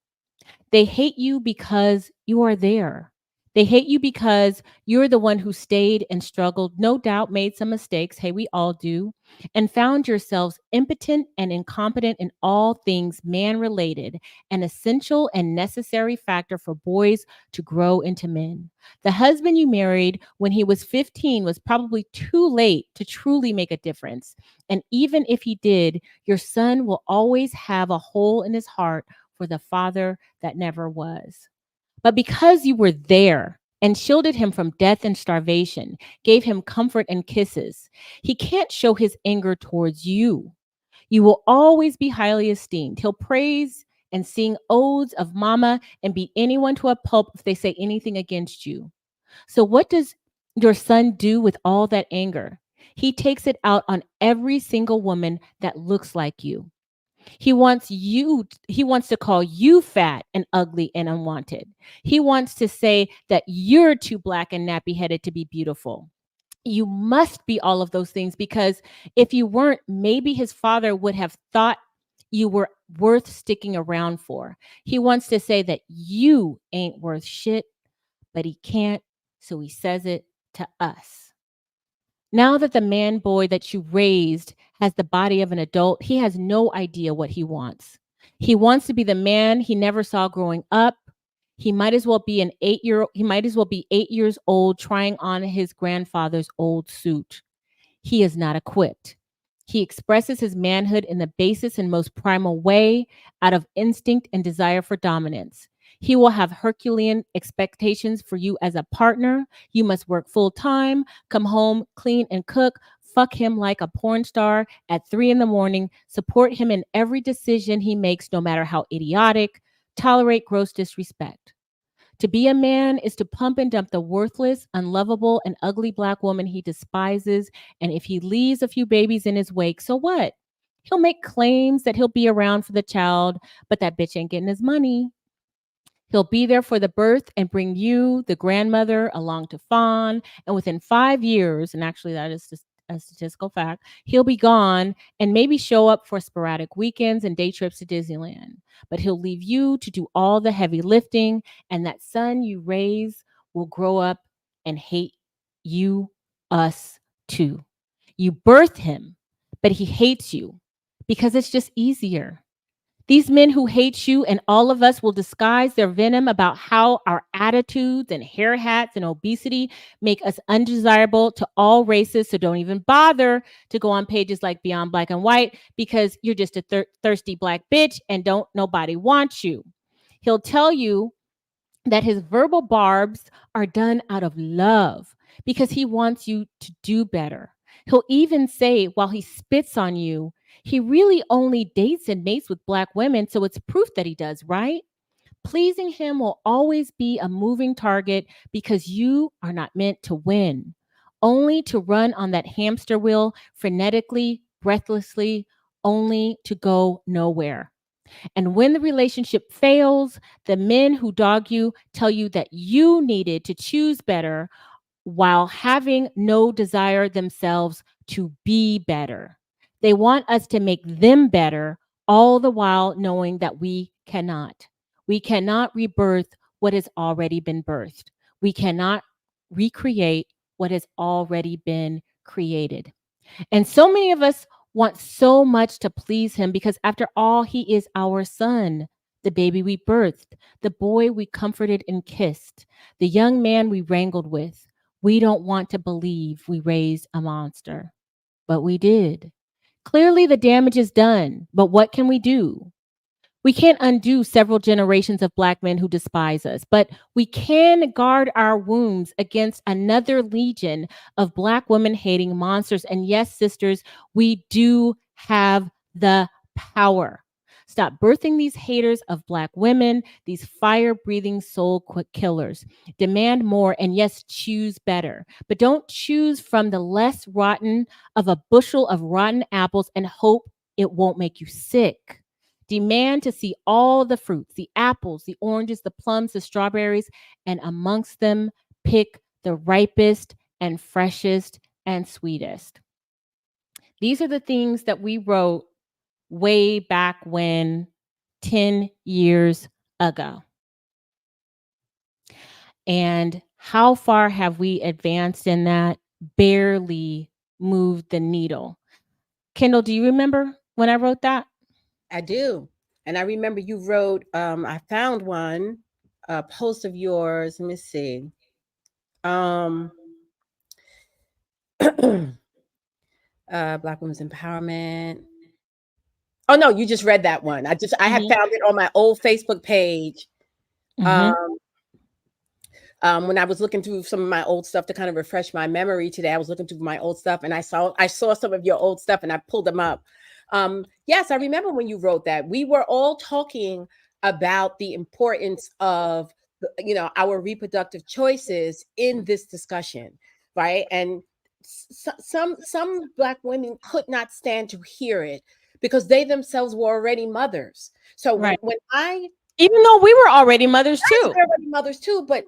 They hate you because you are there. They hate you because you're the one who stayed and struggled, no doubt made some mistakes, hey, we all do, and found yourselves impotent and incompetent in all things man related, an essential and necessary factor for boys to grow into men. The husband you married when he was 15 was probably too late to truly make a difference. And even if he did, your son will always have a hole in his heart for the father that never was. But because you were there and shielded him from death and starvation, gave him comfort and kisses, he can't show his anger towards you. You will always be highly esteemed. He'll praise and sing odes of mama and beat anyone to a pulp if they say anything against you. So, what does your son do with all that anger? He takes it out on every single woman that looks like you. He wants to call you fat and ugly and unwanted. He wants to say that you're too Black and nappy headed to be beautiful. You must be all of those things because if you weren't, maybe his father would have thought you were worth sticking around for. He wants to say that you ain't worth shit, but he can't, so he says it to us. Now that the man boy that you raised has the body of an adult, he has no idea what he wants. He wants to be the man he never saw growing up. He might as well be he might as well be 8 years old trying on his grandfather's old suit. He is not equipped. He expresses his manhood in the basest and most primal way out of instinct and desire for dominance. He will have Herculean expectations for you as a partner. You must work full time, come home, clean and cook, fuck him like a porn star at 3 in the morning, support him in every decision he makes, no matter how idiotic, tolerate gross disrespect. To be a man is to pump and dump the worthless, unlovable, and ugly Black woman he despises. And if he leaves a few babies in his wake, so what? He'll make claims that he'll be around for the child, but that bitch ain't getting his money. He'll be there for the birth and bring you, the grandmother, along to fawn. And within 5 years, and actually that is just a statistical fact, he'll be gone and maybe show up for sporadic weekends and day trips to Disneyland. But he'll leave you to do all the heavy lifting, and that son you raise will grow up and hate you, us too. You birthed him, but he hates you because it's just easier. These men who hate you and all of us will disguise their venom about how our attitudes and hair hats and obesity make us undesirable to all races. So don't even bother to go on pages like Beyond Black and White because you're just a thirsty Black bitch and don't nobody want you. He'll tell you that his verbal barbs are done out of love because he wants you to do better. He'll even say while he spits on you, he really only dates and mates with Black women, so it's proof that he does, right? Pleasing him will always be a moving target because you are not meant to win, only to run on that hamster wheel frenetically, breathlessly, only to go nowhere. And when the relationship fails, the men who dog you tell you that you needed to choose better while having no desire themselves to be better. They want us to make them better, all the while knowing that we cannot. We cannot rebirth what has already been birthed. We cannot recreate what has already been created. And so many of us want so much to please him because, after all, he is our son, the baby we birthed, the boy we comforted and kissed, the young man we wrangled with. We don't want to believe we raised a monster, but we did. Clearly, the damage is done, but what can we do? We can't undo several generations of Black men who despise us, but we can guard our wombs against another legion of Black women hating monsters. And yes, sisters, we do have the power. Stop birthing these haters of Black women, these fire breathing soul killers. Demand more and yes, choose better. But don't choose from the less rotten of a bushel of rotten apples and hope it won't make you sick. Demand to see all the fruits, the apples, the oranges, the plums, the strawberries, and amongst them, pick the ripest and freshest and sweetest. These are the things that we wrote way back when, 10 years ago. And how far have we advanced in that? Barely moved the needle. Kendall, do you remember when I wrote that? I do. And I remember you wrote, I found one, a post of yours. Let me see. Black Women's Empowerment. Oh no, you just read that one. I had found it on my old Facebook page. When I was looking through some of my old stuff to kind of refresh my memory today, I was looking through my old stuff and I saw some of your old stuff and I pulled them up. Yes, I remember when you wrote that. We were all talking about the importance of, our reproductive choices in this discussion, right? And some Black women could not stand to hear it because they themselves were already mothers. So when even though we were already mothers too, but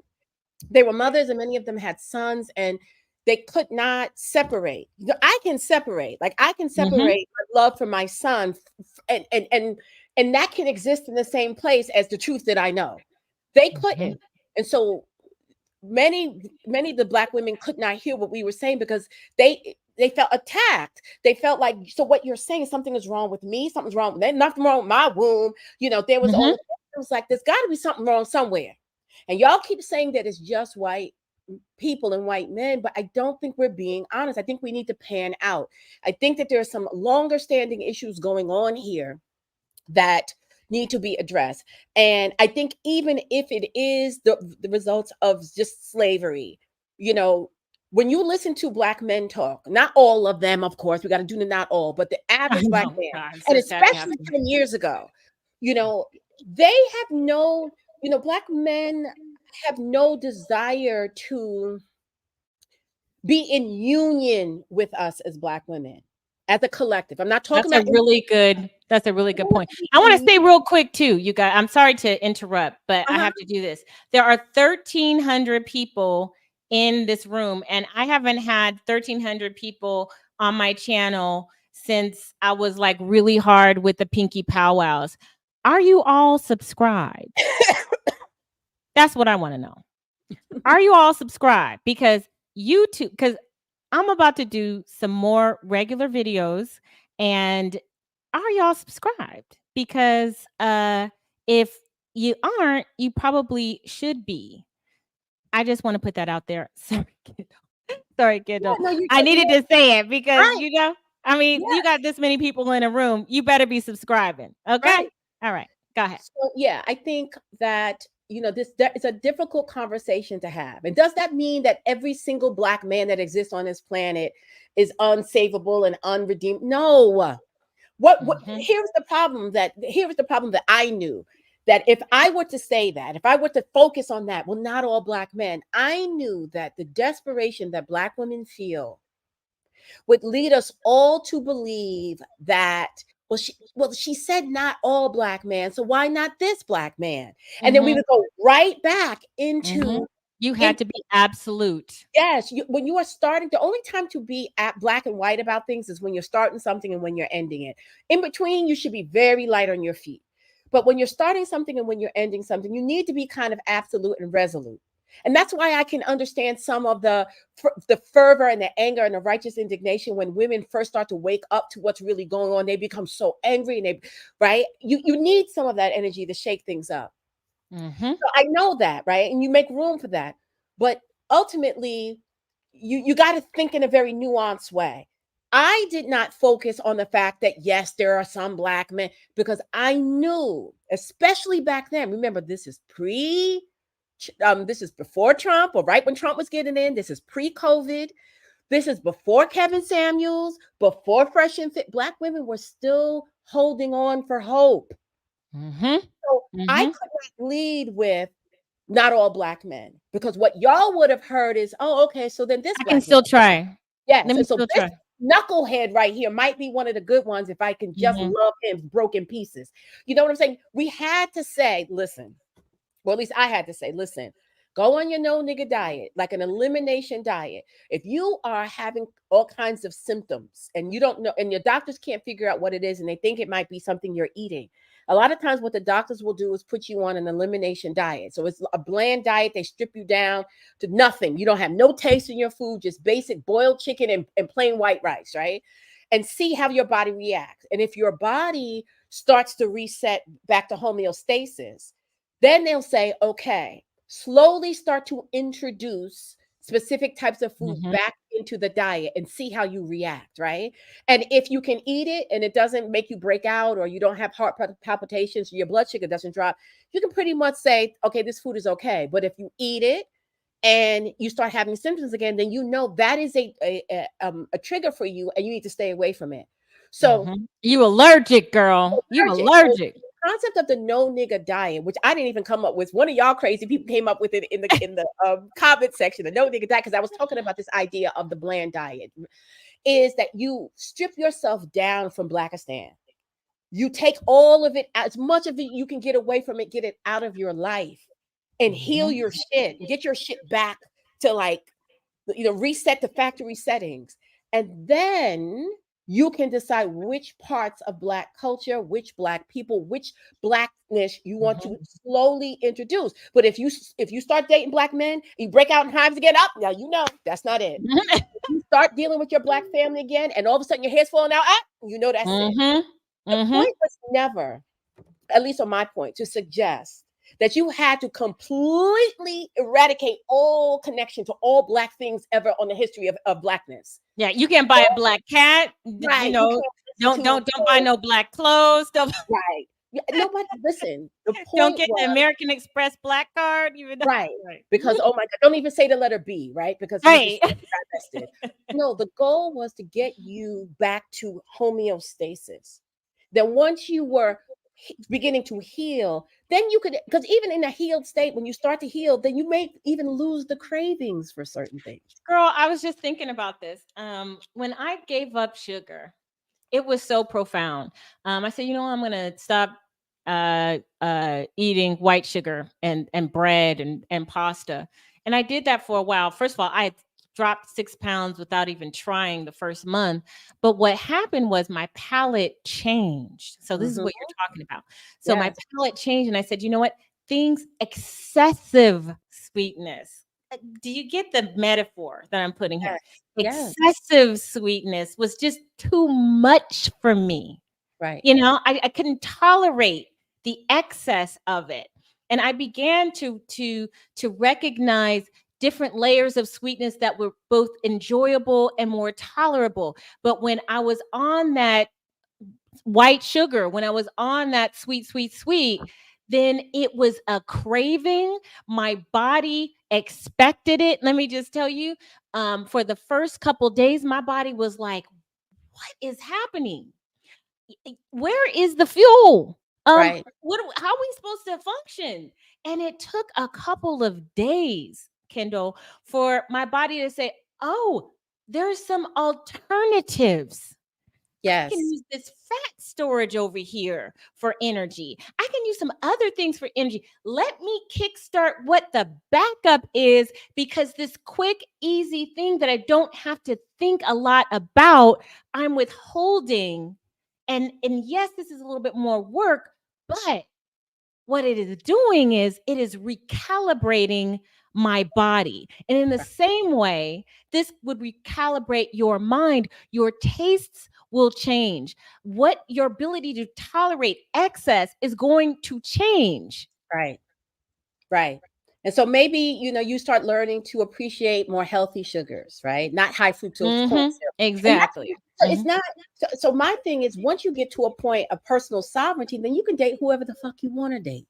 they were mothers and many of them had sons and they could not separate. I can separate, my love for my son and that can exist in the same place as the truth that I know. They couldn't. And so many of the Black women could not hear what we were saying because they felt attacked. They felt like, so what you're saying, something is wrong with me, something's wrong, there's nothing wrong with my womb. There was all, it was like, there's got to be something wrong somewhere. And y'all keep saying that it's just white people and white men, but I don't think we're being honest. I think we need to pan out. I think that there are some longer standing issues going on here that need to be addressed. And I think even if it is the results of just slavery, when you listen to Black men talk, not all of them, of course, we got to do the not all, but the average Black man, and especially 10 years ago, they have no, Black men have no desire to be in union with us as Black women, as a collective. I'm not talking about. That's a really good point. I want to say real quick too, you guys, I'm sorry to interrupt, but I have to do this. There are 1,300 people in this room, and I haven't had 1,300 people on my channel since I was like really hard with the Pinky powwows. Are you all subscribed? That's what I want to know. Are you all subscribed? Because I'm about to do some more regular videos, and are y'all subscribed? Because if you aren't, you probably should be. I just want to put that out there. Sorry, Kendall. I needed to say it because you got this many people in a room. You better be subscribing. Okay. All right. Go ahead. So I think that it's a difficult conversation to have. And does that mean that every single Black man that exists on this planet is unsavable and unredeemed? No. Here's the problem that I knew, that if I were to say that, if I were to focus on that, well, not all Black men, I knew that the desperation that Black women feel would lead us all to believe that, she said not all Black men, so why not this Black man? And then we would go right back into you had to be absolute. Yes, when you are starting, the only time to be at black and white about things is when you're starting something and when you're ending it. In between, you should be very light on your feet. But when you're starting something and when you're ending something, you need to be kind of absolute and resolute. And that's why I can understand some of the fervor and the anger and the righteous indignation when women first start to wake up to what's really going on. They become so angry, and they, right? You need some of that energy to shake things up. Mm-hmm. So I know that, right? And you make room for that. But ultimately, you got to think in a very nuanced way. I did not focus on the fact that, yes, there are some Black men, because I knew, especially back then, remember, this is this is before Trump, or right when Trump was getting in. This is pre-COVID. This is before Kevin Samuels, before Fresh and Fit. Black women were still holding on for hope. Mm-hmm. So I Mm-hmm. could not lead with not all Black men, because what y'all would have heard is, oh, okay, so then this I can Black man. still try. Yes. Let me And so still this try. knucklehead right here might be one of the good ones if I can just Mm-hmm. love him broken pieces. You know what I'm saying? We had to say, listen, well, at least I had to say, listen, go on your no nigga diet, like an elimination diet. If you are having all kinds of symptoms and you don't know, and your doctors can't figure out what it is, and they think it might be something you're eating, a lot of times what the doctors will do is put you on an elimination diet. So it's a bland diet. They strip you down to nothing. You don't have no taste in your food, just basic boiled chicken and plain white rice, right? And see how your body reacts. And if your body starts to reset back to homeostasis, then they'll say, okay, slowly start to introduce specific types of food Mm-hmm. back into the diet and see how you react, right? And if you can eat it and it doesn't make you break out, or you don't have heart palpitations, or your blood sugar doesn't drop, you can pretty much say, okay, this food is okay. But if you eat it and you start having symptoms again, then you know that is a trigger for you, and you need to stay away from it. So Mm-hmm. You allergic, girl. You allergic. So allergic. the concept of the no nigga diet, which I didn't even come up with, one of y'all crazy people came up with it in the comment section, the no nigga diet, because I was talking about this idea of the bland diet, is that you strip yourself down from Blackistan. You take all of it, as much of it you can get away from it, get it out of your life, and heal Mm-hmm. your shit, and get your shit back to, like, reset the factory settings. And then you can decide which parts of Black culture, which Black people, which Blackness you want Mm-hmm. to slowly introduce. But if you start dating Black men, you break out in hives again, up now, that's not it. You start dealing with your Black family again, and all of a sudden your hair's falling out, that's it. Mm-hmm. The Mm-hmm. point was never, at least on my point, to suggest that you had to completely eradicate all connection to all Black things ever on the history of Blackness. Yeah, you can't buy a black cat. You Right. You know, can't don't listen to, don't don't buy no black clothes. Don't right. Yeah, nobody, listen, the don't point get the was, American Express black card. Even though, right. right. Because, oh my God, don't even say the letter B, right? Because we Right. just divested. No, the goal was to get you back to homeostasis. Then once you were beginning to heal, then you could, because even in a healed state, when you start to heal, then you may even lose the cravings for certain things. Girl, I was just thinking about this. When I gave up sugar, it was so profound. I said, I'm gonna stop eating white sugar and bread and pasta. And I did that for a while. First of all, I had dropped 6 pounds without even trying the first month. But what happened was my palate changed. So this is Mhm. what you're talking about. So my Yes. palate changed, and I said, you know what? Things excessive sweetness. Do you get the metaphor that I'm putting here? Yes. Excessive sweetness was just too much for me. Right. I couldn't tolerate the excess of it. And I began to recognize different layers of sweetness that were both enjoyable and more tolerable. But when I was on that white sugar, when I was on that sweet, sweet, sweet, then it was a craving. My body expected it. Let me just tell you, for the first couple days, my body was like, what is happening? Where is the fuel? Right. How are we supposed to function? And it took a couple of days, Kendall, for my body to say, oh, there's some alternatives. I can Yes. use this fat storage over here for energy. I can use some other things for energy. Let me kickstart what the backup is, because this quick, easy thing that I don't have to think a lot about, I'm withholding. And yes, this is a little bit more work, but what it is doing is it is recalibrating my body. And in the same way, this would recalibrate your mind. Your tastes will change. What your ability to tolerate excess is going to change. Right. Right. And so maybe, you start learning to appreciate more healthy sugars, right? Not high fructose corn syrup. And that's Exactly. so it's not so my thing is, once you get to a point of personal sovereignty, then you can date whoever the fuck you want to date.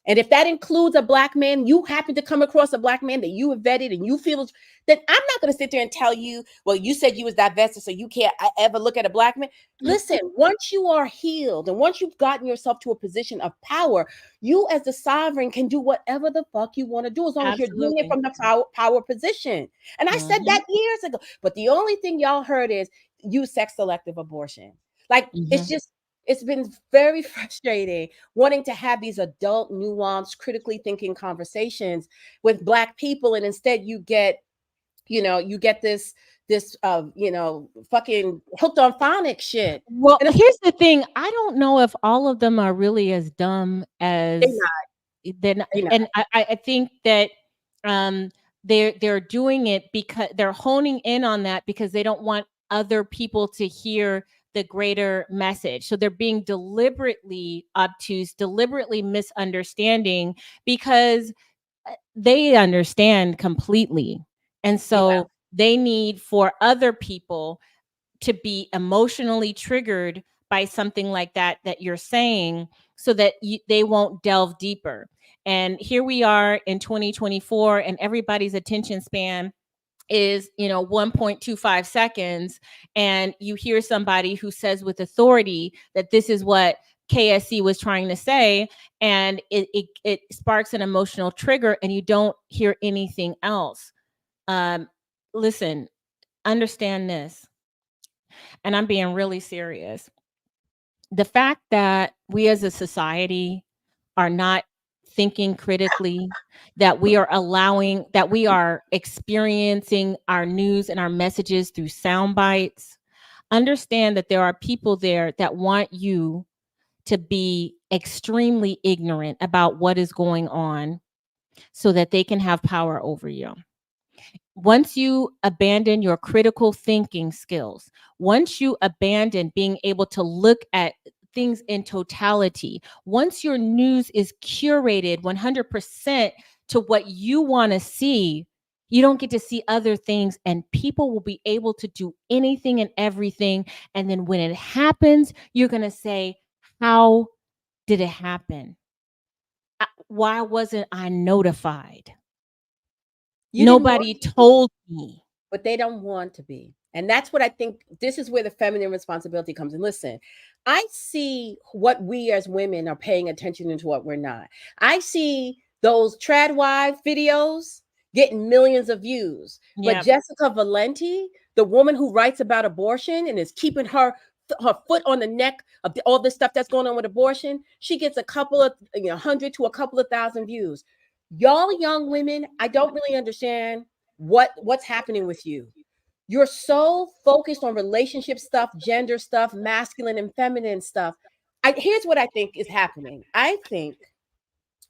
And if that includes a black man, you happen to come across a black man that you have vetted and you feel, then I'm not going to sit there and tell you, well, you said you was divested, so you can't ever look at a black man. Listen, once you are healed and once you've gotten yourself to a position of power, you as the sovereign can do whatever the fuck you want to do, as long as you're doing it Absolutely. from the power position. And I said that years ago. But the only thing y'all heard is use sex selective abortion. Like, it's been very frustrating wanting to have these adult, nuanced, critically thinking conversations with black people, and instead you get this fucking hooked on phonics shit. Well, And it's here's the thing. I don't know if all of them are really as dumb they as not, they're not, they not. and I think that um they're doing it because they're honing in on that because they don't want other people to hear the greater message. So they're being deliberately obtuse, deliberately misunderstanding because they understand completely. And Yeah. so they need for other people to be emotionally triggered by something like that you're saying so that they won't delve deeper. And here we are in 2024 and everybody's attention span is 1.25 seconds, and you hear somebody who says with authority that this is what KSC was trying to say, and it sparks an emotional trigger and you don't hear anything else. Listen, understand this, and I'm being really serious. The fact that we as a society are not thinking critically, that we are experiencing our news and our messages through sound bites. Understand that there are people there that want you to be extremely ignorant about what is going on so that they can have power over you. Once you abandon your critical thinking skills, once you abandon being able to look at things in totality, once your news is curated 100% to what you want to see, you don't get to see other things, and people will be able to do anything and everything. And then when it happens, you're going to say, how did it happen? Why wasn't I notified? You didn't want Nobody told me. but they don't want to be. And that's what I think. This is where the feminine responsibility comes in. Listen, I see what we as women are paying attention into what we're not. I see those trad wife videos getting millions of views. But Yep. Jessica Valenti, the woman who writes about abortion and is keeping her foot on the neck of all this stuff that's going on with abortion, she gets a couple of 100 to a couple of thousand views. Y'all young women, I don't really understand what's happening with you. You're so focused on relationship stuff, gender stuff, masculine and feminine stuff. Here's what I think is happening. I think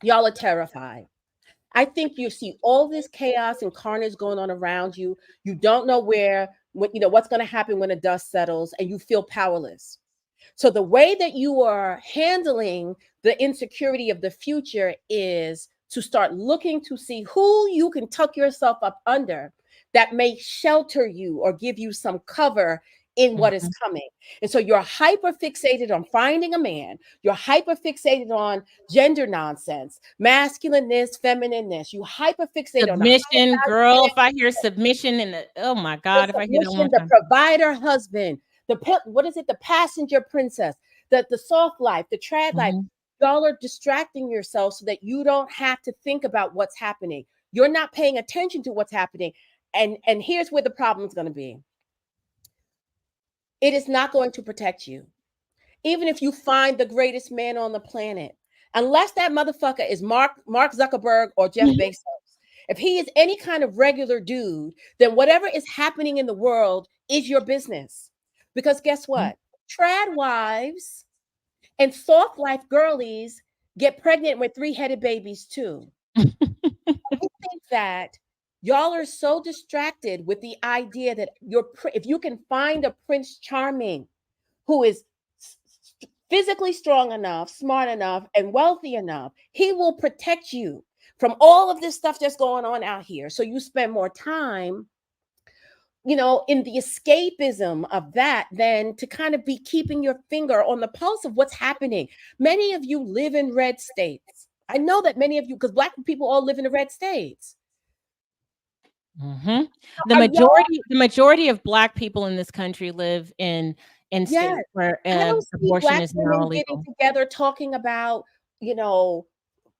y'all are terrified. I think you see all this chaos and carnage going on around you. You don't know what's going to happen when the dust settles, and you feel powerless. So the way that you are handling the insecurity of the future is to start looking to see who you can tuck yourself up under that may shelter you or give you some cover in what is coming. And so you're hyper fixated on finding a man. You're hyper fixated on gender nonsense, masculineness, feminineness. You hyper fixate on the Submission, girl. If I hear submission oh my God, if I hear that one submission, more the time. provider husband, what is it? The passenger princess, the soft life, the trad life. Y'all are distracting yourself so that you don't have to think about what's happening. You're not paying attention to what's happening. And here's where the problem is going to be. It is not going to protect you. Even if you find the greatest man on the planet, unless that motherfucker is Mark Zuckerberg or Jeff Bezos. If he is any kind of regular dude, then whatever is happening in the world is your business. Because guess what? Trad wives and soft life girlies get pregnant with 3-headed babies too. You think that y'all are so distracted with the idea that if you can find a Prince Charming who is physically strong enough, smart enough, and wealthy enough, he will protect you from all of this stuff that's going on out here. So you spend more time, in the escapism of that than to kind of be keeping your finger on the pulse of what's happening. Many of you live in red states. I know that many of you, because Black people all live in the red states. The majority of Black people in this country live in states where I don't see abortion Black is now women illegal. getting together talking about,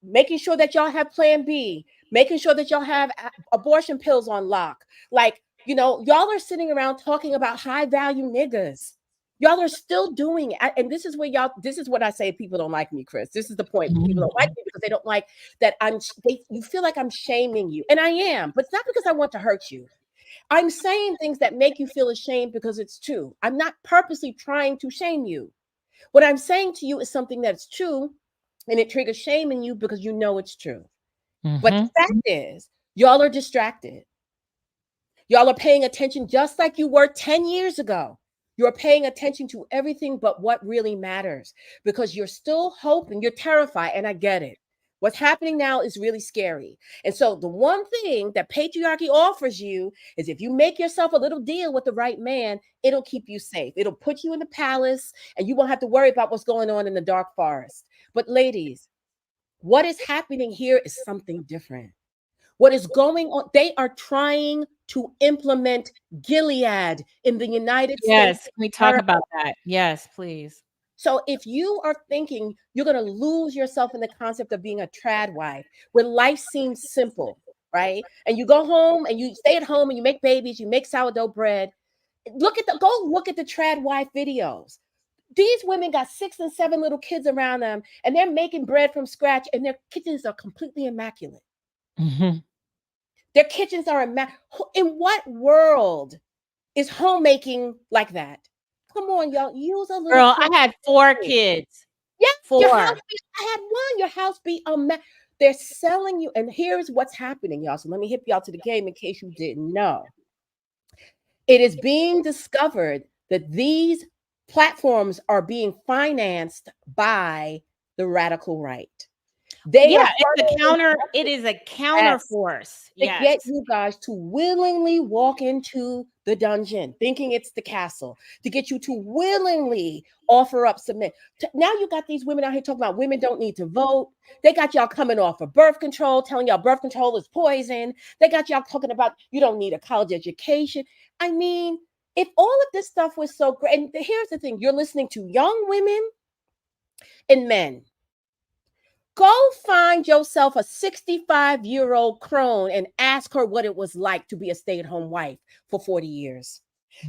making sure that y'all have Plan B, making sure that y'all have abortion pills on lock. Like, y'all are sitting around talking about high value niggas. Y'all are still doing it. And this is what I say. People don't like me, Chris. This is the point. People don't like me because they don't like that you feel like I'm shaming you. And I am, but it's not because I want to hurt you. I'm saying things that make you feel ashamed because it's true. I'm not purposely trying to shame you. What I'm saying to you is something that's true, and it triggers shame in you because you know it's true. But the fact is, y'all are distracted. Y'all are paying attention just like you were 10 years ago. You're paying attention to everything but what really matters because you're still hoping, you're terrified, and I get it. What's happening now is really scary. And so the one thing that patriarchy offers you is if you make yourself a little deal with the right man, it'll keep you safe. It'll put you in the palace and you won't have to worry about what's going on in the dark forest. But ladies, what is happening here is something different. What is going on? They are trying to implement Gilead in the United States. Yes, we talk about that. Yes, please. So if you are thinking you're going to lose yourself in the concept of being a trad wife, where life seems simple, right? And you go home and you stay at home and you make babies, you make sourdough bread. Go look at the trad wife videos. These women got 6 and 7 little kids around them, and they're making bread from scratch, and their kitchens are completely immaculate. Their kitchens are immaculate. In what world is homemaking like that? Come on, y'all. Use a little. Girl, I had 4 kids. Yeah, 4. I had 1. Your house be they're selling you. And here's what's happening, y'all. So let me hip y'all to the game in case you didn't know. It is being discovered that these platforms are being financed by the radical right. It is a counter force. To get you guys to willingly walk into the dungeon, thinking it's the castle, to get you to willingly offer up submit. Now you got these women out here talking about women don't need to vote. They got y'all coming off of birth control, telling y'all birth control is poison. They got y'all talking about you don't need a college education. I mean, if all of this stuff was so great, and here's the thing, you're listening to young women and men. Go find yourself a 65-year-old crone and ask her what it was like to be a stay-at-home wife for 40 years.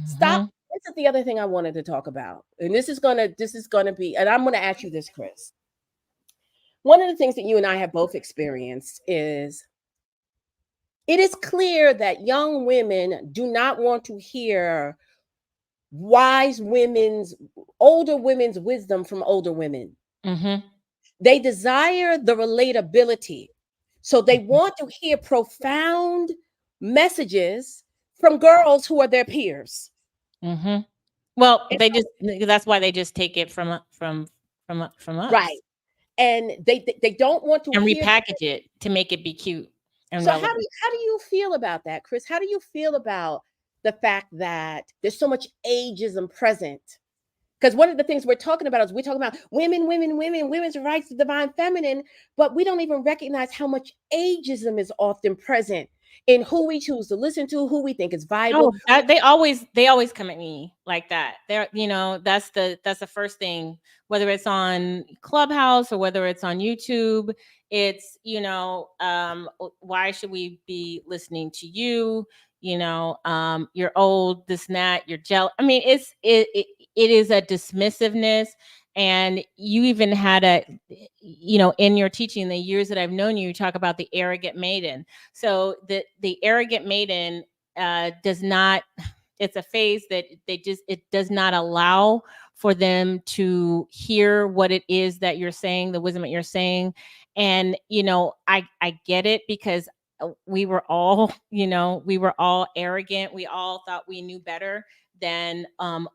Stop. This is the other thing I wanted to talk about. And this is gonna be, and I'm gonna ask you this, Chris. One of the things that you and I have both experienced is it is clear that young women do not want to hear older women's wisdom from older women. They desire the relatability. So they want to hear profound messages from girls who are their peers. Well, that's why they just take it from us. Right. And they don't want to repackage it to make it be cute. So how do you feel about that, Chris? How do you feel about the fact that there's so much ageism present? Because one of the things we're talking about is we're talking about women's rights, the divine feminine, but we don't even recognize how much ageism is often present in who we choose to listen to, who we think is viable. They always come at me like that. They're, that's the first thing, whether it's on Clubhouse or whether it's on YouTube. It's, why should we be listening to you? You're old, this and that, you're jealous. I mean, it is a dismissiveness. And you even had in your teaching, the years that I've known you, talk about the arrogant maiden. So the arrogant maiden does not, it's a phase that it does not allow for them to hear what it is that you're saying, the wisdom that you're saying. And, I get it because we were all, we were all arrogant. We all thought we knew better than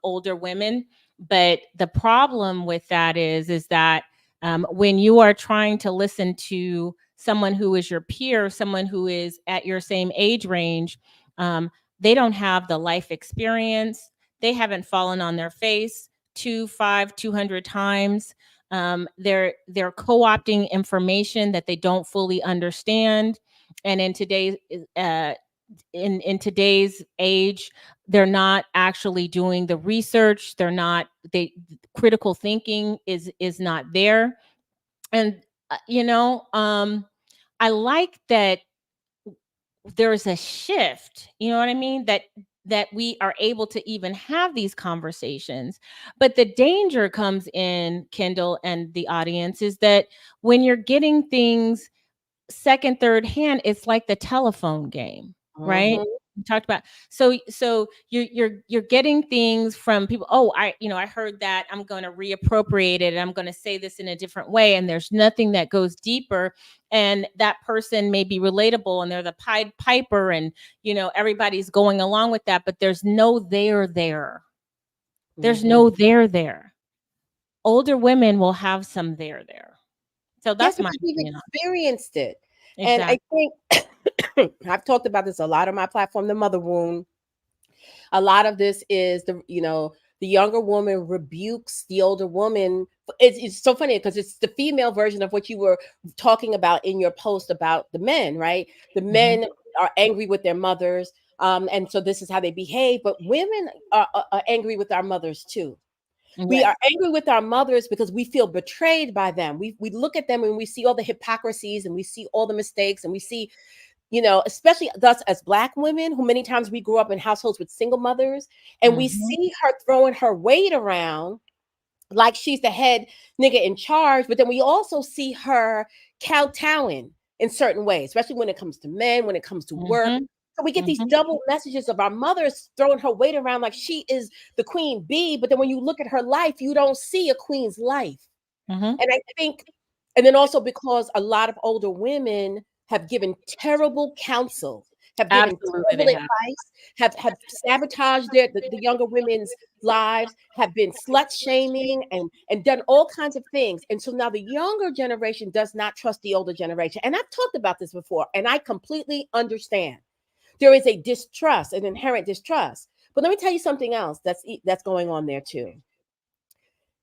older women. But the problem with that is that when you are trying to listen to someone who is your peer, someone who is at your same age range, they don't have the life experience. They haven't fallen on their face 200 times. They're co-opting information that they don't fully understand. And in today's in today's age, they're not actually doing the research. They critical thinking is not there. And I like that there's a shift, you know what I mean, that we are able to even have these conversations. But the danger comes in, Kendall and the audience, is that when you're getting things second, third hand, it's like the telephone game, right? Mhm. We talked about, so you're getting things from people. Oh, I heard that, I'm going to reappropriate it, and I'm going to say this in a different way, and there's nothing that goes deeper. And that person may be relatable, and they're the Pied Piper, and everybody's going along with that, but there's no there. There's Mhm. no there. Older women will have some there. So Yes, that's my because we've opinion on experienced it. it. And I Exactly. think I've talked about this a lot on my platform, The Mother Wound. A lot of this is the younger woman rebukes the older woman. It's so funny because it's the female version of what you were talking about in your post about the men, right? The men are angry with their mothers. And so this is how they behave. But women are angry with our mothers too. We Yes. are angry with our mothers because we feel betrayed by them. We look at them and we see all the hypocrisies, and we see all the mistakes, and we see, especially us as Black women, who many times we grew up in households with single mothers, and we see her throwing her weight around like she's the head nigga in charge. But then we also see her kowtowing in certain ways, especially when it comes to men, when it comes to work. Mhm. So we get these Mhm. double messages of our mothers throwing her weight around like she is the queen bee. But then when you look at her life, you don't see a queen's life. Mhm. And I think, and then also because a lot of older women have given terrible counsel, have given Absolutely, terrible they have. advice, have sabotaged the younger women's lives, have been slut shaming and done all kinds of things. And so now the younger generation does not trust the older generation. And I've talked about this before, and I completely understand. There is a distrust, an inherent distrust. But let me tell you something else that's going on there too.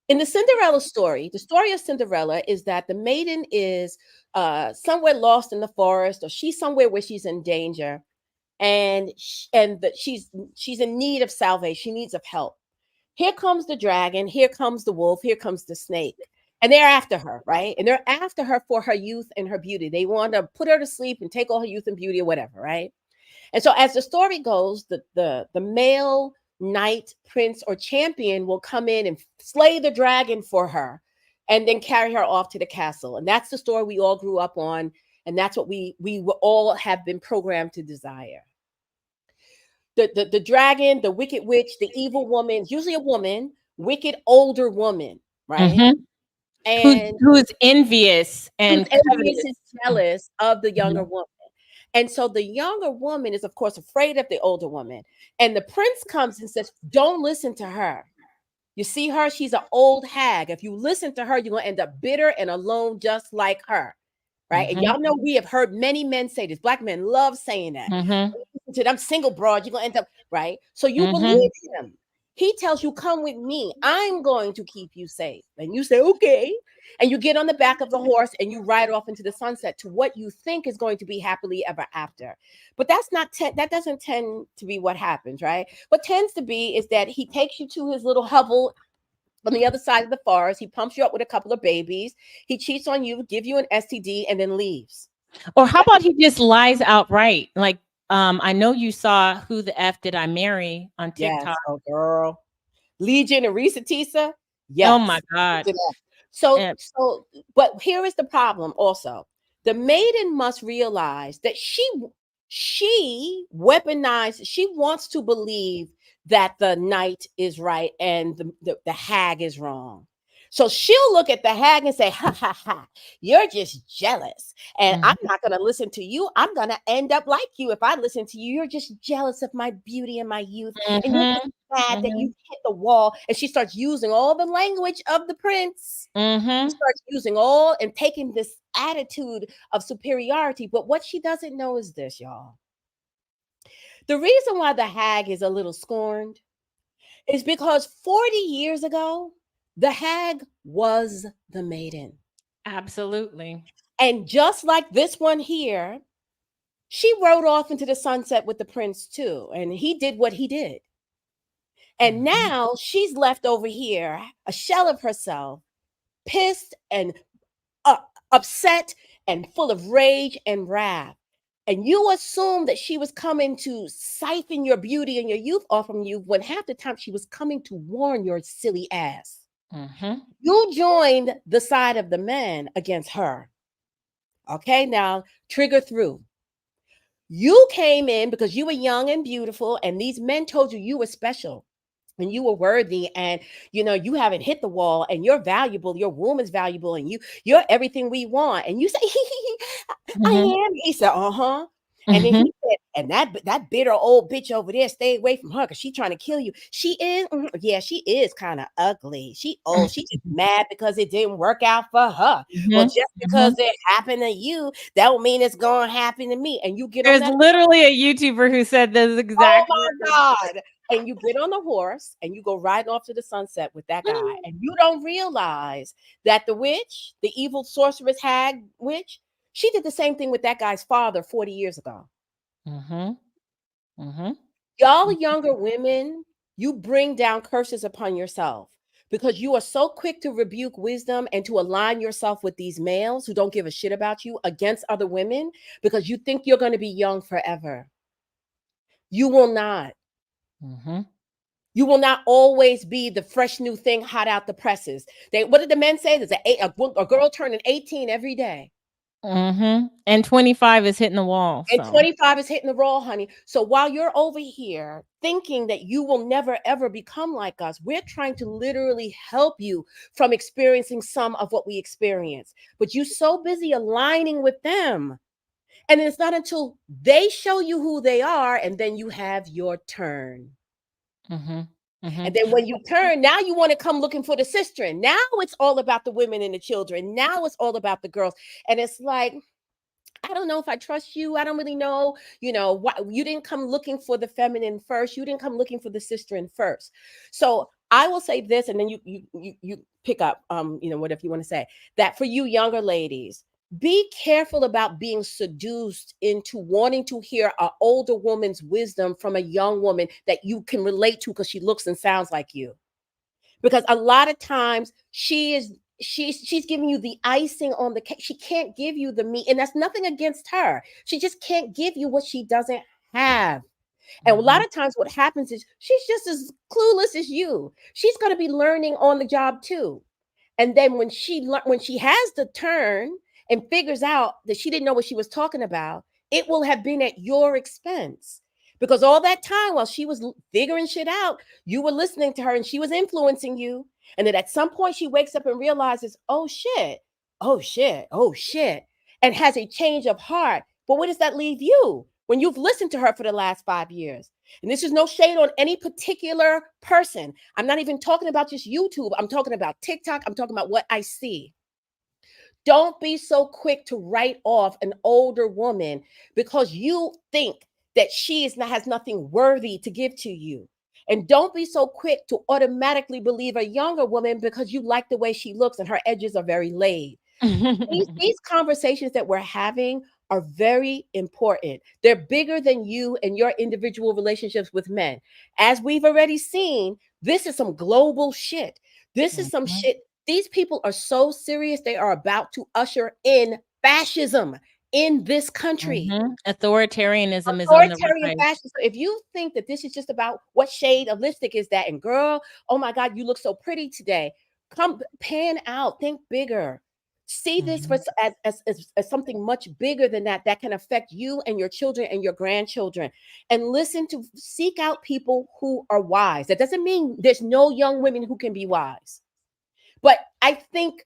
In the Cinderella story, the story of Cinderella is that the maiden is somewhere lost in the forest, or she's somewhere where she's in danger, and she's in need of salvation. She needs of help. Here comes the dragon. Here comes the wolf. Here comes the snake, and they're after her, right? And they're after her for her youth and her beauty. They want to put her to sleep and take all her youth and beauty, or whatever, right? And so as the story goes, the male knight, prince, or champion will come in and slay the dragon for her and then carry her off to the castle. And that's the story we all grew up on. And that's what we all have been programmed to desire. The dragon, the wicked witch, the evil woman, usually a woman, wicked older woman, right? Mhm. And Who's envious who's and envious covetous. and jealous of the younger Mhm. woman. And so the younger woman is, of course, afraid of the older woman. And the prince comes and says, don't listen to her. You see her? She's an old hag. If you listen to her, you're going to end up bitter and alone, just like her. Right. And Mhm. y'all know we have heard many men say this. Black men love saying that. Mhm. To them single broad, you're going to end up, right? So you Mhm. believe him. He tells you, come with me. I'm going to keep you safe. And you say, okay. And you get on the back of the horse and you ride off into the sunset to what you think is going to be happily ever after. But that doesn't tend to be what happens, right? What tends to be is that he takes you to his little hovel on the other side of the forest. He pumps you up with a couple of babies. He cheats on you, give you an STD, and then leaves. Or how about he just lies outright? Like, I know you saw Who the F Did I Marry on Yes. TikTok. Oh, girl. Legion and Risa Tisa. Oh my Yes. God. So, And but here is the problem also. The maiden must realize that she weaponized, she wants to believe that the knight is right and the hag is wrong. So she'll look at the hag and say, ha ha ha, you're just jealous. And I'm not going to listen to you. I'm going to end up like you. If I listen to you, you're just jealous of my beauty and my youth. And you're just mad that you hit the wall. And she starts using all the language of the prince. She starts using all and taking this attitude of superiority. But what she doesn't know is this, y'all. The reason why the hag is a little scorned is because 40 years ago, the hag was the maiden. Absolutely. And just like this one here, she rode off into the sunset with the prince too. And he did what he did. And now she's left over here, a shell of herself, pissed and upset and full of rage and wrath. And you assume that she was coming to siphon your beauty and your youth off from you when half the time she was coming to warn your silly ass. You joined the side of the men against her. Okay, now trigger through. You came in because you were young and beautiful, and these men told you were special and you were worthy, and you haven't hit the wall, and you're valuable, your womb is valuable, and you're everything we want. And you say, I am. He said, and then he said, and that bitter old bitch over there, stay away from her because she's trying to kill you. She is, yeah, she is kind of ugly. She's just mad because it didn't work out for her. Well, just because it happened to you, that don't mean it's going to happen to me. And you get There's on that. literally a YouTuber who said this exact. Oh my God. And you get on the horse and you go riding off to the sunset with that guy. And you don't realize that the witch, the evil sorceress hag witch, she did the same thing with that guy's father 40 years ago. Y'all younger women, you bring down curses upon yourself because you are so quick to rebuke wisdom and to align yourself with these males who don't give a shit about you against other women because you think you're going to be young forever. You will not. You will not always be the fresh new thing hot out the presses. What did the men say? There's a girl turning 18 every day. And 25 is hitting the wall. And 25 is hitting the wall, honey. So while you're over here thinking that you will never, ever become like us, we're trying to literally help you from experiencing some of what we experience. But you're so busy aligning with them. And it's not until they show you who they are, and then you have your turn. And then when you turn, now you want to come looking for the sister. And now it's all about the women and the children. Now it's all about the girls. And it's like, I don't know if I trust you. I don't really know, why you didn't come looking for the feminine first. You didn't come looking for the sister in first. So I will say this, and then you pick up, whatever you want to say, that for you younger ladies, be careful about being seduced into wanting to hear an older woman's wisdom from a young woman that you can relate to because she looks and sounds like you. Because a lot of times she's giving you the icing on the cake. She can't give you the meat, and that's nothing against her. She just can't give you what she doesn't have. And a lot of times what happens is she's just as clueless as you. She's going to be learning on the job too. And then when she has the turn and figures out that she didn't know what she was talking about, it will have been at your expense. Because all that time while she was figuring shit out, you were listening to her and she was influencing you. And then at some point she wakes up and realizes, oh shit, and has a change of heart. But where does that leave you when you've listened to her for the last 5 years? And this is no shade on any particular person. I'm not even talking about just YouTube. I'm talking about TikTok. I'm talking about what I see. Don't be so quick to write off an older woman because you think that she has nothing worthy to give to you. And don't be so quick to automatically believe a younger woman because you like the way she looks and her edges are very laid. These conversations that we're having are very important. They're bigger than you and your individual relationships with men. As we've already seen, this is some global shit. This is some shit. These people are so serious. They are about to usher in fascism in this country. Authoritarianism is on the rise. Fascism. If you think that this is just about what shade of lipstick is that, and girl, oh my God, you look so pretty today. Come pan out, think bigger. See this as something much bigger than that can affect you and your children and your grandchildren. And seek out people who are wise. That doesn't mean there's no young women who can be wise. But I think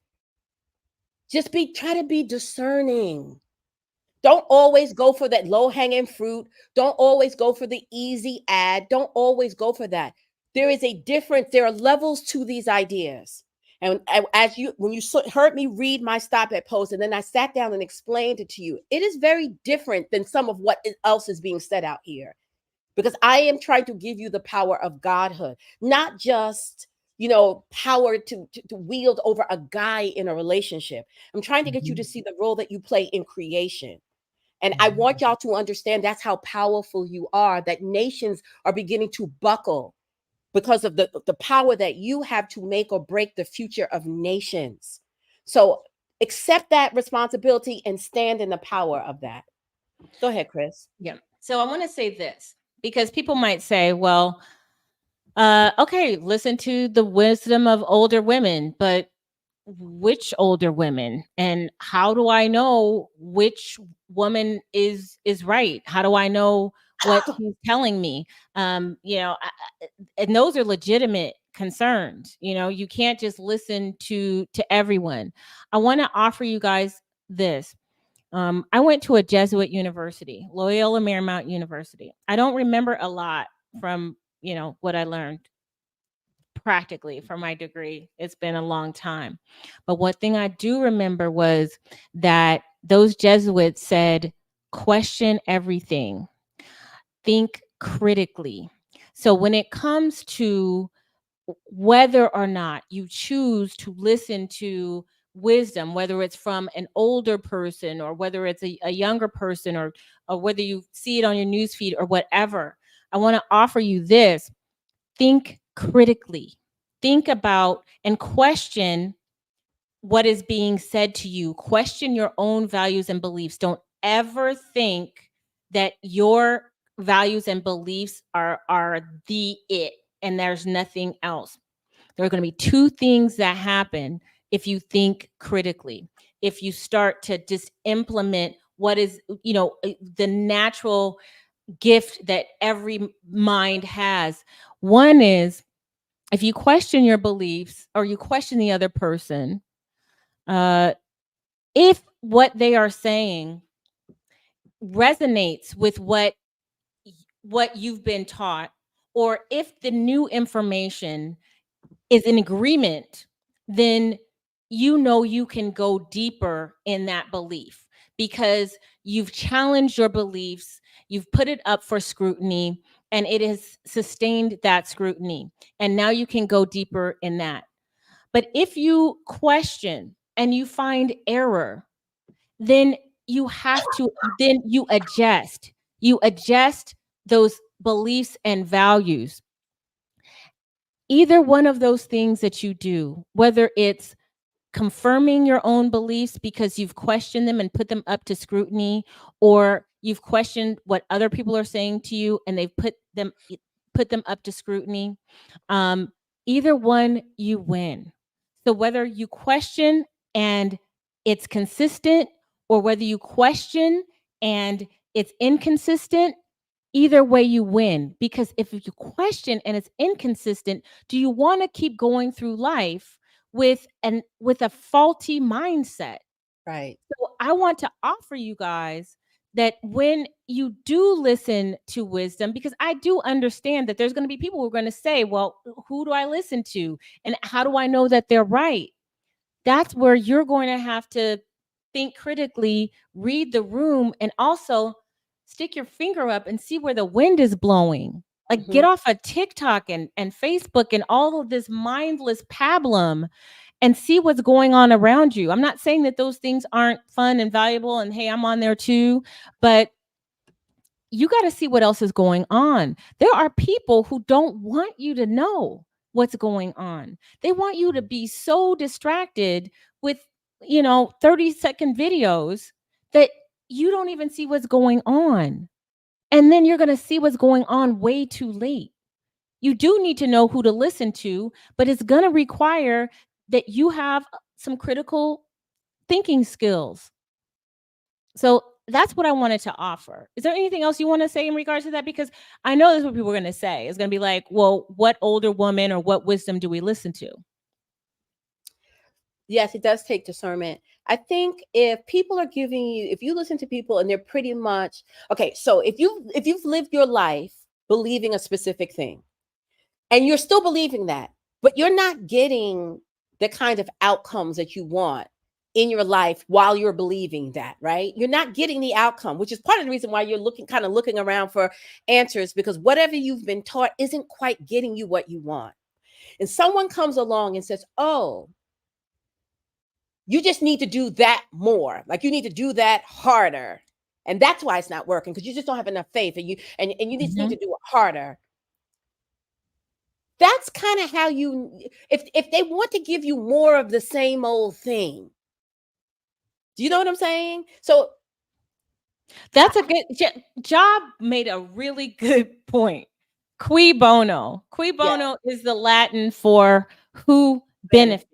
just try to be discerning. Don't always go for that low hanging fruit. Don't always go for the easy ad. Don't always go for that. There is a difference. There are levels to these ideas. And as when you heard me read my stop at post, and then I sat down and explained it to you, it is very different than some of what else is being said out here. Because I am trying to give you the power of godhood, not just, power to wield over a guy in a relationship. I'm trying to get you to see the role that you play in creation. And I want y'all to understand that's how powerful you are, that nations are beginning to buckle because of the power that you have to make or break the future of nations. So accept that responsibility and stand in the power of that. Go ahead, Chris. Yeah. So I want to say this because people might say, well, okay, listen to the wisdom of older women, but which older women, and how do I know which woman is right? How do I know what she's telling me? And those are legitimate concerns. You can't just listen to everyone. I want to offer you guys this. I went to a Jesuit university, Loyola Marymount University. I don't remember a lot from what I learned practically for my degree. It's been a long time. But one thing I do remember was that those Jesuits said, question everything, think critically. So when it comes to whether or not you choose to listen to wisdom, whether it's from an older person or whether it's a younger person, or whether you see it on your newsfeed or whatever, I want to offer you this. Think critically. Think about and question what is being said to you. Question your own values and beliefs. Don't ever think that your values and beliefs are the it and there's nothing else. There are going to be two things that happen if you think critically. If you start to just implement what is, the natural gift that every mind has. One is, if you question your beliefs or you question the other person, if what they are saying resonates with what you've been taught, or if the new information is in agreement, then you can go deeper in that belief because you've challenged your beliefs, you've put it up for scrutiny, and it has sustained that scrutiny. And now you can go deeper in that. But if you question and you find error, then you adjust. You adjust those beliefs and values. Either one of those things that you do, whether it's confirming your own beliefs because you've questioned them and put them up to scrutiny, or you've questioned what other people are saying to you and they've put them up to scrutiny, either one, you win. So whether you question and it's consistent, or whether you question and it's inconsistent, either way you win. Because if you question and it's inconsistent, do you want to keep going through life with a faulty mindset? Right. So I want to offer you guys that when you do listen to wisdom, because I do understand that there's going to be people who are going to say, well, who do I listen to? And how do I know that they're right? That's where you're going to have to think critically, read the room, and also stick your finger up and see where the wind is blowing. Like, get off of TikTok and Facebook and all of this mindless pablum and see what's going on around you. I'm not saying that those things aren't fun and valuable, and hey, I'm on there too, but you got to see what else is going on. There are people who don't want you to know what's going on. They want you to be so distracted with, 30-second videos that you don't even see what's going on. And then you're going to see what's going on way too late. You do need to know who to listen to, but it's going to require that you have some critical thinking skills. So that's what I wanted to offer. Is there anything else you want to say in regards to that? Because I know that's what people are going to say. It's going to be like, well, what older woman or what wisdom do we listen to? Yes, it does take discernment. I think if people are giving you, if you listen to people and they're pretty much okay, so if you've lived your life believing a specific thing and you're still believing that, but you're not getting the kind of outcomes that you want in your life while you're believing that, right? You're not getting the outcome, which is part of the reason why you're looking around for answers, because whatever you've been taught isn't quite getting you what you want. And someone comes along and says, "Oh, you just need to do that more. Like you need to do that harder." And that's why it's not working, because you just don't have enough faith, and you just need to do it harder. That's kind of how if they want to give you more of the same old thing. Do you know what I'm saying? So That's a good Job made a really good point. Qui bono. Qui bono is the Latin for who benefits.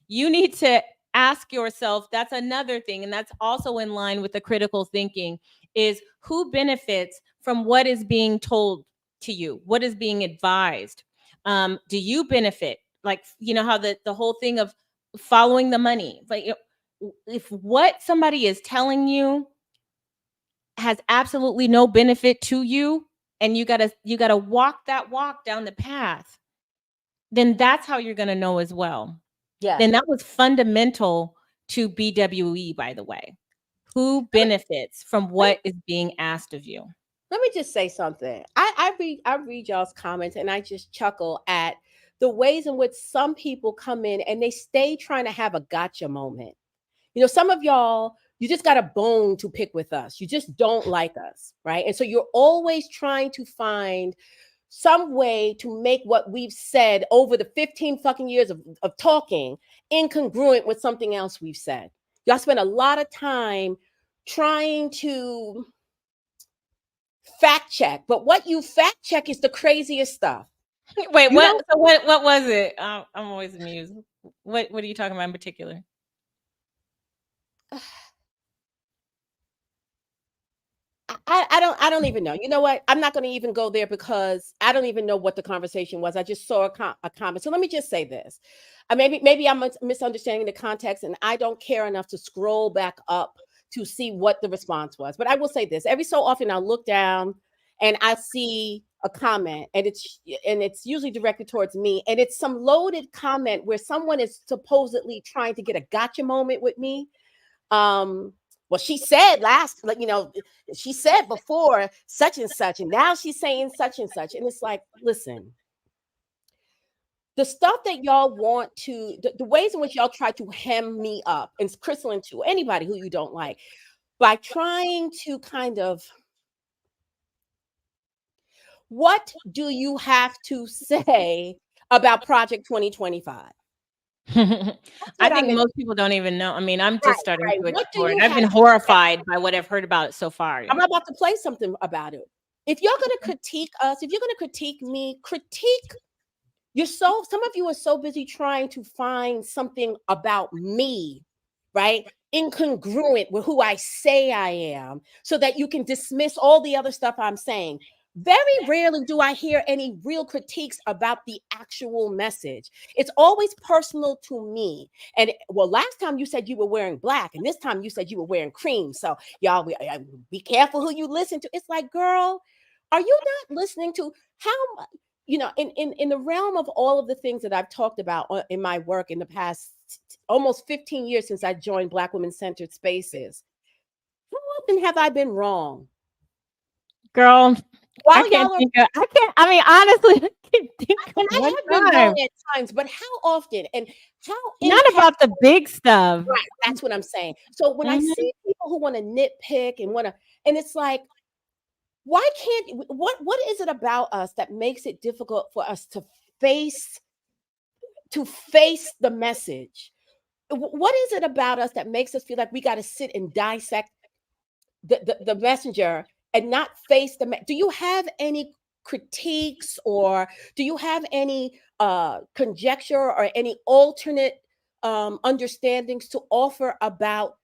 You need to ask yourself, that's another thing, and that's also in line with the critical thinking, is who benefits from what is being told to you, what is being advised. Do you benefit? Like, you know how the whole thing of following the money, like if what somebody is telling you has absolutely no benefit to you, and you gotta walk down the path, then that's how you're gonna know as well. yeah. And that was fundamental to BWE, by the way. Who benefits from what is being asked of you? Let me just say something. I read y'all's comments and I just chuckle at the ways in which some people come in and they stay trying to have a gotcha moment. Some of y'all, you just got a bone to pick with us. You just don't like us, right? And so you're always trying to find some way to make what we've said over the 15 fucking years of talking incongruent with something else we've said. Y'all spend a lot of time trying to fact check, but what you fact check is the craziest stuff. Wait, You what? know, So what was it? I'm always amused. What are you talking about in particular? I don't even know. You know what? I'm not going to even go there because I don't even know what the conversation was. I just saw a comment. So let me just say this. Maybe I'm misunderstanding the context, and I don't care enough to scroll back up to see what the response was. But I will say this: every so often, I'll look down and I see a comment, and it's usually directed towards me, and it's some loaded comment where someone is supposedly trying to get a gotcha moment with me. Well, she said she said before such and such, and now she's saying such and such. And it's like, listen, the stuff that y'all want to, the ways in which y'all try to hem me up, and Crystal and to anybody who you don't like, by trying to kind of, what do you have to say about Project 2025? I think most people don't even know. I mean, I'm just starting to What do explore it. you I've been have? horrified by what I've heard about it so far. I'm about to play something about it. If you're going to critique us, if you're going to critique me, some of you are so busy trying to find something about me, right? Incongruent with who I say I am, so that you can dismiss all the other stuff I'm saying. Very rarely do I hear any real critiques about the actual message. It's always personal to me. And well, last time you said you were wearing black, and this time you said you were wearing cream. So y'all be careful who you listen to. It's like, girl, are you not listening to how in the realm of all of the things that I've talked about in my work in the past almost 15 years since I joined Black Women Centered Spaces, how often have I been wrong? Girl, While y'all are, I mean, honestly, I can't think of I one have been time. wrong at times, but how often and how Not about the big stuff. right? That's what I'm saying. So when I see people who want to nitpick and it's like, why can't what is it about us that makes it difficult for us to face the message? What is it about us that makes us feel like we got to sit and dissect the messenger and not face do you have any critiques, or do you have any conjecture or any alternate understandings to offer about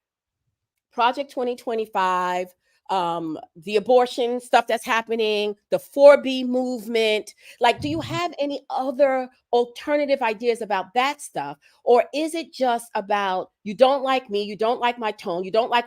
Project 2025, the abortion stuff that's happening, the 4B movement. Like, do you have any other alternative ideas about that stuff? Or is it just about you don't like me, you don't like my tone, you don't like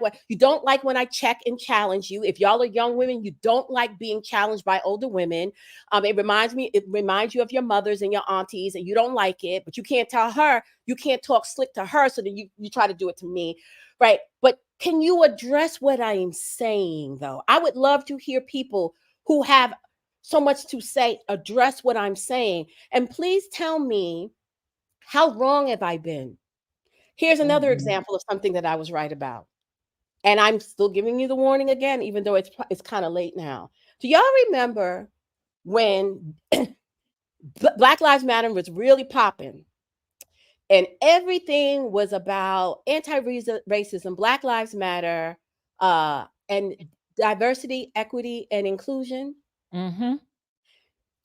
when I check and challenge you? If y'all are young women, you don't like being challenged by older women. It reminds you of your mothers and your aunties, and you don't like it, but you can't tell her, you can't talk slick to her, so then you try to do it to me. Right. But can you address what I am saying, though? I would love to hear people who have so much to say address what I'm saying. And please tell me, how wrong have I been? Here's another example of something that I was right about. And I'm still giving you the warning again, even though it's kind of late now. Do y'all remember when Black Lives Matter was really popping? And everything was about anti-racism, Black Lives Matter, and diversity, equity, and inclusion. Mm-hmm.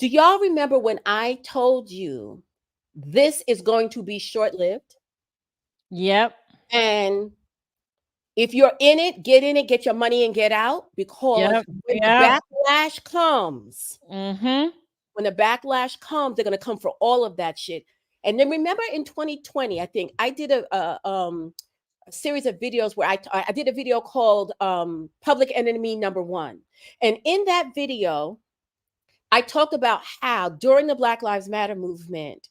Do y'all remember when I told you this is going to be short-lived? Yep. And if you're in it, get your money and get out, because when the backlash comes, Mm-hmm. when the backlash comes, they're going to come for all of that shit. And then remember in 2020, I think I did a series of videos where I did a video called Public Enemy Number One. And in that video, I talked about how during the Black Lives Matter movement,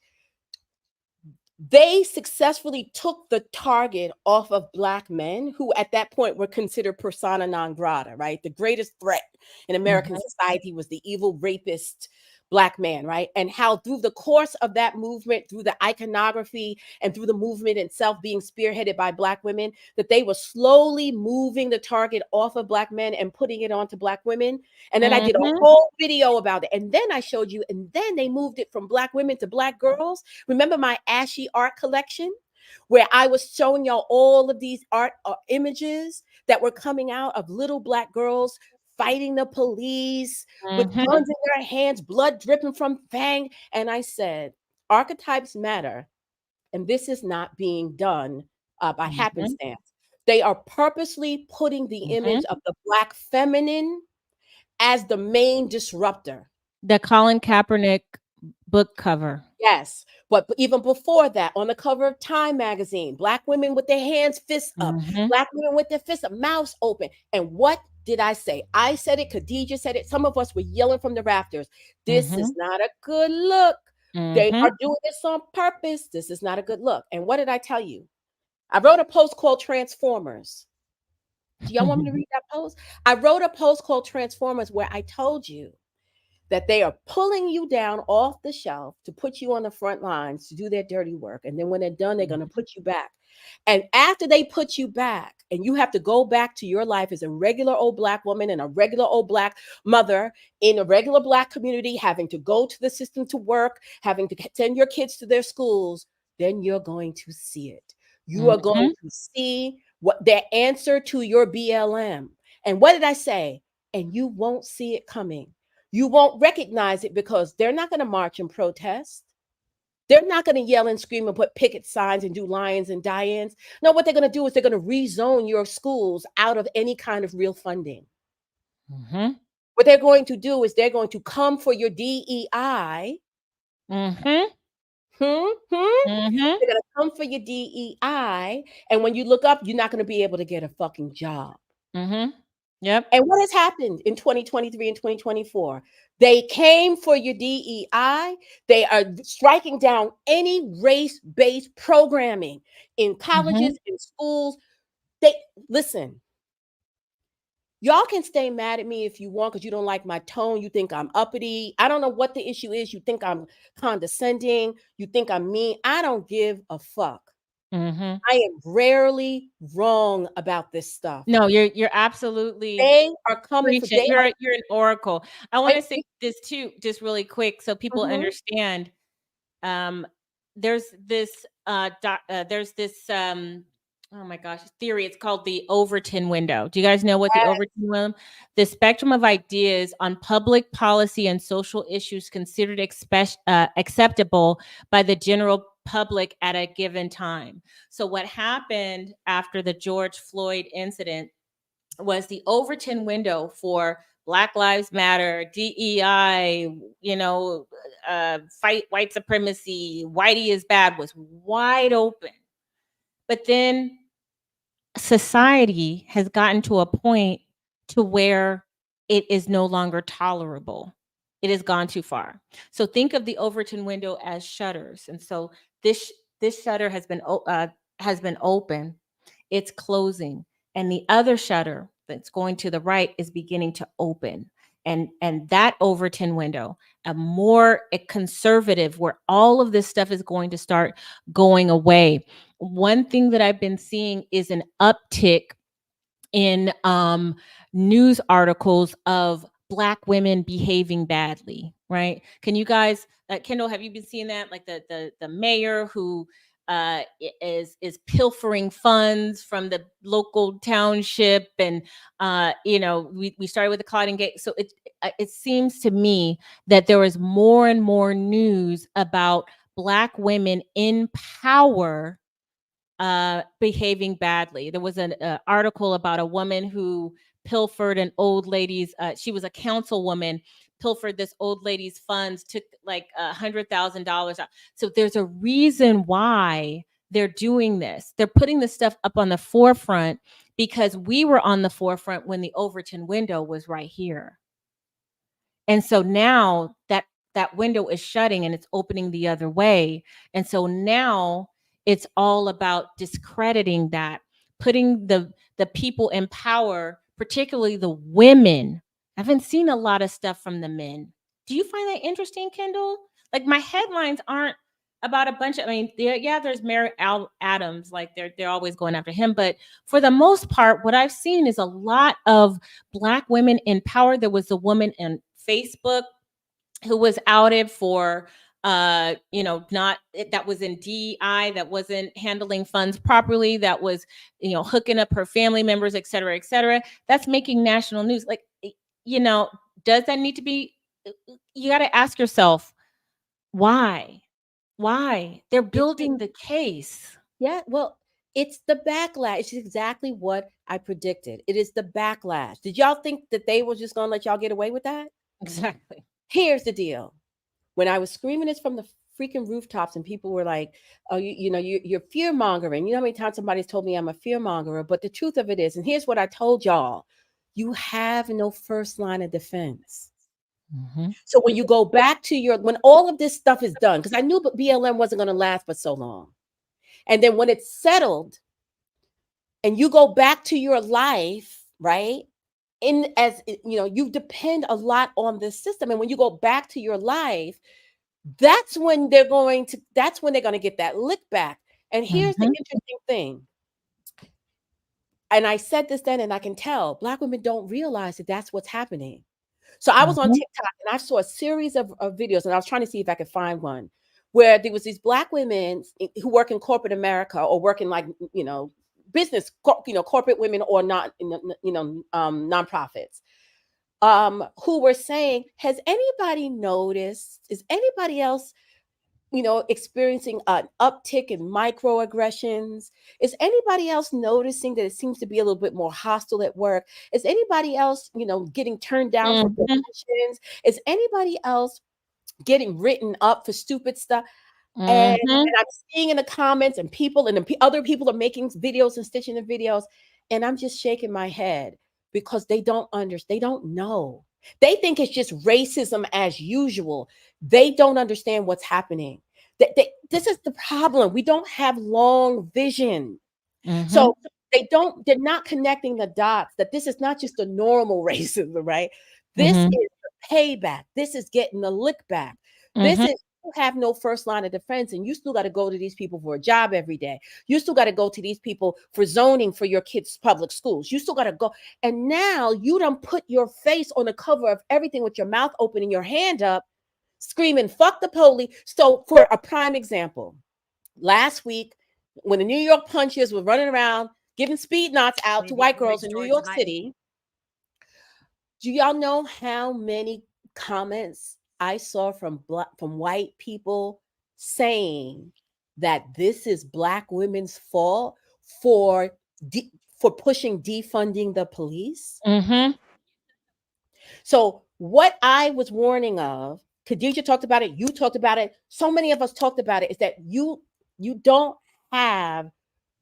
they successfully took the target off of Black men who at that point were considered persona non grata, right? The greatest threat in American society was the evil rapist Black man, right? And how through the course of that movement, through the iconography and through the movement itself being spearheaded by Black women, that they were slowly moving the target off of Black men and putting it onto Black women. And then I did a whole video about it. And then I showed you, and then they moved it from Black women to Black girls. Remember my ashy art collection, where I was showing y'all all of these art images that were coming out of little Black girls fighting the police with guns in their hands, blood dripping from fang. And I said, archetypes matter. And this is not being done by happenstance. They are purposely putting the image of the Black feminine as the main disruptor. The Colin Kaepernick book cover. Yes. But even before that, on the cover of Time magazine, Black women with their hands, fists up, Black women with their fists up, mouths open. And what did I say? I said it. Khadijah said it. Some of us were yelling from the rafters. This is not a good look. They are doing this on purpose. This is not a good look. And what did I tell you? I wrote a post called Transformers. Do y'all want me to read that post? I wrote a post called Transformers where I told you that they are pulling you down off the shelf to put you on the front lines to do their dirty work. And then when they're done, they're going to put you back. And after they put you back, and you have to go back to your life as a regular old Black woman and a regular old Black mother in a regular Black community, having to go to the system to work, having to send your kids to their schools, then you're going to see it. You are going to see what their answer to your BLM. And what did I say? And you won't see it coming. You won't recognize it because they're not going to march and protest. They're not going to yell and scream and put picket signs and do lions and die-ins. No, what they're going to do is they're going to rezone your schools out of any kind of real funding. What they're going to do is they're going to come for your DEI. They're going to come for your DEI. And when you look up, you're not going to be able to get a fucking job. Yep. And what has happened in 2023 and 2024? They came for your DEI. They are striking down any race-based programming in colleges, in schools. Listen, y'all can stay mad at me if you want because you don't like my tone. You think I'm uppity. I don't know what the issue is. You think I'm condescending. You think I'm mean. I don't give a fuck. I am rarely wrong about this stuff. No, you're absolutely. They are coming for. You're an oracle. I want to say this too, just really quick, so people understand. There's this. Oh my gosh, theory. It's called the Overton window. Do you guys know what the Overton window? The spectrum of ideas on public policy and social issues considered acceptable by the general public at a given time. So what happened after the George Floyd incident was the Overton window for Black Lives Matter, DEI, fight white supremacy, whitey is bad, was wide open. But then society has gotten to a point to where it is no longer tolerable. It has gone too far. So think of the Overton window as shutters, and so this shutter has been open. It's closing, and the other shutter that's going to the right is beginning to open. And that Overton window, a conservative, where all of this stuff is going to start going away. One thing that I've been seeing is an uptick in news articles of Black women behaving badly, right? Can you guys, Kendall, have you been seeing that? Like the mayor who is pilfering funds from the local township, and we started with the Cotton Gate. So it seems to me that there is more and more news about Black women in power behaving badly. There was an article about a woman who pilfered an old lady's, she was a councilwoman, pilfered this old lady's funds, took like $100,000. So there's a reason why they're doing this. They're putting this stuff up on the forefront because we were on the forefront when the Overton window was right here. And so now that window is shutting and it's opening the other way. And so now it's all about discrediting that, putting the people in power, particularly the women. I haven't seen a lot of stuff from the men. Do you find that interesting, Kendall? Like, my headlines aren't about a bunch of, there's Mary Adams, like they're always going after him. But for the most part, what I've seen is a lot of Black women in power. There was a woman in Facebook who was outed for not, that was in DEI, that wasn't handling funds properly, that was hooking up her family members, et cetera, et cetera. That's making national news. Like, does that need to be? You got to ask yourself, why they're building the case. Yeah, well, it's the backlash. It's exactly what I predicted. It is the backlash. Did y'all think that they were just going to let y'all get away with that? Exactly. Here's the deal. When I was screaming this from the freaking rooftops and people were like, oh, you're fear mongering. You know how many times somebody's told me I'm a fear mongerer? But the truth of it is, and here's what I told y'all, you have no first line of defense. Mm-hmm. So when you go back to when all of this stuff is done, because I knew BLM wasn't going to last but so long. And then when it's settled and you go back to your life, right? You depend a lot on this system. And when you go back to your life, that's when they're going to get that lick back. And here's the interesting thing. And I said this then, and I can tell Black women don't realize that that's what's happening. So I was on TikTok and I saw a series of videos, and I was trying to see if I could find one where there was these Black women who work in corporate America or work in business, corporate women or not, nonprofits, who were saying, has anybody noticed, is anybody else, experiencing an uptick in microaggressions? Is anybody else noticing that it seems to be a little bit more hostile at work? Is anybody else, getting turned down for promotions? Is anybody else getting written up for stupid stuff? And I'm seeing in the comments, and other people are making videos and stitching the videos, and I'm just shaking my head because they don't understand. They don't know. They think it's just racism as usual. They don't understand what's happening. This is the problem. We don't have long vision. So they're not connecting the dots that this is not just a normal racism, right? This is the payback. This is getting the lick back. This is, you have no first line of defense, and you still got to go to these people for a job every day. You still got to go to these people for zoning for your kids' public schools. You still got to go. And now you done put your face on the cover of everything with your mouth open and your hand up, screaming, fuck the police. So for a prime example, last week, when the New York punchers were running around giving speed knots out to white girls in New York City, do y'all know how many comments I saw from white people saying that this is Black women's fault for for pushing defunding the police. Mm-hmm. So what I was warning of, Khadijah talked about it, you talked about it, so many of us talked about it, is that you don't have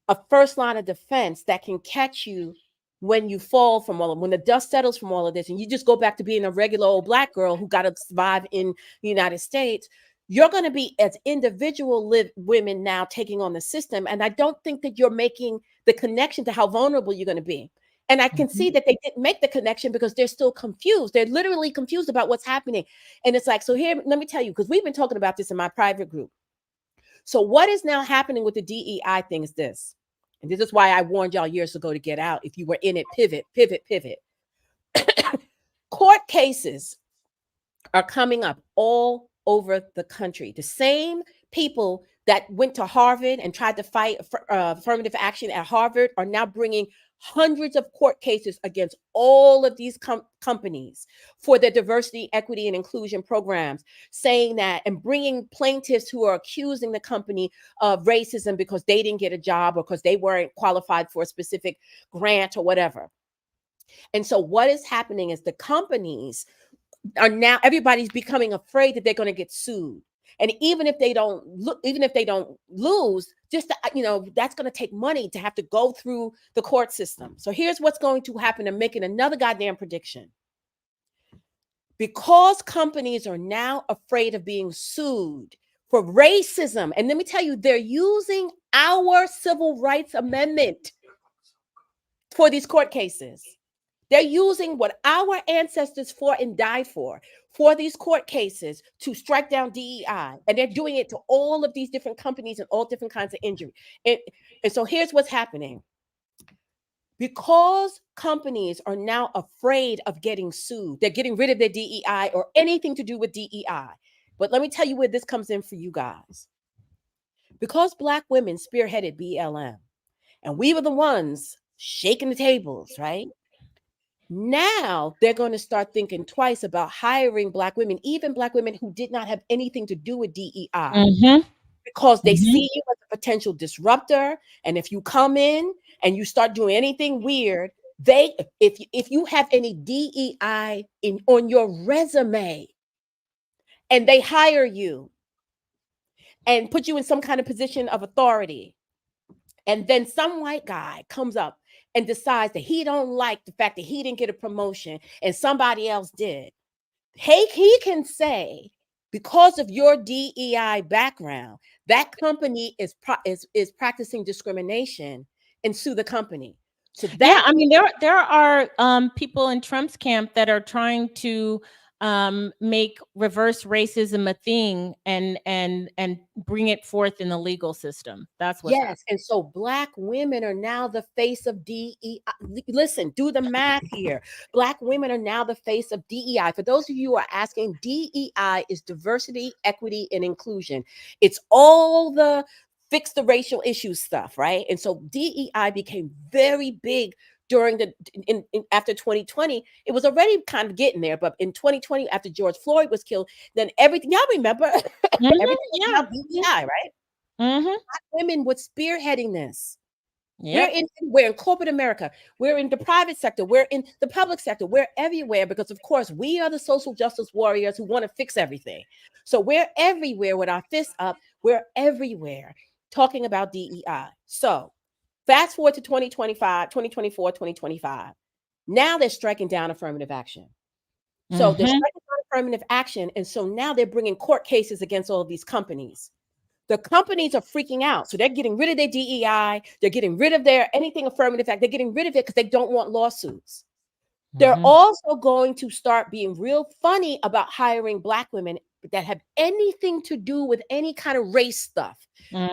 a first line of defense that can catch you when you fall from when the dust settles from all of this, and you just go back to being a regular old Black girl who got to survive in the United States. You're going to be, as individual women now, taking on the system. And I don't think that you're making the connection to how vulnerable you're going to be. And I can see that they didn't make the connection because they're still confused. They're literally confused about what's happening. And it's like, so here, let me tell you, because we've been talking about this in my private group. So what is now happening with the DEI thing is this. And this is why I warned y'all years ago to get out. If you were in it, pivot. Court cases are coming up all over the country. The same people that went to Harvard and tried to fight affirmative action at Harvard are now bringing hundreds of court cases against all of these companies for their diversity, equity, and inclusion programs, saying that, and bringing plaintiffs who are accusing the company of racism because they didn't get a job or because they weren't qualified for a specific grant or whatever. And so what is happening is the companies are now, everybody's becoming afraid that they're going to get sued. And even if they don't lose, just that's going to take money to have to go through the court system. So here's what's going to happen. I'm making another goddamn prediction. Because companies are now afraid of being sued for racism, and let me tell you, they're using our Civil Rights Amendment for these court cases. They're using what our ancestors fought and died for these court cases to strike down DEI. And they're doing it to all of these different companies and all different kinds of injury. And so here's what's happening. Because companies are now afraid of getting sued, they're getting rid of their DEI or anything to do with DEI. But let me tell you where this comes in for you guys. Because Black women spearheaded BLM, and we were the ones shaking the tables, right? Now they're going to start thinking twice about hiring Black women, even Black women who did not have anything to do with DEI, because they see you as a potential disruptor. And if you come in and you start doing anything weird, if you have any DEI on your resume and they hire you and put you in some kind of position of authority, and then some white guy comes up and decides that he don't like the fact that he didn't get a promotion and somebody else did, he can say, because of your DEI background, that company is practicing discrimination, and sue the company. So that, I mean, there are people in Trump's camp that are trying to make reverse racism a thing and bring it forth in the legal system. That's what's happening. And so Black women are now the face of DEI. Listen, do the math here. Black women are now the face of DEI. For those of you who are asking, DEI is diversity, equity, and inclusion. It's all the fix the racial issues stuff, right? And so DEI became very big during after 2020. It was already kind of getting there, but in 2020, after George Floyd was killed, then everything, y'all remember, everything was about DEI, right? Black women were spearheading this. We're in corporate America. We're in the private sector. We're in the public sector. We're everywhere because, of course, we are the social justice warriors who want to fix everything. So we're everywhere with our fists up. We're everywhere talking about DEI. So fast forward to 2025, 2024, 2025. Now they're striking down affirmative action. So they're striking down affirmative action. And so now they're bringing court cases against all of these companies. The companies are freaking out. So they're getting rid of their DEI. They're getting rid of their anything affirmative act. They're getting rid of it because they don't want lawsuits. They're also going to start being real funny about hiring Black women that have anything to do with any kind of race stuff.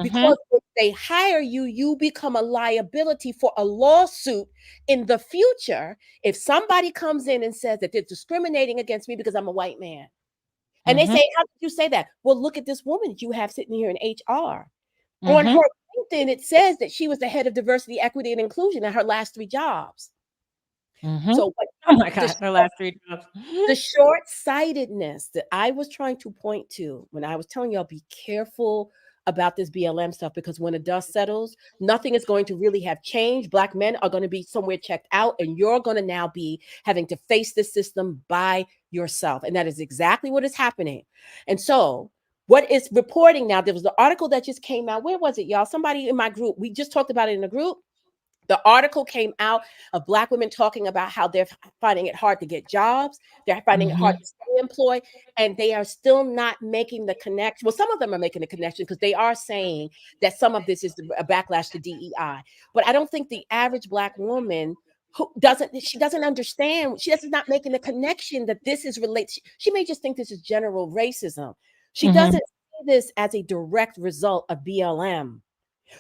Because if they hire you, you become a liability for a lawsuit in the future if somebody comes in and says that they're discriminating against me because I'm a white man. And they say, how did you say that? Well, look at this woman that you have sitting here in HR. On her LinkedIn, it says that she was the head of diversity, equity, and inclusion at her last 3 jobs. So, oh my God, her last 3 jobs. The short-sightedness that I was trying to point to when I was telling y'all, be careful about this BLM stuff, because when the dust settles, nothing is going to really have changed. Black men are going to be somewhere checked out, and you're going to now be having to face this system by yourself. And that is exactly what is happening. And so what is reporting now, there was the article that just came out. Where was it, y'all? Somebody in my group, we just talked about it in the group. The article came out of Black women talking about how they're finding it hard to get jobs. They're finding it hard to stay employed, and they are still not making the connection. Well, some of them are making the connection because they are saying that some of this is a backlash to DEI. But I don't think the average Black woman who doesn't understand. She does not making the connection that this is related. She may just think this is general racism. She doesn't see this as a direct result of BLM.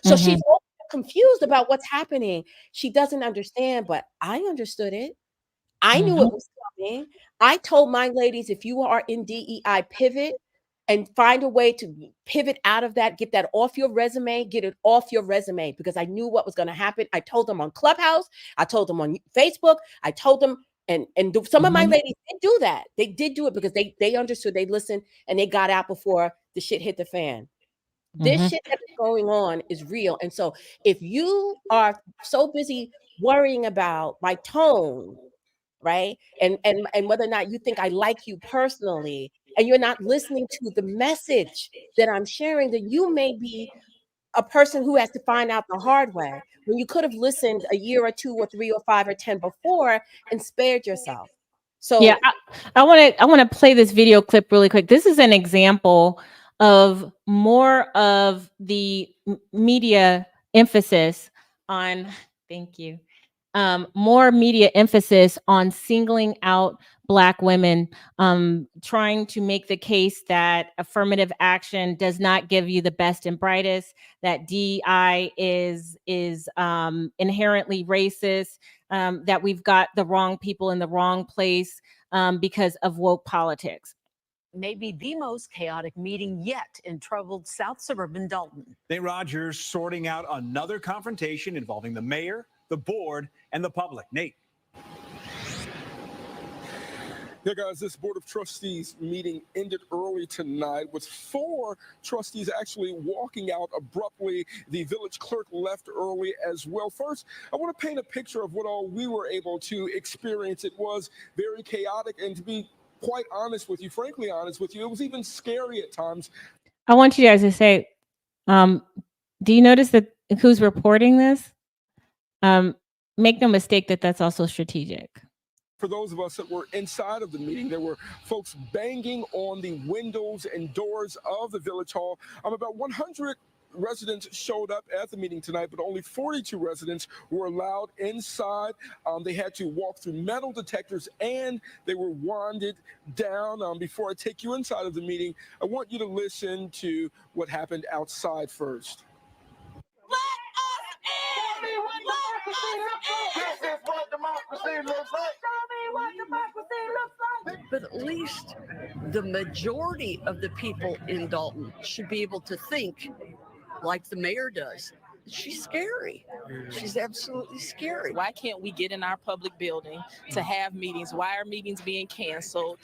So she's confused about what's happening. She doesn't understand, but I understood it. I knew it was coming. I told my ladies, if you are in DEI, pivot and find a way to pivot out of that, get that off your resume, get it off your resume, because I knew what was going to happen. I told them on Clubhouse. I told them on Facebook. I told them, and some of my ladies did do that. They did do it because they understood, they listened, and they got out before the shit hit the fan. This shit that is going on is real. And so if you are so busy worrying about my tone, right? And whether or not you think I like you personally, and you're not listening to the message that I'm sharing, then you may be a person who has to find out the hard way, when you could have listened a year or 2 or 3 or 5 or 10 before and spared yourself. So yeah, I want to play this video clip really quick. This is an example of more of the media emphasis on, thank you, more media emphasis on singling out Black women, trying to make the case that affirmative action does not give you the best and brightest, that DEI is inherently racist, that we've got the wrong people in the wrong place because of woke politics. Maybe the most chaotic meeting yet in troubled South suburban Dalton. Nate Rogers sorting out another confrontation involving the mayor, the board, and the public. Nate. Yeah, guys, this Board of Trustees meeting ended early tonight with 4 trustees actually walking out abruptly. The village clerk left early as well. First, I want to paint a picture of what all we were able to experience. It was very chaotic, and to be quite honest with you, frankly honest with you, it was even scary at times. I want you guys to say, do you notice that who's reporting this? Make no mistake that that's also strategic. For those of us that were inside of the meeting, there were folks banging on the windows and doors of the village hall. About 100 residents showed up at the meeting tonight, but only 42 residents were allowed inside. They had to walk through metal detectors, and they were wanded down. Before I take you inside of the meeting, I want you to listen to what happened outside first. But at least the majority of the people in Dalton should be able to think like the mayor does. She's scary. She's absolutely scary. Why can't we get in our public building to have meetings? Why are meetings being canceled?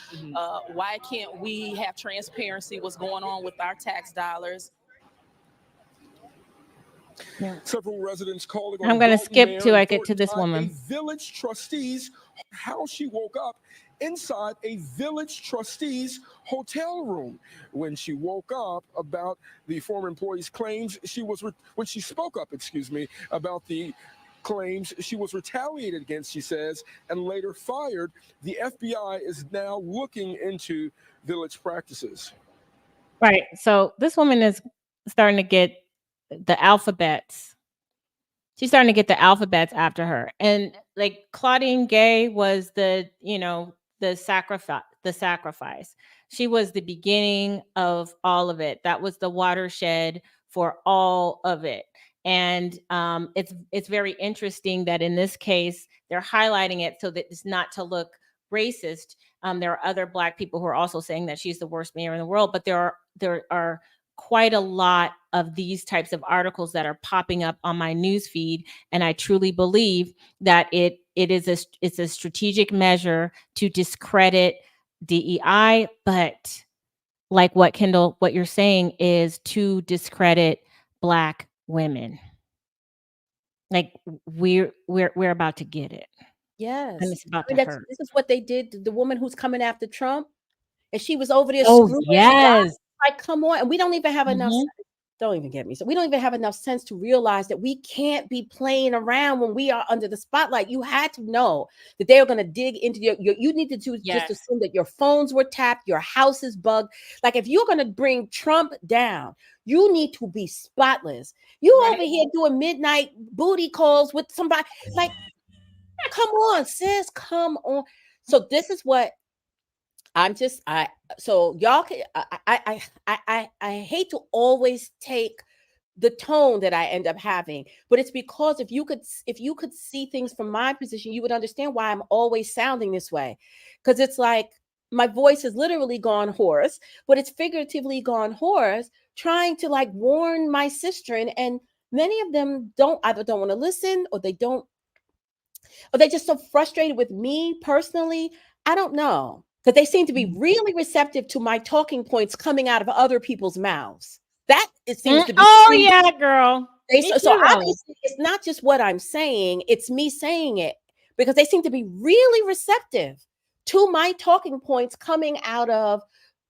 Why can't we have transparency? What's going on with our tax dollars? Yeah. Several residents calling on I'm going to Dalton skip Mayor till I and get to this Thornton woman. a village trustees, how she woke up inside a village trustees hotel room. When she woke up about the former employee's claims, when she spoke up, about the claims, she was retaliated against, she says, and later fired. The FBI is now looking into village practices. Right. So this woman is starting to get the alphabets. She's starting to get the alphabets after her. And like Claudine Gay was the sacrifice. She was the beginning of all of it. That was the watershed for all of it. And it's very interesting that in this case, they're highlighting it so that it's not to look racist. There are other Black people who are also saying that she's the worst mayor in the world, but there are quite a lot of these types of articles that are popping up on my news feed, and I truly believe that it's a strategic measure to discredit DEI, but like what Kendall, what you're saying is to discredit Black women. Like we're about to get it. And Yes. it's about I mean, to hurt. this is what they did to the woman who's coming after Trump, and she was over there Oh, screwing. yes. Like, come on. And we don't even have enough. Mhm. Don't even get me. So we don't even have enough sense to realize that we can't be playing around when we are under the spotlight. You had to know that they are going to dig into your you need to just Yes. assume that your phones were tapped, your house is bugged. Like, if you're going to bring Trump down, you need to be spotless. You Right. over here doing midnight booty calls with somebody. Like, come on, sis, come on. So this is what so y'all can I hate to always take the tone that I end up having, but it's because if you could see things from my position, you would understand why I'm always sounding this way. Because it's like my voice has literally gone hoarse, but it's figuratively gone hoarse, trying to like warn my sister, and many of them either don't want to listen, or they're just so frustrated with me personally. I don't know. Because they seem to be really receptive to my talking points coming out of other people's mouths. That it seems to be. Oh yeah, girl. So obviously it's not just what I'm saying, it's me saying it, because they seem to be really receptive to my talking points coming out of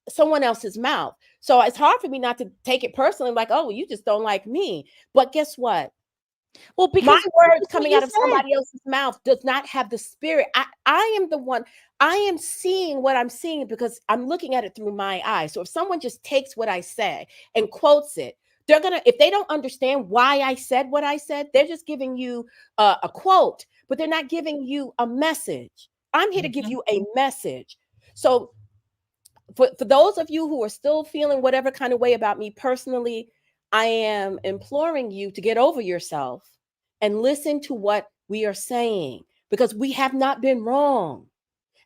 someone else's mouth. So it's hard for me not to take it personally, like, oh, you just don't like me. But guess what? Well, My because words coming out of somebody else's mouth does not have the spirit. I am the one. I am seeing what I'm seeing because I'm looking at it through my eyes. So if someone just takes what I say and quotes it, they're gonna, if they don't understand why I said what I said, they're just giving you a quote, but they're not giving you a message. I'm here to give you a message. So for those of you who are still feeling whatever kind of way about me personally, I am imploring you to get over yourself and listen to what we are saying, because we have not been wrong.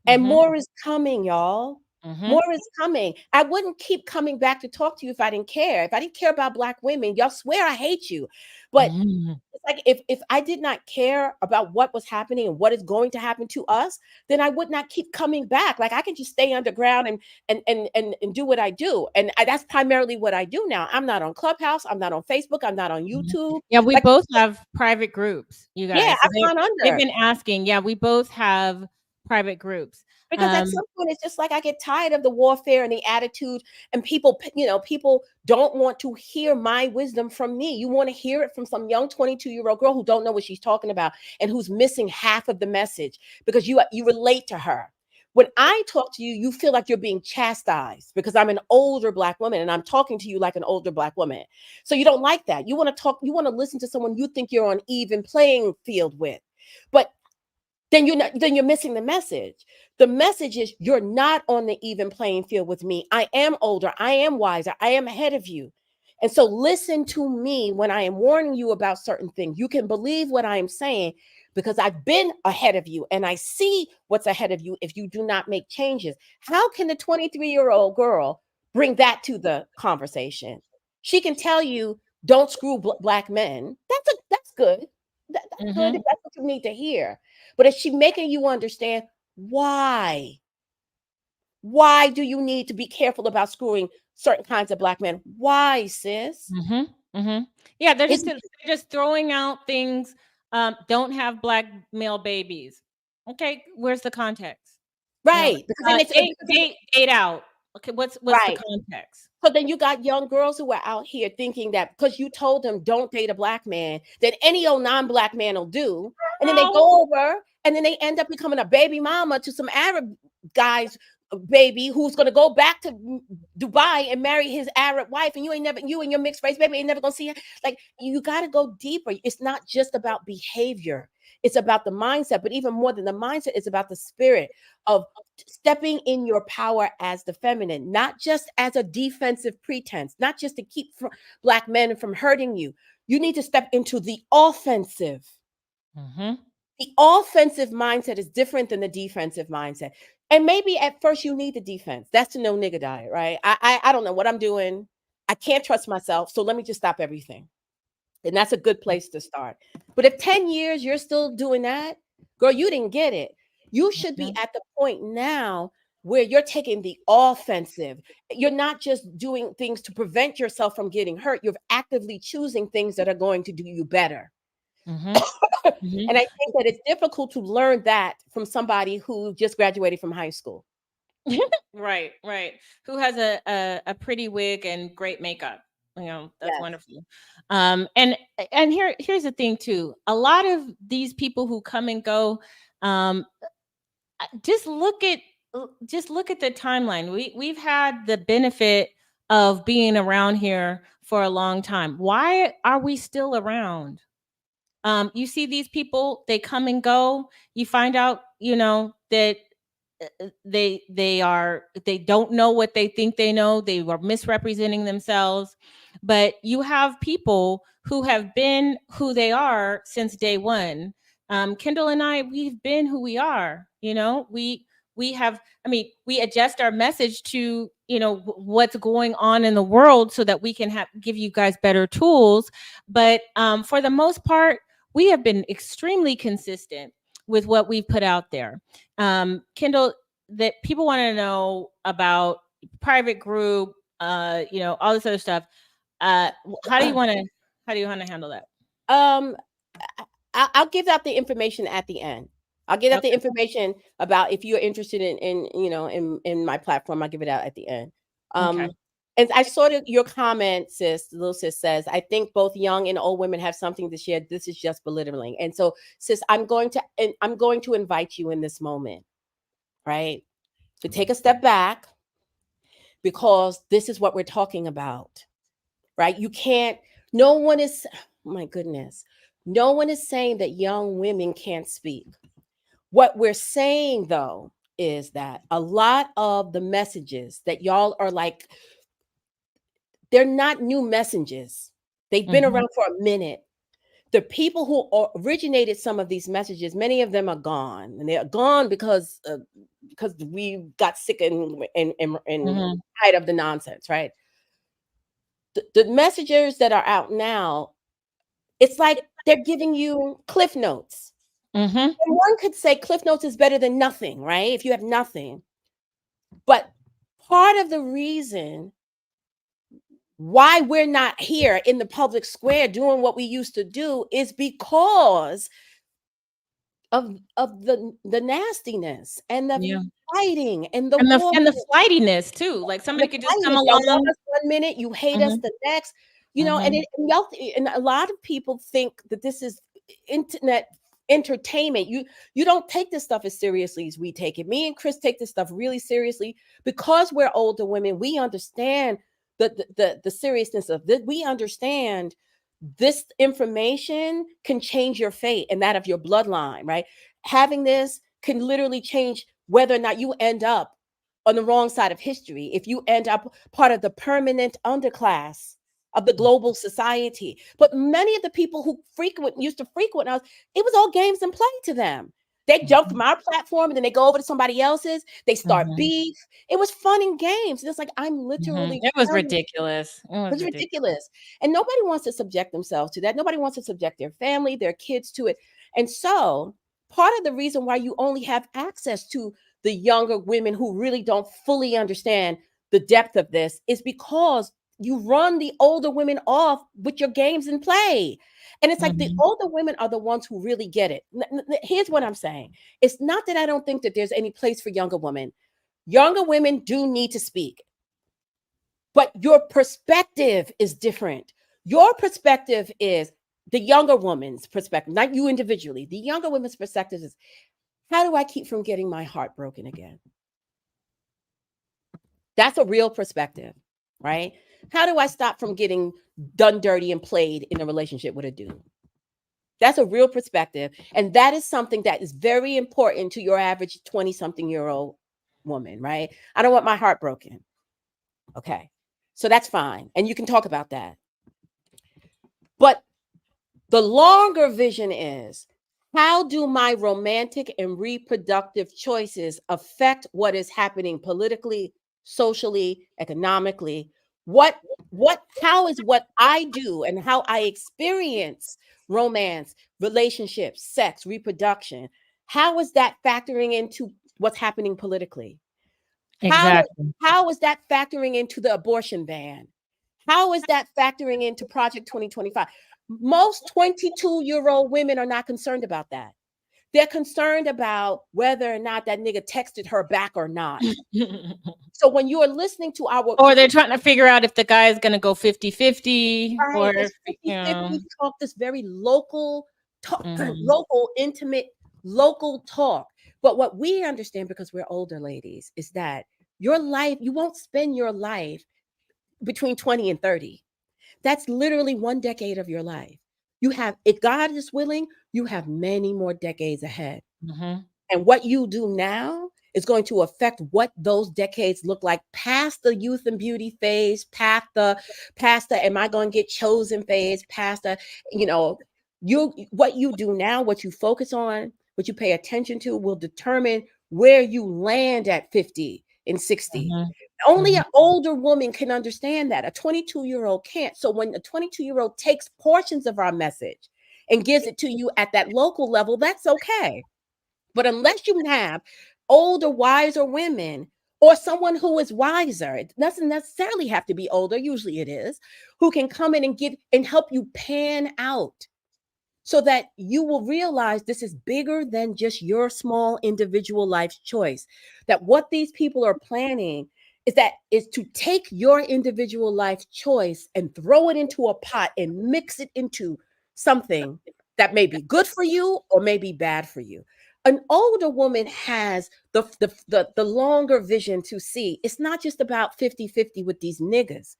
And more is coming, y'all. More is coming. I wouldn't keep coming back to talk to you if I didn't care. If I didn't care about Black women, y'all swear I hate you. But it's like, if I did not care about what was happening and what is going to happen to us, then I would not keep coming back. Like, I can just stay underground and do what I do. And that's primarily what I do now. I'm not on Clubhouse. I'm not on Facebook. I'm not on YouTube. Yeah, we Like, both have private groups, you guys. yeah, So I've gone they've under. been asking. Yeah, we both have private groups. Because at some point, it's just like I get tired of the warfare and the attitude, and people don't want to hear my wisdom from me. You want to hear it from some young 22-year-old girl who don't know what she's talking about and who's missing half of the message because you relate to her. When I talk to you, you feel like you're being chastised because I'm an older Black woman and I'm talking to you like an older Black woman. So you don't like that. You want to listen to someone you think you're on even playing field with. But then you're missing the message. The message is you're not on the even playing field with me. I am older. I am wiser. I am ahead of you. And so listen to me when I am warning you about certain things. You can believe what I am saying because I've been ahead of you and I see what's ahead of you if you do not make changes. How can the 23-year-old girl bring that to the conversation? She can tell you, don't screw Black men. That's good. That's good if that's what you need to hear. But is she making you understand why? Why do you need to be careful about screwing certain kinds of Black men? Why, sis? Yeah, they're just throwing out things. Don't have Black male babies. Okay, where's the context? Right. Because then it's date out. Okay, what's right. the context? So then you got young girls who are out here thinking that because you told them don't date a Black man, that any old non-Black man will do. And then they go over and then they end up becoming a baby mama to some Arab guy's baby who's going to go back to Dubai and marry his Arab wife. And you and your mixed race baby ain't never going to see her. Like, you got to go deeper. It's not just about behavior. It's about the mindset. But even more than the mindset, it's about the spirit of stepping in your power as the feminine, not just as a defensive pretense, not just to keep Black men from hurting you. You need to step into the offensive. The offensive mindset is different than the defensive mindset. And maybe at first you need the defense. That's the no nigga diet, right? I don't know what I'm doing. I can't trust myself. So let me just stop everything. And that's a good place to start. But if 10 years you're still doing that, girl, you didn't get it. You should be at the point now where you're taking the offensive. You're not just doing things to prevent yourself from getting hurt. You're actively choosing things that are going to do you better. Mm-hmm. Mm-hmm. And I think that it's difficult to learn that from somebody who just graduated from high school. Right, right. Who has a pretty wig and great makeup. That's Yes. wonderful. And here's the thing too. A lot of these people who come and go, um, just look at the timeline. We've had the benefit of being around here for a long time. Why are we still around? You see these people, they come and go. You find out, that they don't know what they think they know. They are misrepresenting themselves. But you have people who have been who they are since day one. Kendall and I, we've been who we are. We have, we adjust our message to, what's going on in the world so that we can give you guys better tools. But for the most part, we have been extremely consistent with what we've put out there. Kendall, that people want to know about private group, all this other stuff. How do you want to handle that? I'll give out the information at the end. I'll give out the information about if you're interested in my platform. I'll give it out at the end. Okay. And I saw your comment, sis. Little sis says, I think both young and old women have something to share. This is just belittling. And so, sis, I'm going to invite you in this moment, right, to take a step back, because this is what we're talking about, right? You can't. No one is. My goodness. No one is saying that young women can't speak. What we're saying, though, is that a lot of the messages that y'all are like, they're not new messages. They've been around for a minute. The people who originated some of these messages, many of them are gone, and they're gone because we got sick and tired of the nonsense, right? The messengers that are out now, it's like they're giving you Cliff Notes. And one could say Cliff Notes is better than nothing, right? If you have nothing. But part of the reason why we're not here in the public square doing what we used to do is because of the nastiness and the fighting and the war. And the flightiness too. Like somebody could just come Y'all along. love us 1 minute, you hate us the next. And a lot of people think that this is internet entertainment. You don't take this stuff as seriously as we take it. Me and Chris take this stuff really seriously because we're older women. We understand the seriousness of this. We understand this information can change your fate and that of your bloodline, right? Having this can literally change whether or not you end up on the wrong side of history, if you end up part of the permanent underclass of the global society. But many of the people who used to frequent us, it was all games and play to them. They jump from our platform and then they go over to somebody else's. They start beef. It was fun and games. And it's like, I'm literally. It was ridiculous. It was ridiculous. And nobody wants to subject themselves to that. Nobody wants to subject their family, their kids to it. And so part of the reason why you only have access to the younger women who really don't fully understand the depth of this is because you run the older women off with your games and play. And it's like the older women are the ones who really get it. Here's what I'm saying. It's not that I don't think that there's any place for younger women. Younger women do need to speak. But your perspective is different. Your perspective is the younger woman's perspective, not you individually. The younger woman's perspective is, how do I keep from getting my heart broken again? That's a real perspective, right? How do I stop from getting done dirty and played in a relationship with a dude? That's a real perspective. And that is something that is very important to your average 20-something-year-old woman, right? I don't want my heart broken. Okay. So that's fine. And you can talk about that. But the longer vision is, how do my romantic and reproductive choices affect what is happening politically, socially, economically? How is what I do and how I experience romance, relationships, sex, reproduction, how is that factoring into what's happening politically? Exactly. How is that factoring into the abortion ban? How is that factoring into Project 2025? Most 22-year-old women are not concerned about that. They're concerned about whether or not that nigga texted her back or not. So when you are listening to our... Or they're trying to figure out if the guy is going to go 50-50 or this if, 50-50 talk, this very local talk, Mhm. local, intimate, local talk. But what we understand, because we're older ladies, is that your life, you won't spend your life between 20 and 30. That's literally 1 decade of your life. You have, if God is willing, you have many more decades ahead. Mhm. And what you do now is going to affect what those decades look like past the youth and beauty phase, past the am I going to get chosen phase, past the, what you do now, what you focus on, what you pay attention to will determine where you land at 50 and 60. Mhm. Only Mhm. an older woman can understand that. A 22-year-old can't. So when a 22-year-old takes portions of our message and gives it to you at that local level, that's okay. But unless you have older, wiser women or someone who is wiser, it doesn't necessarily have to be older, usually it is, who can come in and get and help you pan out so that you will realize this is bigger than just your small individual life choice. That what these people are planning is to take your individual life choice and throw it into a pot and mix it into something that may be good for you or may be bad for you. An older woman has the longer vision to see. It's not just about 50-50 with these niggas.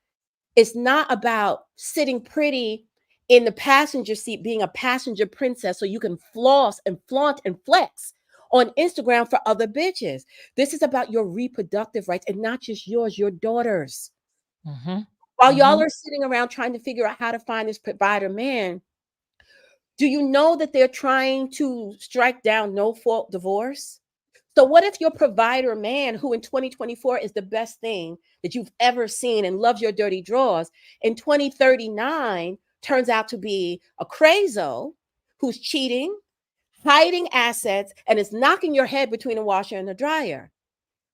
It's not about sitting pretty in the passenger seat, being a passenger princess so you can floss and flaunt and flex on Instagram for other bitches. This is about your reproductive rights, and not just yours, your daughters. Mhm. While y'all Mhm. are sitting around trying to figure out how to find this provider man, do you know that they're trying to strike down no-fault divorce? So what if your provider man, who in 2024 is the best thing that you've ever seen and loves your dirty drawers, in 2039 turns out to be a crazo who's cheating, hiding assets, and is knocking your head between the washer and the dryer?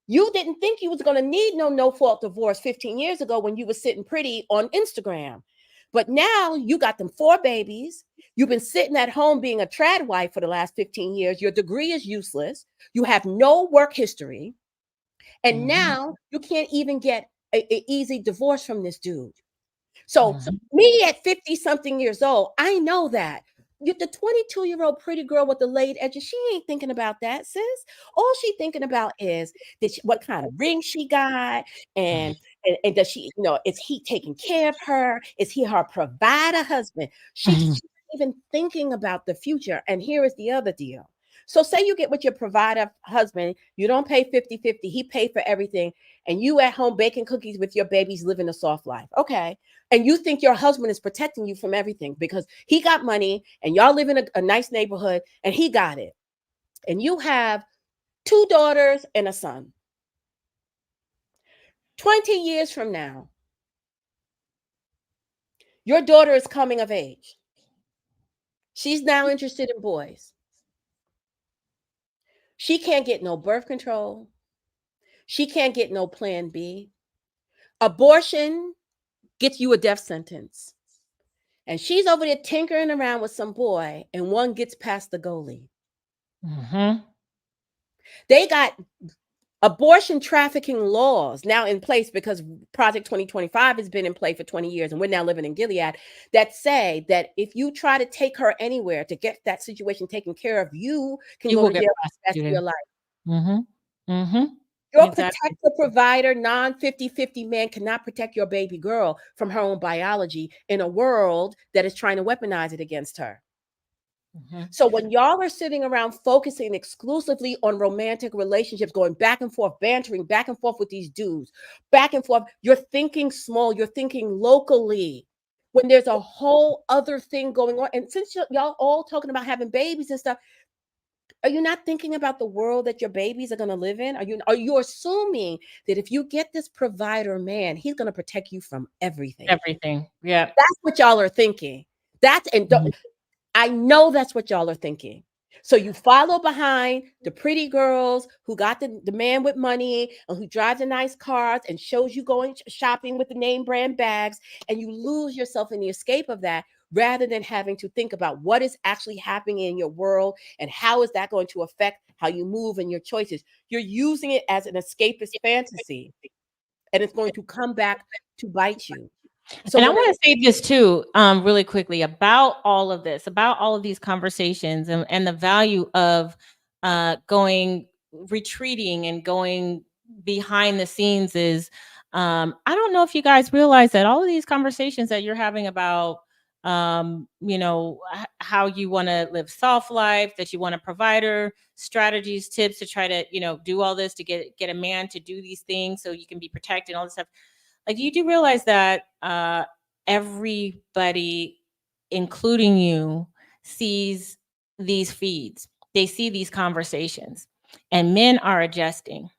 You didn't think you was going to need no-fault divorce 15 years ago when you were sitting pretty on Instagram. But now you got them 4 babies. You've been sitting at home being a trad wife for the last 15 years. Your degree is useless. You have no work history. And Mhm. now you can't even get an easy divorce from this dude. So Mhm. me at 50 something years old, I know that. The 22-year-old pretty girl with the laid edges, she ain't thinking about that, sis. All she thinking about is what kind of ring she got, and does she, is he taking care of her? Is he her provider husband? She's Mhm. even thinking about the future. And here is the other deal. So say you get with your provider husband, you don't pay 50-50, he paid for everything, and you at home baking cookies with your babies living a soft life. Okay. And you think your husband is protecting you from everything because he got money and y'all live in a nice neighborhood and he got it. And you have 2 daughters and a son. 20 years from now, your daughter is coming of age. She's now interested in boys. She can't get no birth control. She can't get no plan B. Abortion gets you a death sentence. And she's over there tinkering around with some boy, and one gets past the goalie. Mhm. They got abortion trafficking laws now in place because Project 2025 has been in play for 20 years, and we're now living in Gilead, that say that if you try to take her anywhere to get that situation taken care of, you can You go will to get jail for the rest of your prosecuted. life. Mhm. Mhm. Your Exactly. protector provider, non-50-50 man cannot protect your baby girl from her own biology in a world that is trying to weaponize it against her. Mhm. So when y'all are sitting around focusing exclusively on romantic relationships, going back and forth, bantering back and forth with these dudes, back and forth, you're thinking small, you're thinking locally when there's a whole other thing going on. And since y'all all talking about having babies and stuff, are you not thinking about the world that your babies are going to live in? Are you assuming that if you get this provider man, he's going to protect you from everything? Everything. Yeah. That's what y'all are thinking. I know that's what y'all are thinking. So you follow behind the pretty girls who got the man with money and who drives the nice cars and shows you going shopping with the name brand bags, and you lose yourself in the escape of that rather than having to think about what is actually happening in your world and how is that going to affect how you move and your choices. You're using it as an escapist fantasy, and it's going to come back to bite you. So And I when want to say this too, really quickly about all of this, about all of these conversations and the value of retreating and going behind the scenes is, I don't know if you guys realize that all of these conversations that you're having about, how you want to live soft life, that you want a provider, strategies, tips to try to, do all this to get a man to do these things so you can be protected and all this stuff. Like, you do realize that everybody, including you, sees these feeds. They see these conversations, and men are adjusting.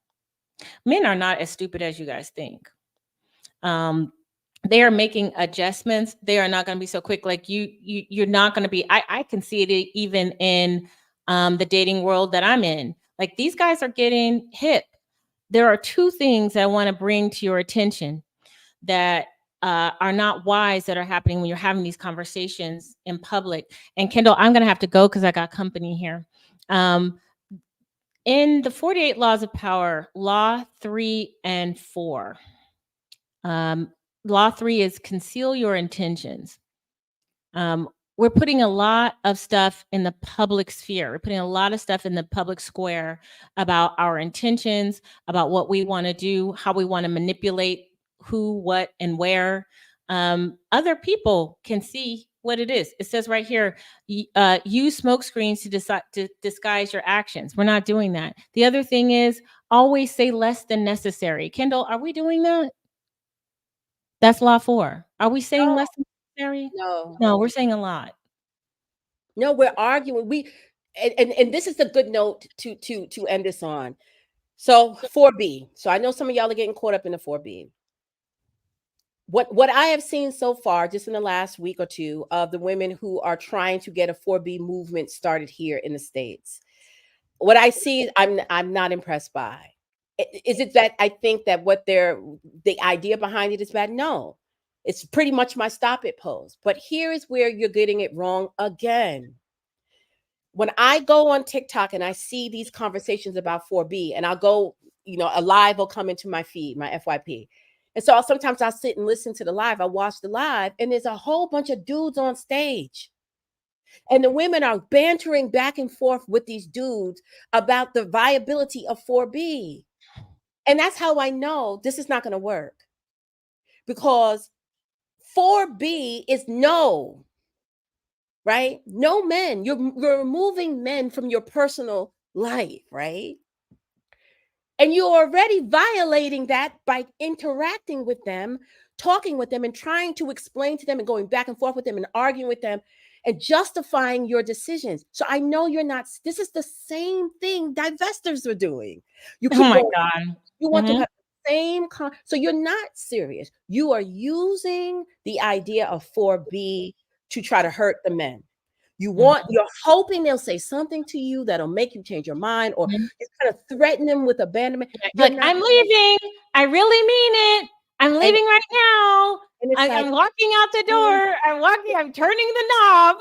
Men are not as stupid as you guys think. They are making adjustments. They are not going to be so quick. Like you're not going to be. I can see it even in the dating world that I'm in. Like, these guys are getting hip. There are two things I want to bring to your attention that are not wise that are happening when you're having these conversations in public. And Kendall, I'm going to have to go because I got company here. In the 48 Laws of Power, Law 3 and 4, Law 3 is conceal your intentions. We're putting a lot of stuff in the public sphere. We're putting a lot of stuff in the public square about our intentions, about what we want to do, how we want to manipulate who, what, and where. Other people can see what it is. It says right here, use smoke screens to disguise your actions. We're not doing that. The other thing is always say less than necessary. Kendall, are we doing that? That's Law 4. Are we saying less than necessary? no, No, we're saying a lot. no, we're arguing. And this is the good note to end this on. So 4B. So I know some of y'all are getting caught up in the 4B. What I have seen so far, just in the last week or two, of the women who are trying to get a 4B movement started here in the States, what I see, I'm not impressed by. Is it that I think that the idea behind it is bad? No, it's pretty much my stop it post. But here is where you're getting it wrong again. When I go on TikTok and I see these conversations about 4B, and I'll go, a live will come into my feed, my FYP. And so sometimes I'll sit and listen to the live. I watch the live, and there's a whole bunch of dudes on stage. And the women are bantering back and forth with these dudes about the viability of 4B. And that's how I know this is not going to work. Because 4B is no. Right? No men. You're removing men from your personal life, right? And you're already violating that by interacting with them, talking with them, and trying to explain to them and going back and forth with them and arguing with them and justifying your decisions. So I know you're not, this is the same thing divestors are doing. You keep Oh my going, God. you want to have the same, so you're not serious. You are using the idea of 4B to try to hurt the men. You're hoping they'll say something to you that'll make you change your mind, or you kind of threaten them with abandonment. Like, I'm leaving. I really mean it. I'm leaving right now. I'm walking out the door. I'm turning the knob.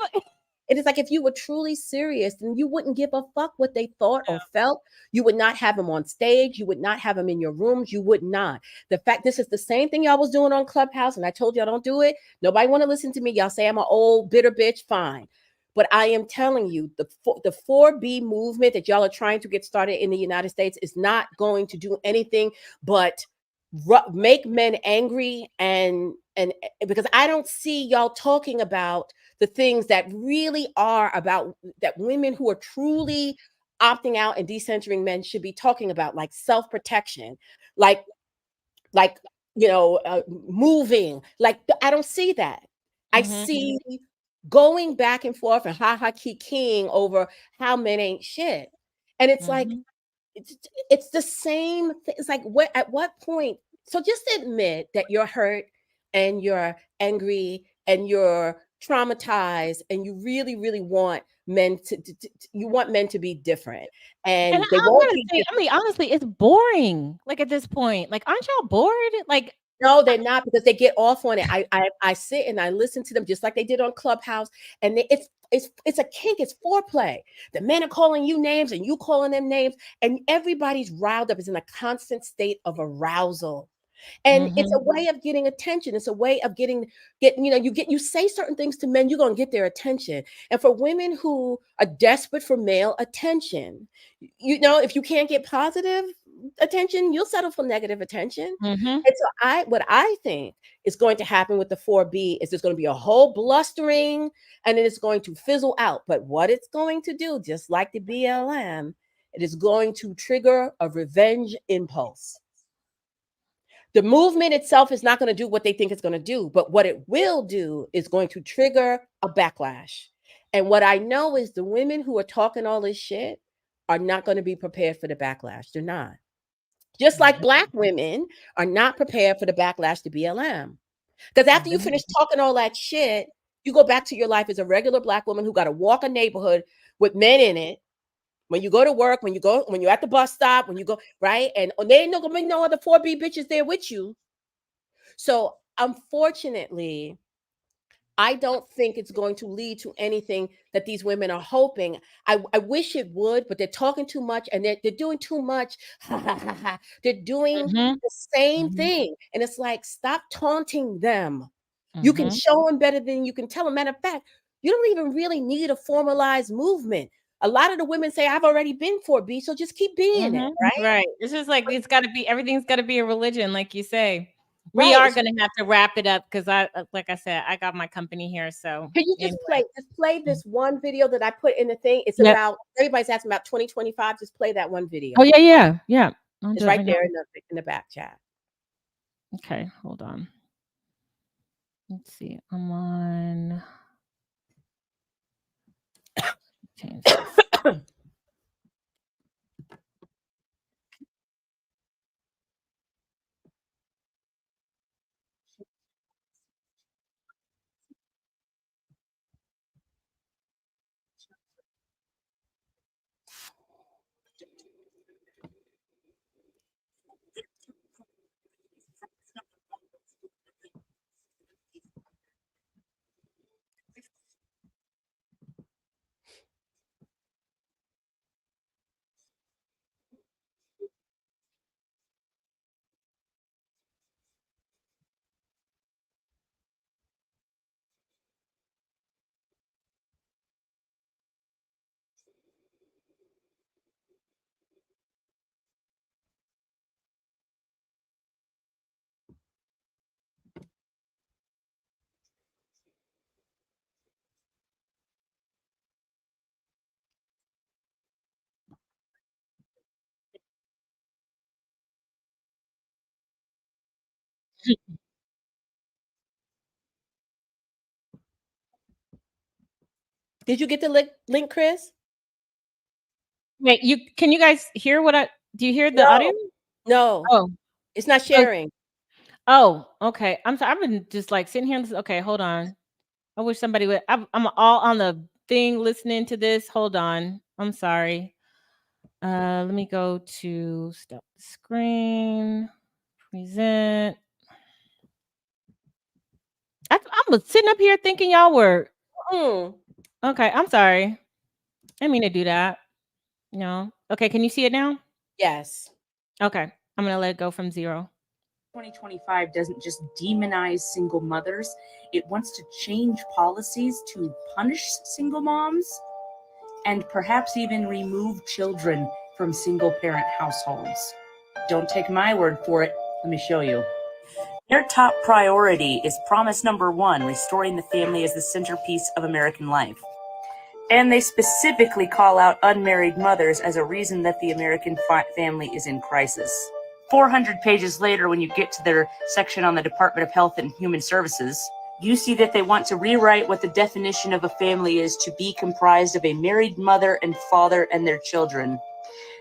And it's like, if you were truly serious, then you wouldn't give a fuck what they thought or felt. You would not have them on stage. You would not have them in your rooms. You would not. The fact, this is the same thing y'all was doing on Clubhouse, and I told y'all don't do it. Nobody want to listen to me. Y'all say I'm an old bitter bitch. Fine. But I am telling you, the 4B movement that y'all are trying to get started in the United States is not going to do anything but make men angry, and because I don't see y'all talking about the things that really are about, that women who are truly opting out and decentering men should be talking about, like self-protection, like moving. Like, I don't see that. I see going back and forth and king over how men ain't shit. And it's like, it's the same thing. It's like, at what point? So just admit that you're hurt and you're angry and you're traumatized, and you really, really want men to be different, And and they I'm won't gonna be say, I different. mean, honestly, it's boring. Like at this point, like, aren't y'all bored? Like, No, they're not, because they get off on it. I sit and I listen to them just like they did on Clubhouse, and it's a kink, it's foreplay. The men are calling you names and you calling them names, and everybody's riled up. It's in a constant state of arousal. And it's a way of getting attention. It's a way of getting, you say certain things to men, you're going to get their attention. And for women who are desperate for male attention, if you can't get positive attention, you'll settle for negative attention. mhm, And so what I think is going to happen with the 4B is there's going to be a whole blustering, and then it's going to fizzle out. But what it's going to do, just like the BLM, it is going to trigger a revenge impulse. The movement itself is not going to do what they think it's going to do, but what it will do is going to trigger a backlash. And what I know is the women who are talking all this shit are not going to be prepared for the backlash. They're not. Just like Black women are not prepared for the backlash to BLM. Because after you finish talking all that shit, you go back to your life as a regular Black woman who got to walk a neighborhood with men in it. When you go to work, when you're at the bus stop, when you go, right? And there ain't gonna be no other 4B bitches there with you. So unfortunately, I don't think it's going to lead to anything that these women are hoping. I wish it would, but they're talking too much, and they're doing too much. They're doing mhm, the same mhm, thing. And it's like, stop taunting them. You can mhm, show them better than you can tell them. Matter of fact, you don't even really need a formalized movement. A lot of the women say, I've already been 4B, so just keep being it, mhm. right? Right. It's just like everything's got to be a religion, like you say. We Right. are gonna have to wrap it up because like I said, I got my company here. So Can you just play this one video that I put in the thing? It's Yep. about, everybody's asking about 2025. Just play that one video. Oh yeah. I'll It's do it right right there now. in the back chat. Okay, hold on. Let's see. I'm on. Change this. Did you get the link, Chris? Wait, can you guys hear do you hear the audio? No, no, Oh, it's not oh, sharing. okay. I'm sorry. I've been just like sitting here. Okay, hold on. I wish somebody would. I'm all on the thing listening to this. Hold on. I'm sorry. Let me go to stop the screen. Present. I'm sitting up here thinking y'all were. Okay, I'm sorry. I didn't mean to do that. No. Okay, can you see it now? Yes. Okay, I'm gonna let it go from 0. 2025 doesn't just demonize single mothers, it wants to change policies to punish single moms and perhaps even remove children from single parent households. Don't take my word for it. Let me show you. Their top priority is promise number 1, restoring the family as the centerpiece of American life. And they specifically call out unmarried mothers as a reason that the American family is in crisis. 400 pages later, when you get to their section on the Department of Health and Human Services, you see that they want to rewrite what the definition of a family is to be comprised of a married mother and father and their children,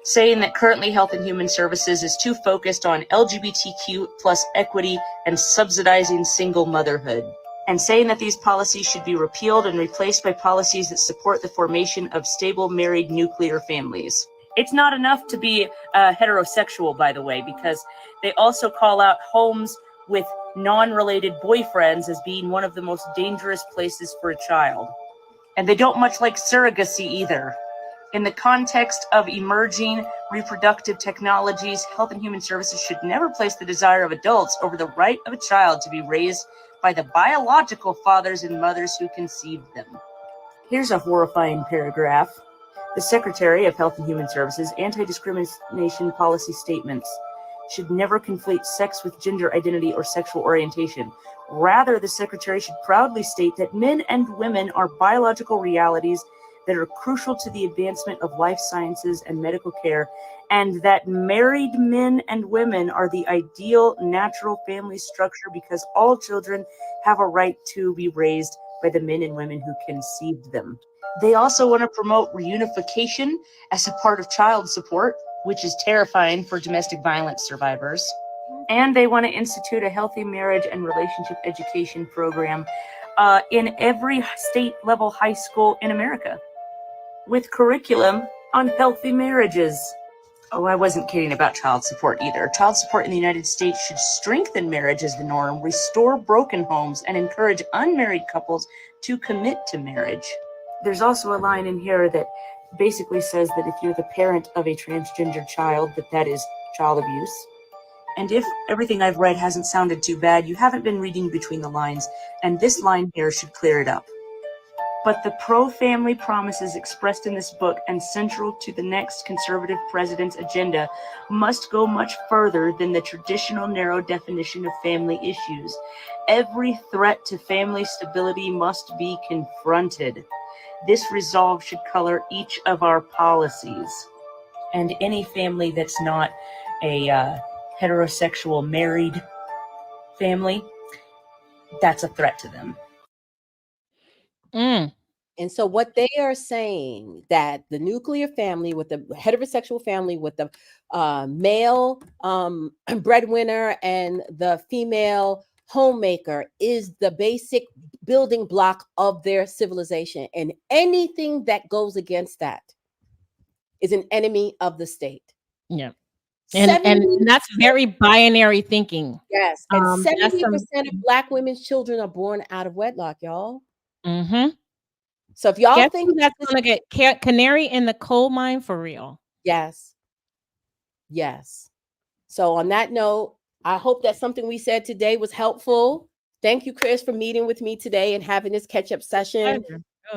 saying that currently Health and Human Services is too focused on LGBTQ plus equity and subsidizing single motherhood. and saying that these policies should be repealed and replaced by policies that support the formation of stable married nuclear families. It's not enough to be heterosexual, by the way, because they also call out homes with non-related boyfriends as being one of the most dangerous places for a child. And they don't much like surrogacy either. In the context of emerging reproductive technologies, Health and Human Services should never place the desire of adults over the right of a child to be raised by the biological fathers and mothers who conceived them. Here's a horrifying paragraph. The Secretary of Health and Human Services anti-discrimination policy statements should never conflate sex with gender identity or sexual orientation. Rather, the Secretary should proudly state that men and women are biological realities that are crucial to the advancement of life sciences and medical care, and that married men and women are the ideal natural family structure because all children have a right to be raised by the men and women who conceived them. They also want to promote reunification as a part of child support, which is terrifying for domestic violence survivors. And they want to institute a healthy marriage and relationship education program in every state-level high school in America, with curriculum on healthy marriages. Oh, I wasn't kidding about child support either. Child support in the United States should strengthen marriage as the norm, restore broken homes, and encourage unmarried couples to commit to marriage. There's also a line in here that basically says that if you're the parent of a transgender child, that is child abuse. And if everything I've read hasn't sounded too bad, you haven't been reading between the lines, and this line here should clear it up. But the pro-family promises expressed in this book and central to the next conservative president's agenda must go much further than the traditional narrow definition of family issues. Every threat to family stability must be confronted. This resolve should color each of our policies. And any family that's not a heterosexual married family, that's a threat to them. And so what they are saying, that the nuclear family with the heterosexual family with the male breadwinner and the female homemaker is the basic building block of their civilization. And anything that goes against that is an enemy of the state. Yeah. And that's very binary thinking. Yes. And 70% some- of Black women's children are born out of wedlock, y'all. Mm-hmm. So if y'all Guess think who that's going to get canary in the coal mine for real. Yes. Yes. So on that note, I hope that something we said today was helpful. Thank you, Chris, for meeting with me today and having this catch-up session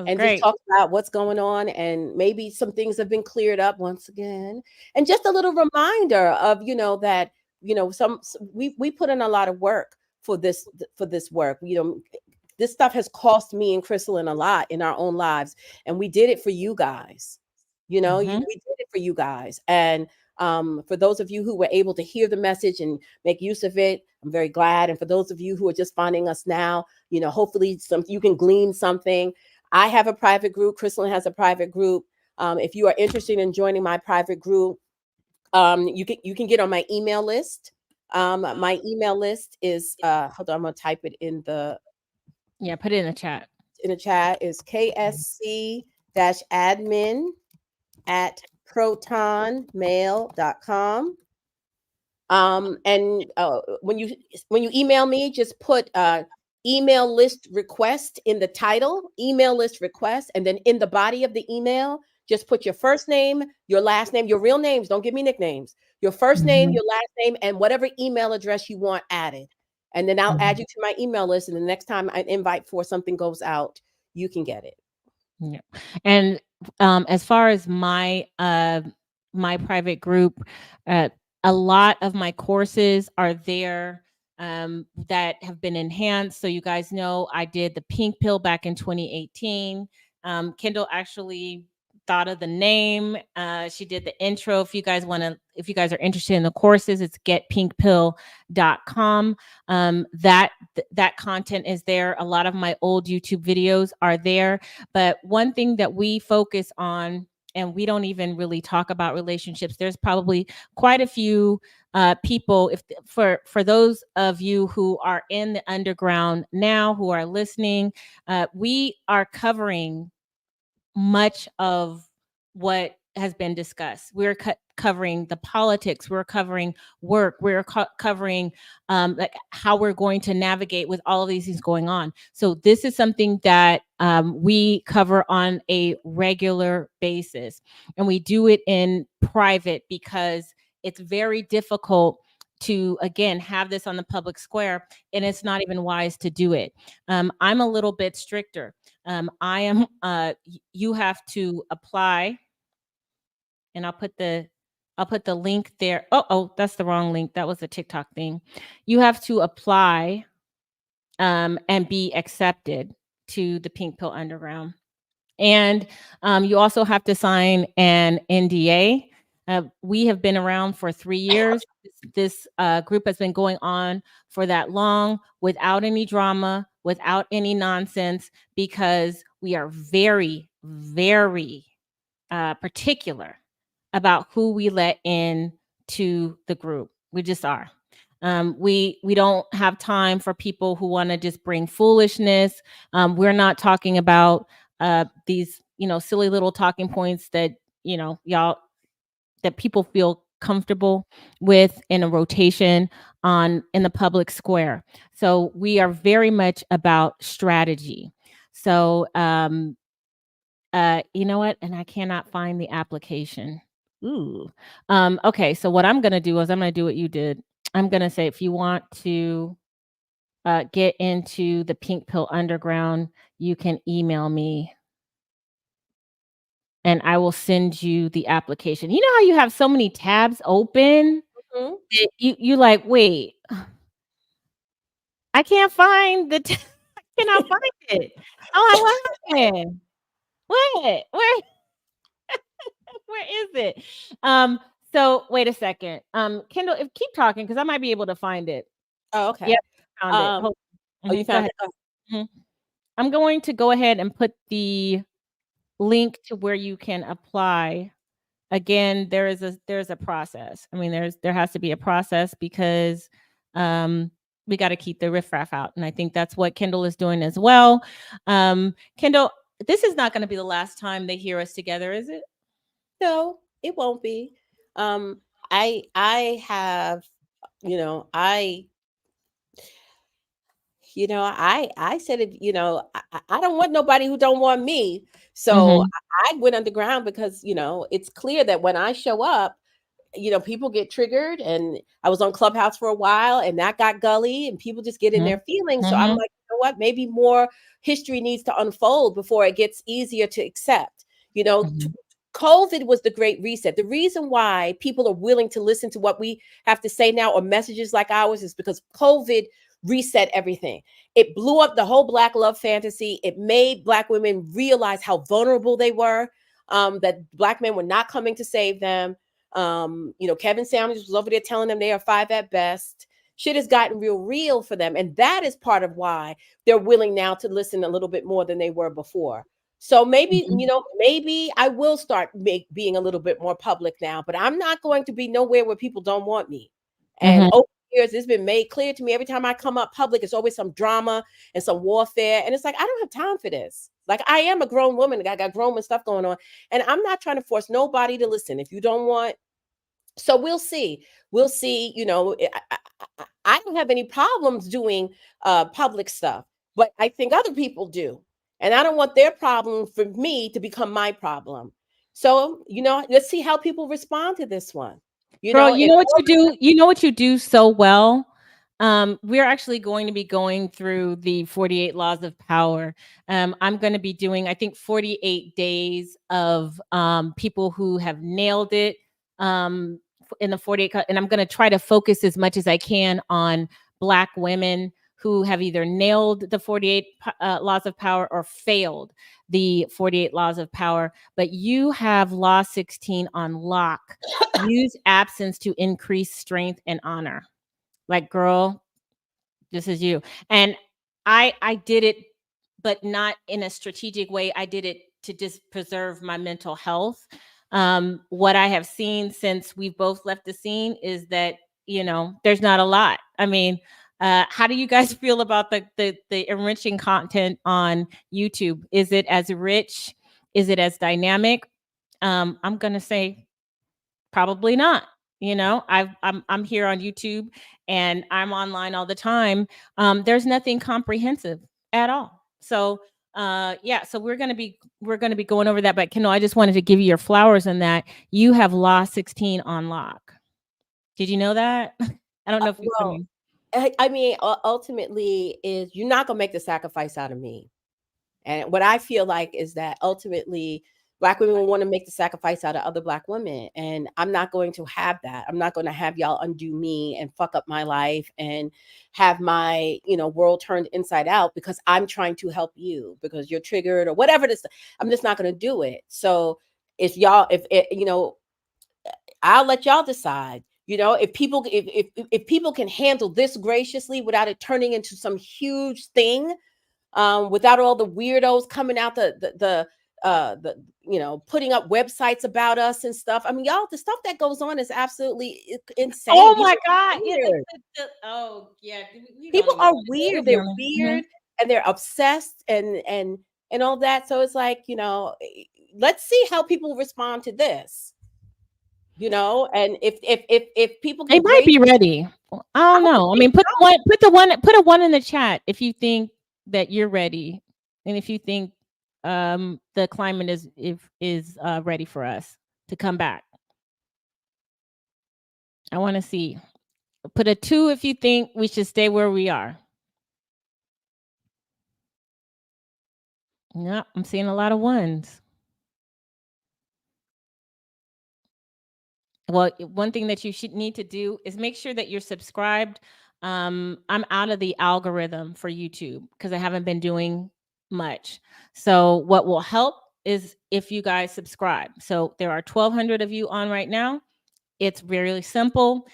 and great. just talk about what's going on, and maybe some things have been cleared up once again. And just a little reminder of, that, we put in a lot of work for this work. This stuff has cost me and Crystalline a lot in our own lives, and we did it for you guys. We did it for you guys. And for those of you who were able to hear the message and make use of it, I'm very glad. And for those of you who are just finding us now, hopefully you can glean something. I have a private group. Crystalline has a private group. If you are interested in joining my private group, you can get on my email list. My email list is hold on, I'm gonna type it in the put it in the chat. In the chat is ksc-admin@protonmail.com. And when you email me, just put email list request in the title, email list request, and then in the body of the email, just put your first name, your last name, your real names. Don't give me nicknames. Your first name, your last name, and whatever email address you want added. And then I'll add you to my email list. And the next time an invite for something goes out, you can get it. Yeah. And as far as my my private group, a lot of my courses are there that have been enhanced. So you guys know I did the pink pill back in 2018. Kendall actually thought of the name. She did the intro. If you guys are interested in the courses, it's getpinkpill.com. That content is there. A lot of my old YouTube videos are there. But one thing that we focus on and we don't even really talk about relationships. There's probably quite a few people, if for those of you who are in the underground now, who are listening, we are covering much of what has been discussed. We're covering the politics. We're covering work. We're covering like how we're going to navigate with all of these things going on. So this is something that we cover on a regular basis, and we do it in private because it's very difficult to, again, have this on the public square, and it's not even wise to do it. I'm a little bit stricter. I am you have to apply, and I'll put the link there. Oh, that's the wrong link. That was the TikTok thing. You have to apply and be accepted to the Pink Pill Underground. And you also have to sign an NDA. We have been around for 3 years. This group has been going on for that long without any drama, without any nonsense, because we are very, very particular about who we let in to the group. We just are. We don't have time for people who want to just bring foolishness. We're not talking about these, silly little talking points that, y'all, that people feel comfortable with in a rotation in the public square. So we are very much about strategy. So, you know what? And I cannot find the application. Ooh. Okay. So what I'm going to do is I'm going to do what you did. I'm going to say, if you want to get into the Pink Pill Underground, you can email me and I will send you the application. You know how you have so many tabs open? Mhm. You like, wait, I can't find I cannot find it. Oh, what happened? What? Where is it? So wait a second. Kendall, keep talking because I might be able to find it. Oh, okay. Yep, found it. Oh, you Go found ahead. it. Oh, Mhm. I'm going to go ahead and put the link to where you can apply. Again, there's a process. I mean, there has to be a process because we got to keep the riffraff out, and I think that's what Kendall is doing as well. Kendall, this is not going to be the last time they hear us together, is it? no, it won't be. I have, I I said it, I don't want nobody who don't want me. So Mhm. I went underground because, it's clear that when I show up, people get triggered, and I was on Clubhouse for a while and that got gully and people just get in Mhm. their feelings. So I'm Mhm. like, you know what? Maybe more history needs to unfold before it gets easier to accept. Mhm. COVID was the great reset. The reason why people are willing to listen to what we have to say now or messages like ours is because COVID reset everything. It blew up the whole Black love fantasy. It made Black women realize how vulnerable they were, that Black men were not coming to save them. Kevin Samuels was over there telling them they are 5 at best. Shit has gotten real for them. And that is part of why they're willing now to listen a little bit more than they were before. So maybe, Mhm. maybe I will start being a little bit more public now, but I'm not going to be nowhere where people don't want me. And Mhm. over the years, it's been made clear to me every time I come up public, it's always some drama and some warfare. And it's like, I don't have time for this. Like, I am a grown woman. I got grown stuff going on. And I'm not trying to force nobody to listen. If you don't want, so we'll see. We'll see. I don't have any problems doing public stuff, but I think other people do, and I don't want their problem for me to become my problem. So let's see how people respond to this one. Girl, you If know what you do? You know what you do so well? We're actually going to be going through the 48 laws of power. I'm going to be doing, I think, 48 days of people who have nailed it in the 48. And I'm going to try to focus as much as I can on Black women who have either nailed the 48 laws of power or failed the 48 laws of power. But you have Law 16 on lock. Use absence to increase strength and honor. Like, girl, this is you. And I did it, but not in a strategic way. I did it to just preserve my mental health. What I have seen since we've both left the scene is that, there's not a lot. I mean, how do you guys feel about the enriching content on YouTube? Is it as rich? Is it as dynamic? I'm gonna say probably not. I'm here on YouTube and I'm online all the time. There's nothing comprehensive at all. So so we're gonna be going over that. But Kendall, I just wanted to give you your flowers on that. You have Law 16 on lock. Did you know that? I don't know if you Well, I mean, ultimately, is you're not gonna make the sacrifice out of me. And what I feel like is that ultimately Black women want to make the sacrifice out of other Black women. And I'm not going to have that. I'm not going to have y'all undo me and fuck up my life and have my, world turned inside out because I'm trying to help you because you're triggered or whatever this. I'm just not going to do it. So if I'll let y'all decide. If people can handle this graciously without it turning into some huge thing, without all the weirdos coming out the putting up websites about us and stuff. I mean, y'all, the stuff that goes on is absolutely insane. Oh my God! Yeah, people are weird. They're weird and they're obsessed and all that. So it's like, let's see how people respond to this. And if people they might be ready. I don't know. I mean, put a one in the chat if you think that you're ready, and if you think the climate is ready for us to come back. I want to see. Put a 2 if you think we should stay where we are. No, I'm seeing a lot of 1s. Well, one thing that you should need to do is make sure that you're subscribed. I'm out of the algorithm for YouTube because I haven't been doing much. So what will help is if you guys subscribe. So there are 1,200 of you on right now. It's really simple.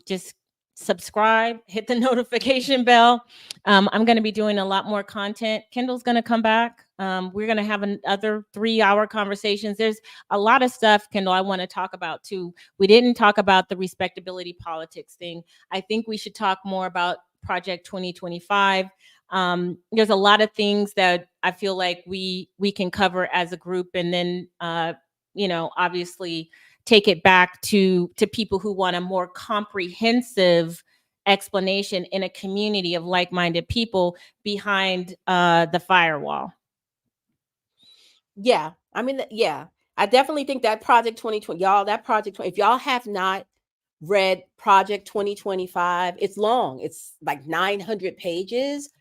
Just subscribe, hit the notification bell. I'm going to be doing a lot more content. Kendall's going to come back. We're going to have another 3-hour conversations. There's a lot of stuff, Kendall, I want to talk about too. We didn't talk about the respectability politics thing. I think we should talk more about Project 2025. There's a lot of things that I feel like we can cover as a group, and then obviously take it back to people who want a more comprehensive explanation in a community of like-minded people behind the firewall. Yeah, I mean, I definitely think that Project 2020, if y'all have not read Project 2025, it's long. It's like 900 pages,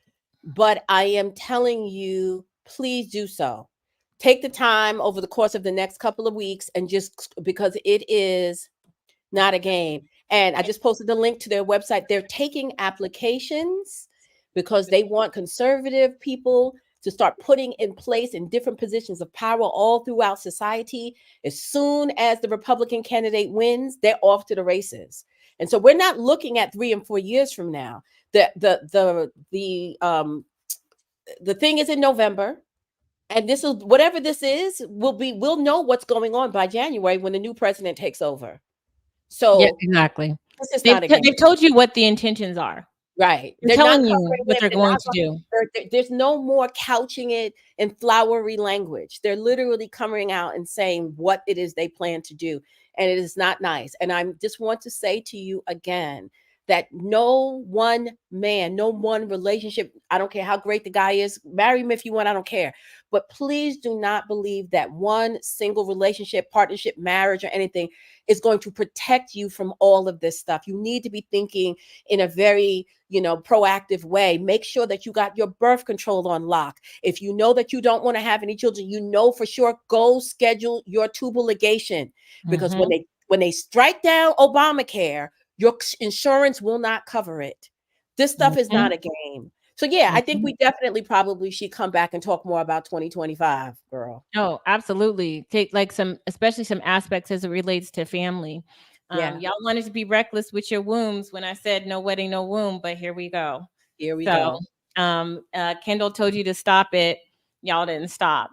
but I am telling you, please do so. Take the time over the course of the next couple of weeks and just because it is not a game. And I just posted the link to their website. They're taking applications because they want conservative people to start putting in place in different positions of power all throughout society. As soon as the Republican candidate wins, they're off to the races. And so we're not looking at 3 and 4 years from now. The thing is in November. And this is whatever this is, we'll know what's going on by January when the new president takes over. So yeah, exactly. They've told you what the intentions are. Right. They're telling you what they're going to do. There's no more couching it in flowery language. They're literally coming out and saying what it is they plan to do. And it is not nice. And I just want to say to you again, that no one man, no one relationship, I don't care how great the guy is, marry him if you want, I don't care. But please do not believe that one single relationship, partnership, marriage, or anything is going to protect you from all of this stuff. You need to be thinking in a very, proactive way. Make sure that you got your birth control on lock. If you know that you don't want to have any children, for sure, go schedule your tubal ligation. Because when they strike down Obamacare, your insurance will not cover it. This stuff is not a game. So yeah, I think we definitely probably should come back and talk more about 2025, girl. Oh, absolutely. Take especially some aspects as it relates to family. Y'all wanted to be reckless with your wombs when I said no wedding, no womb, but here we go. Here we go. Kendall told you to stop it. y'all didn't stop,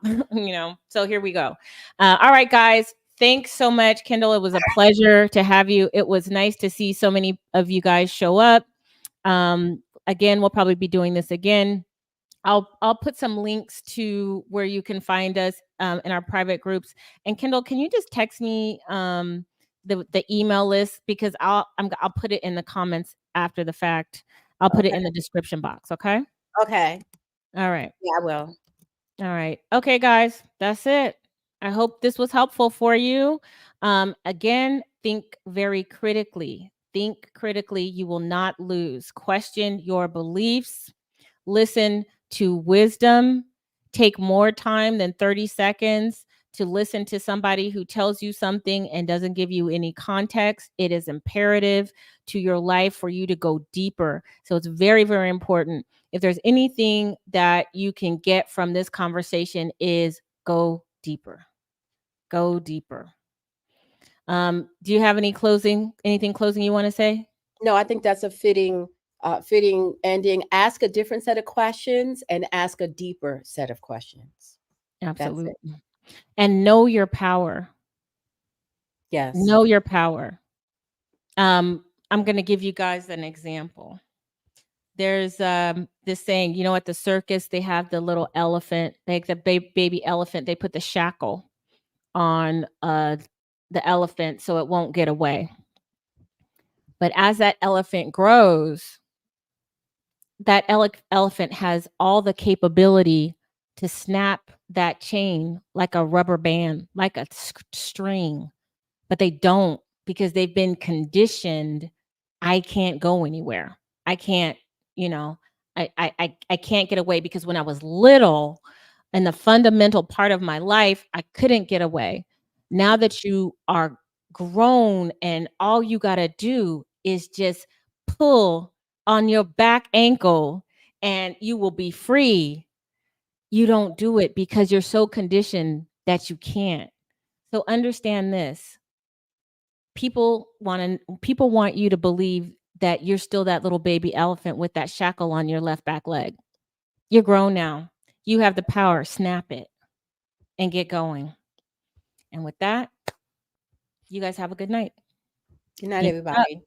so here we go. All right, guys, thanks so much, Kendall. It was a pleasure to have you. It was nice to see so many of you guys show up. Again, we'll probably be doing this again. I'll put some links to where you can find us in our private groups. And Kendall, can you just text me the email list, because I'll put it in the comments after the fact. I'll put it in the description box. Okay. Okay. All right. Yeah, I will. All right. Okay, guys, that's it. I hope this was helpful for you. Again, think very critically. Think critically. You will not lose. Question your beliefs. Listen to wisdom. Take more time than 30 seconds to listen to somebody who tells you something and doesn't give you any context. It is imperative to your life for you to go deeper. So it's very, very important. If there's anything that you can get from this conversation, is go deeper. Go deeper. Do you have anything closing you want to say? No, I think that's a fitting ending. Ask a different set of questions and ask a deeper set of questions. Absolutely. And know your power. Yes. Know your power. I'm going to give you guys an example. There's this saying, at the circus, they have the little elephant, like the baby elephant. They put the shackle on the elephant so it won't get away. But as that elephant grows, that elephant has all the capability to snap that chain like a rubber band, like a string. But they don't, because they've been conditioned. I can't go anywhere. I can't, I can't get away, because when I was little, in the fundamental part of my life, I couldn't get away. Now that you are grown and all you got to do is just pull on your back ankle and you will be free. You don't do it because you're so conditioned that you can't. So understand this. People want you to believe that you're still that little baby elephant with that shackle on your left back leg. You're grown now. You have the power. Snap it and get going. And with that, you guys have a good night. Good night, everybody.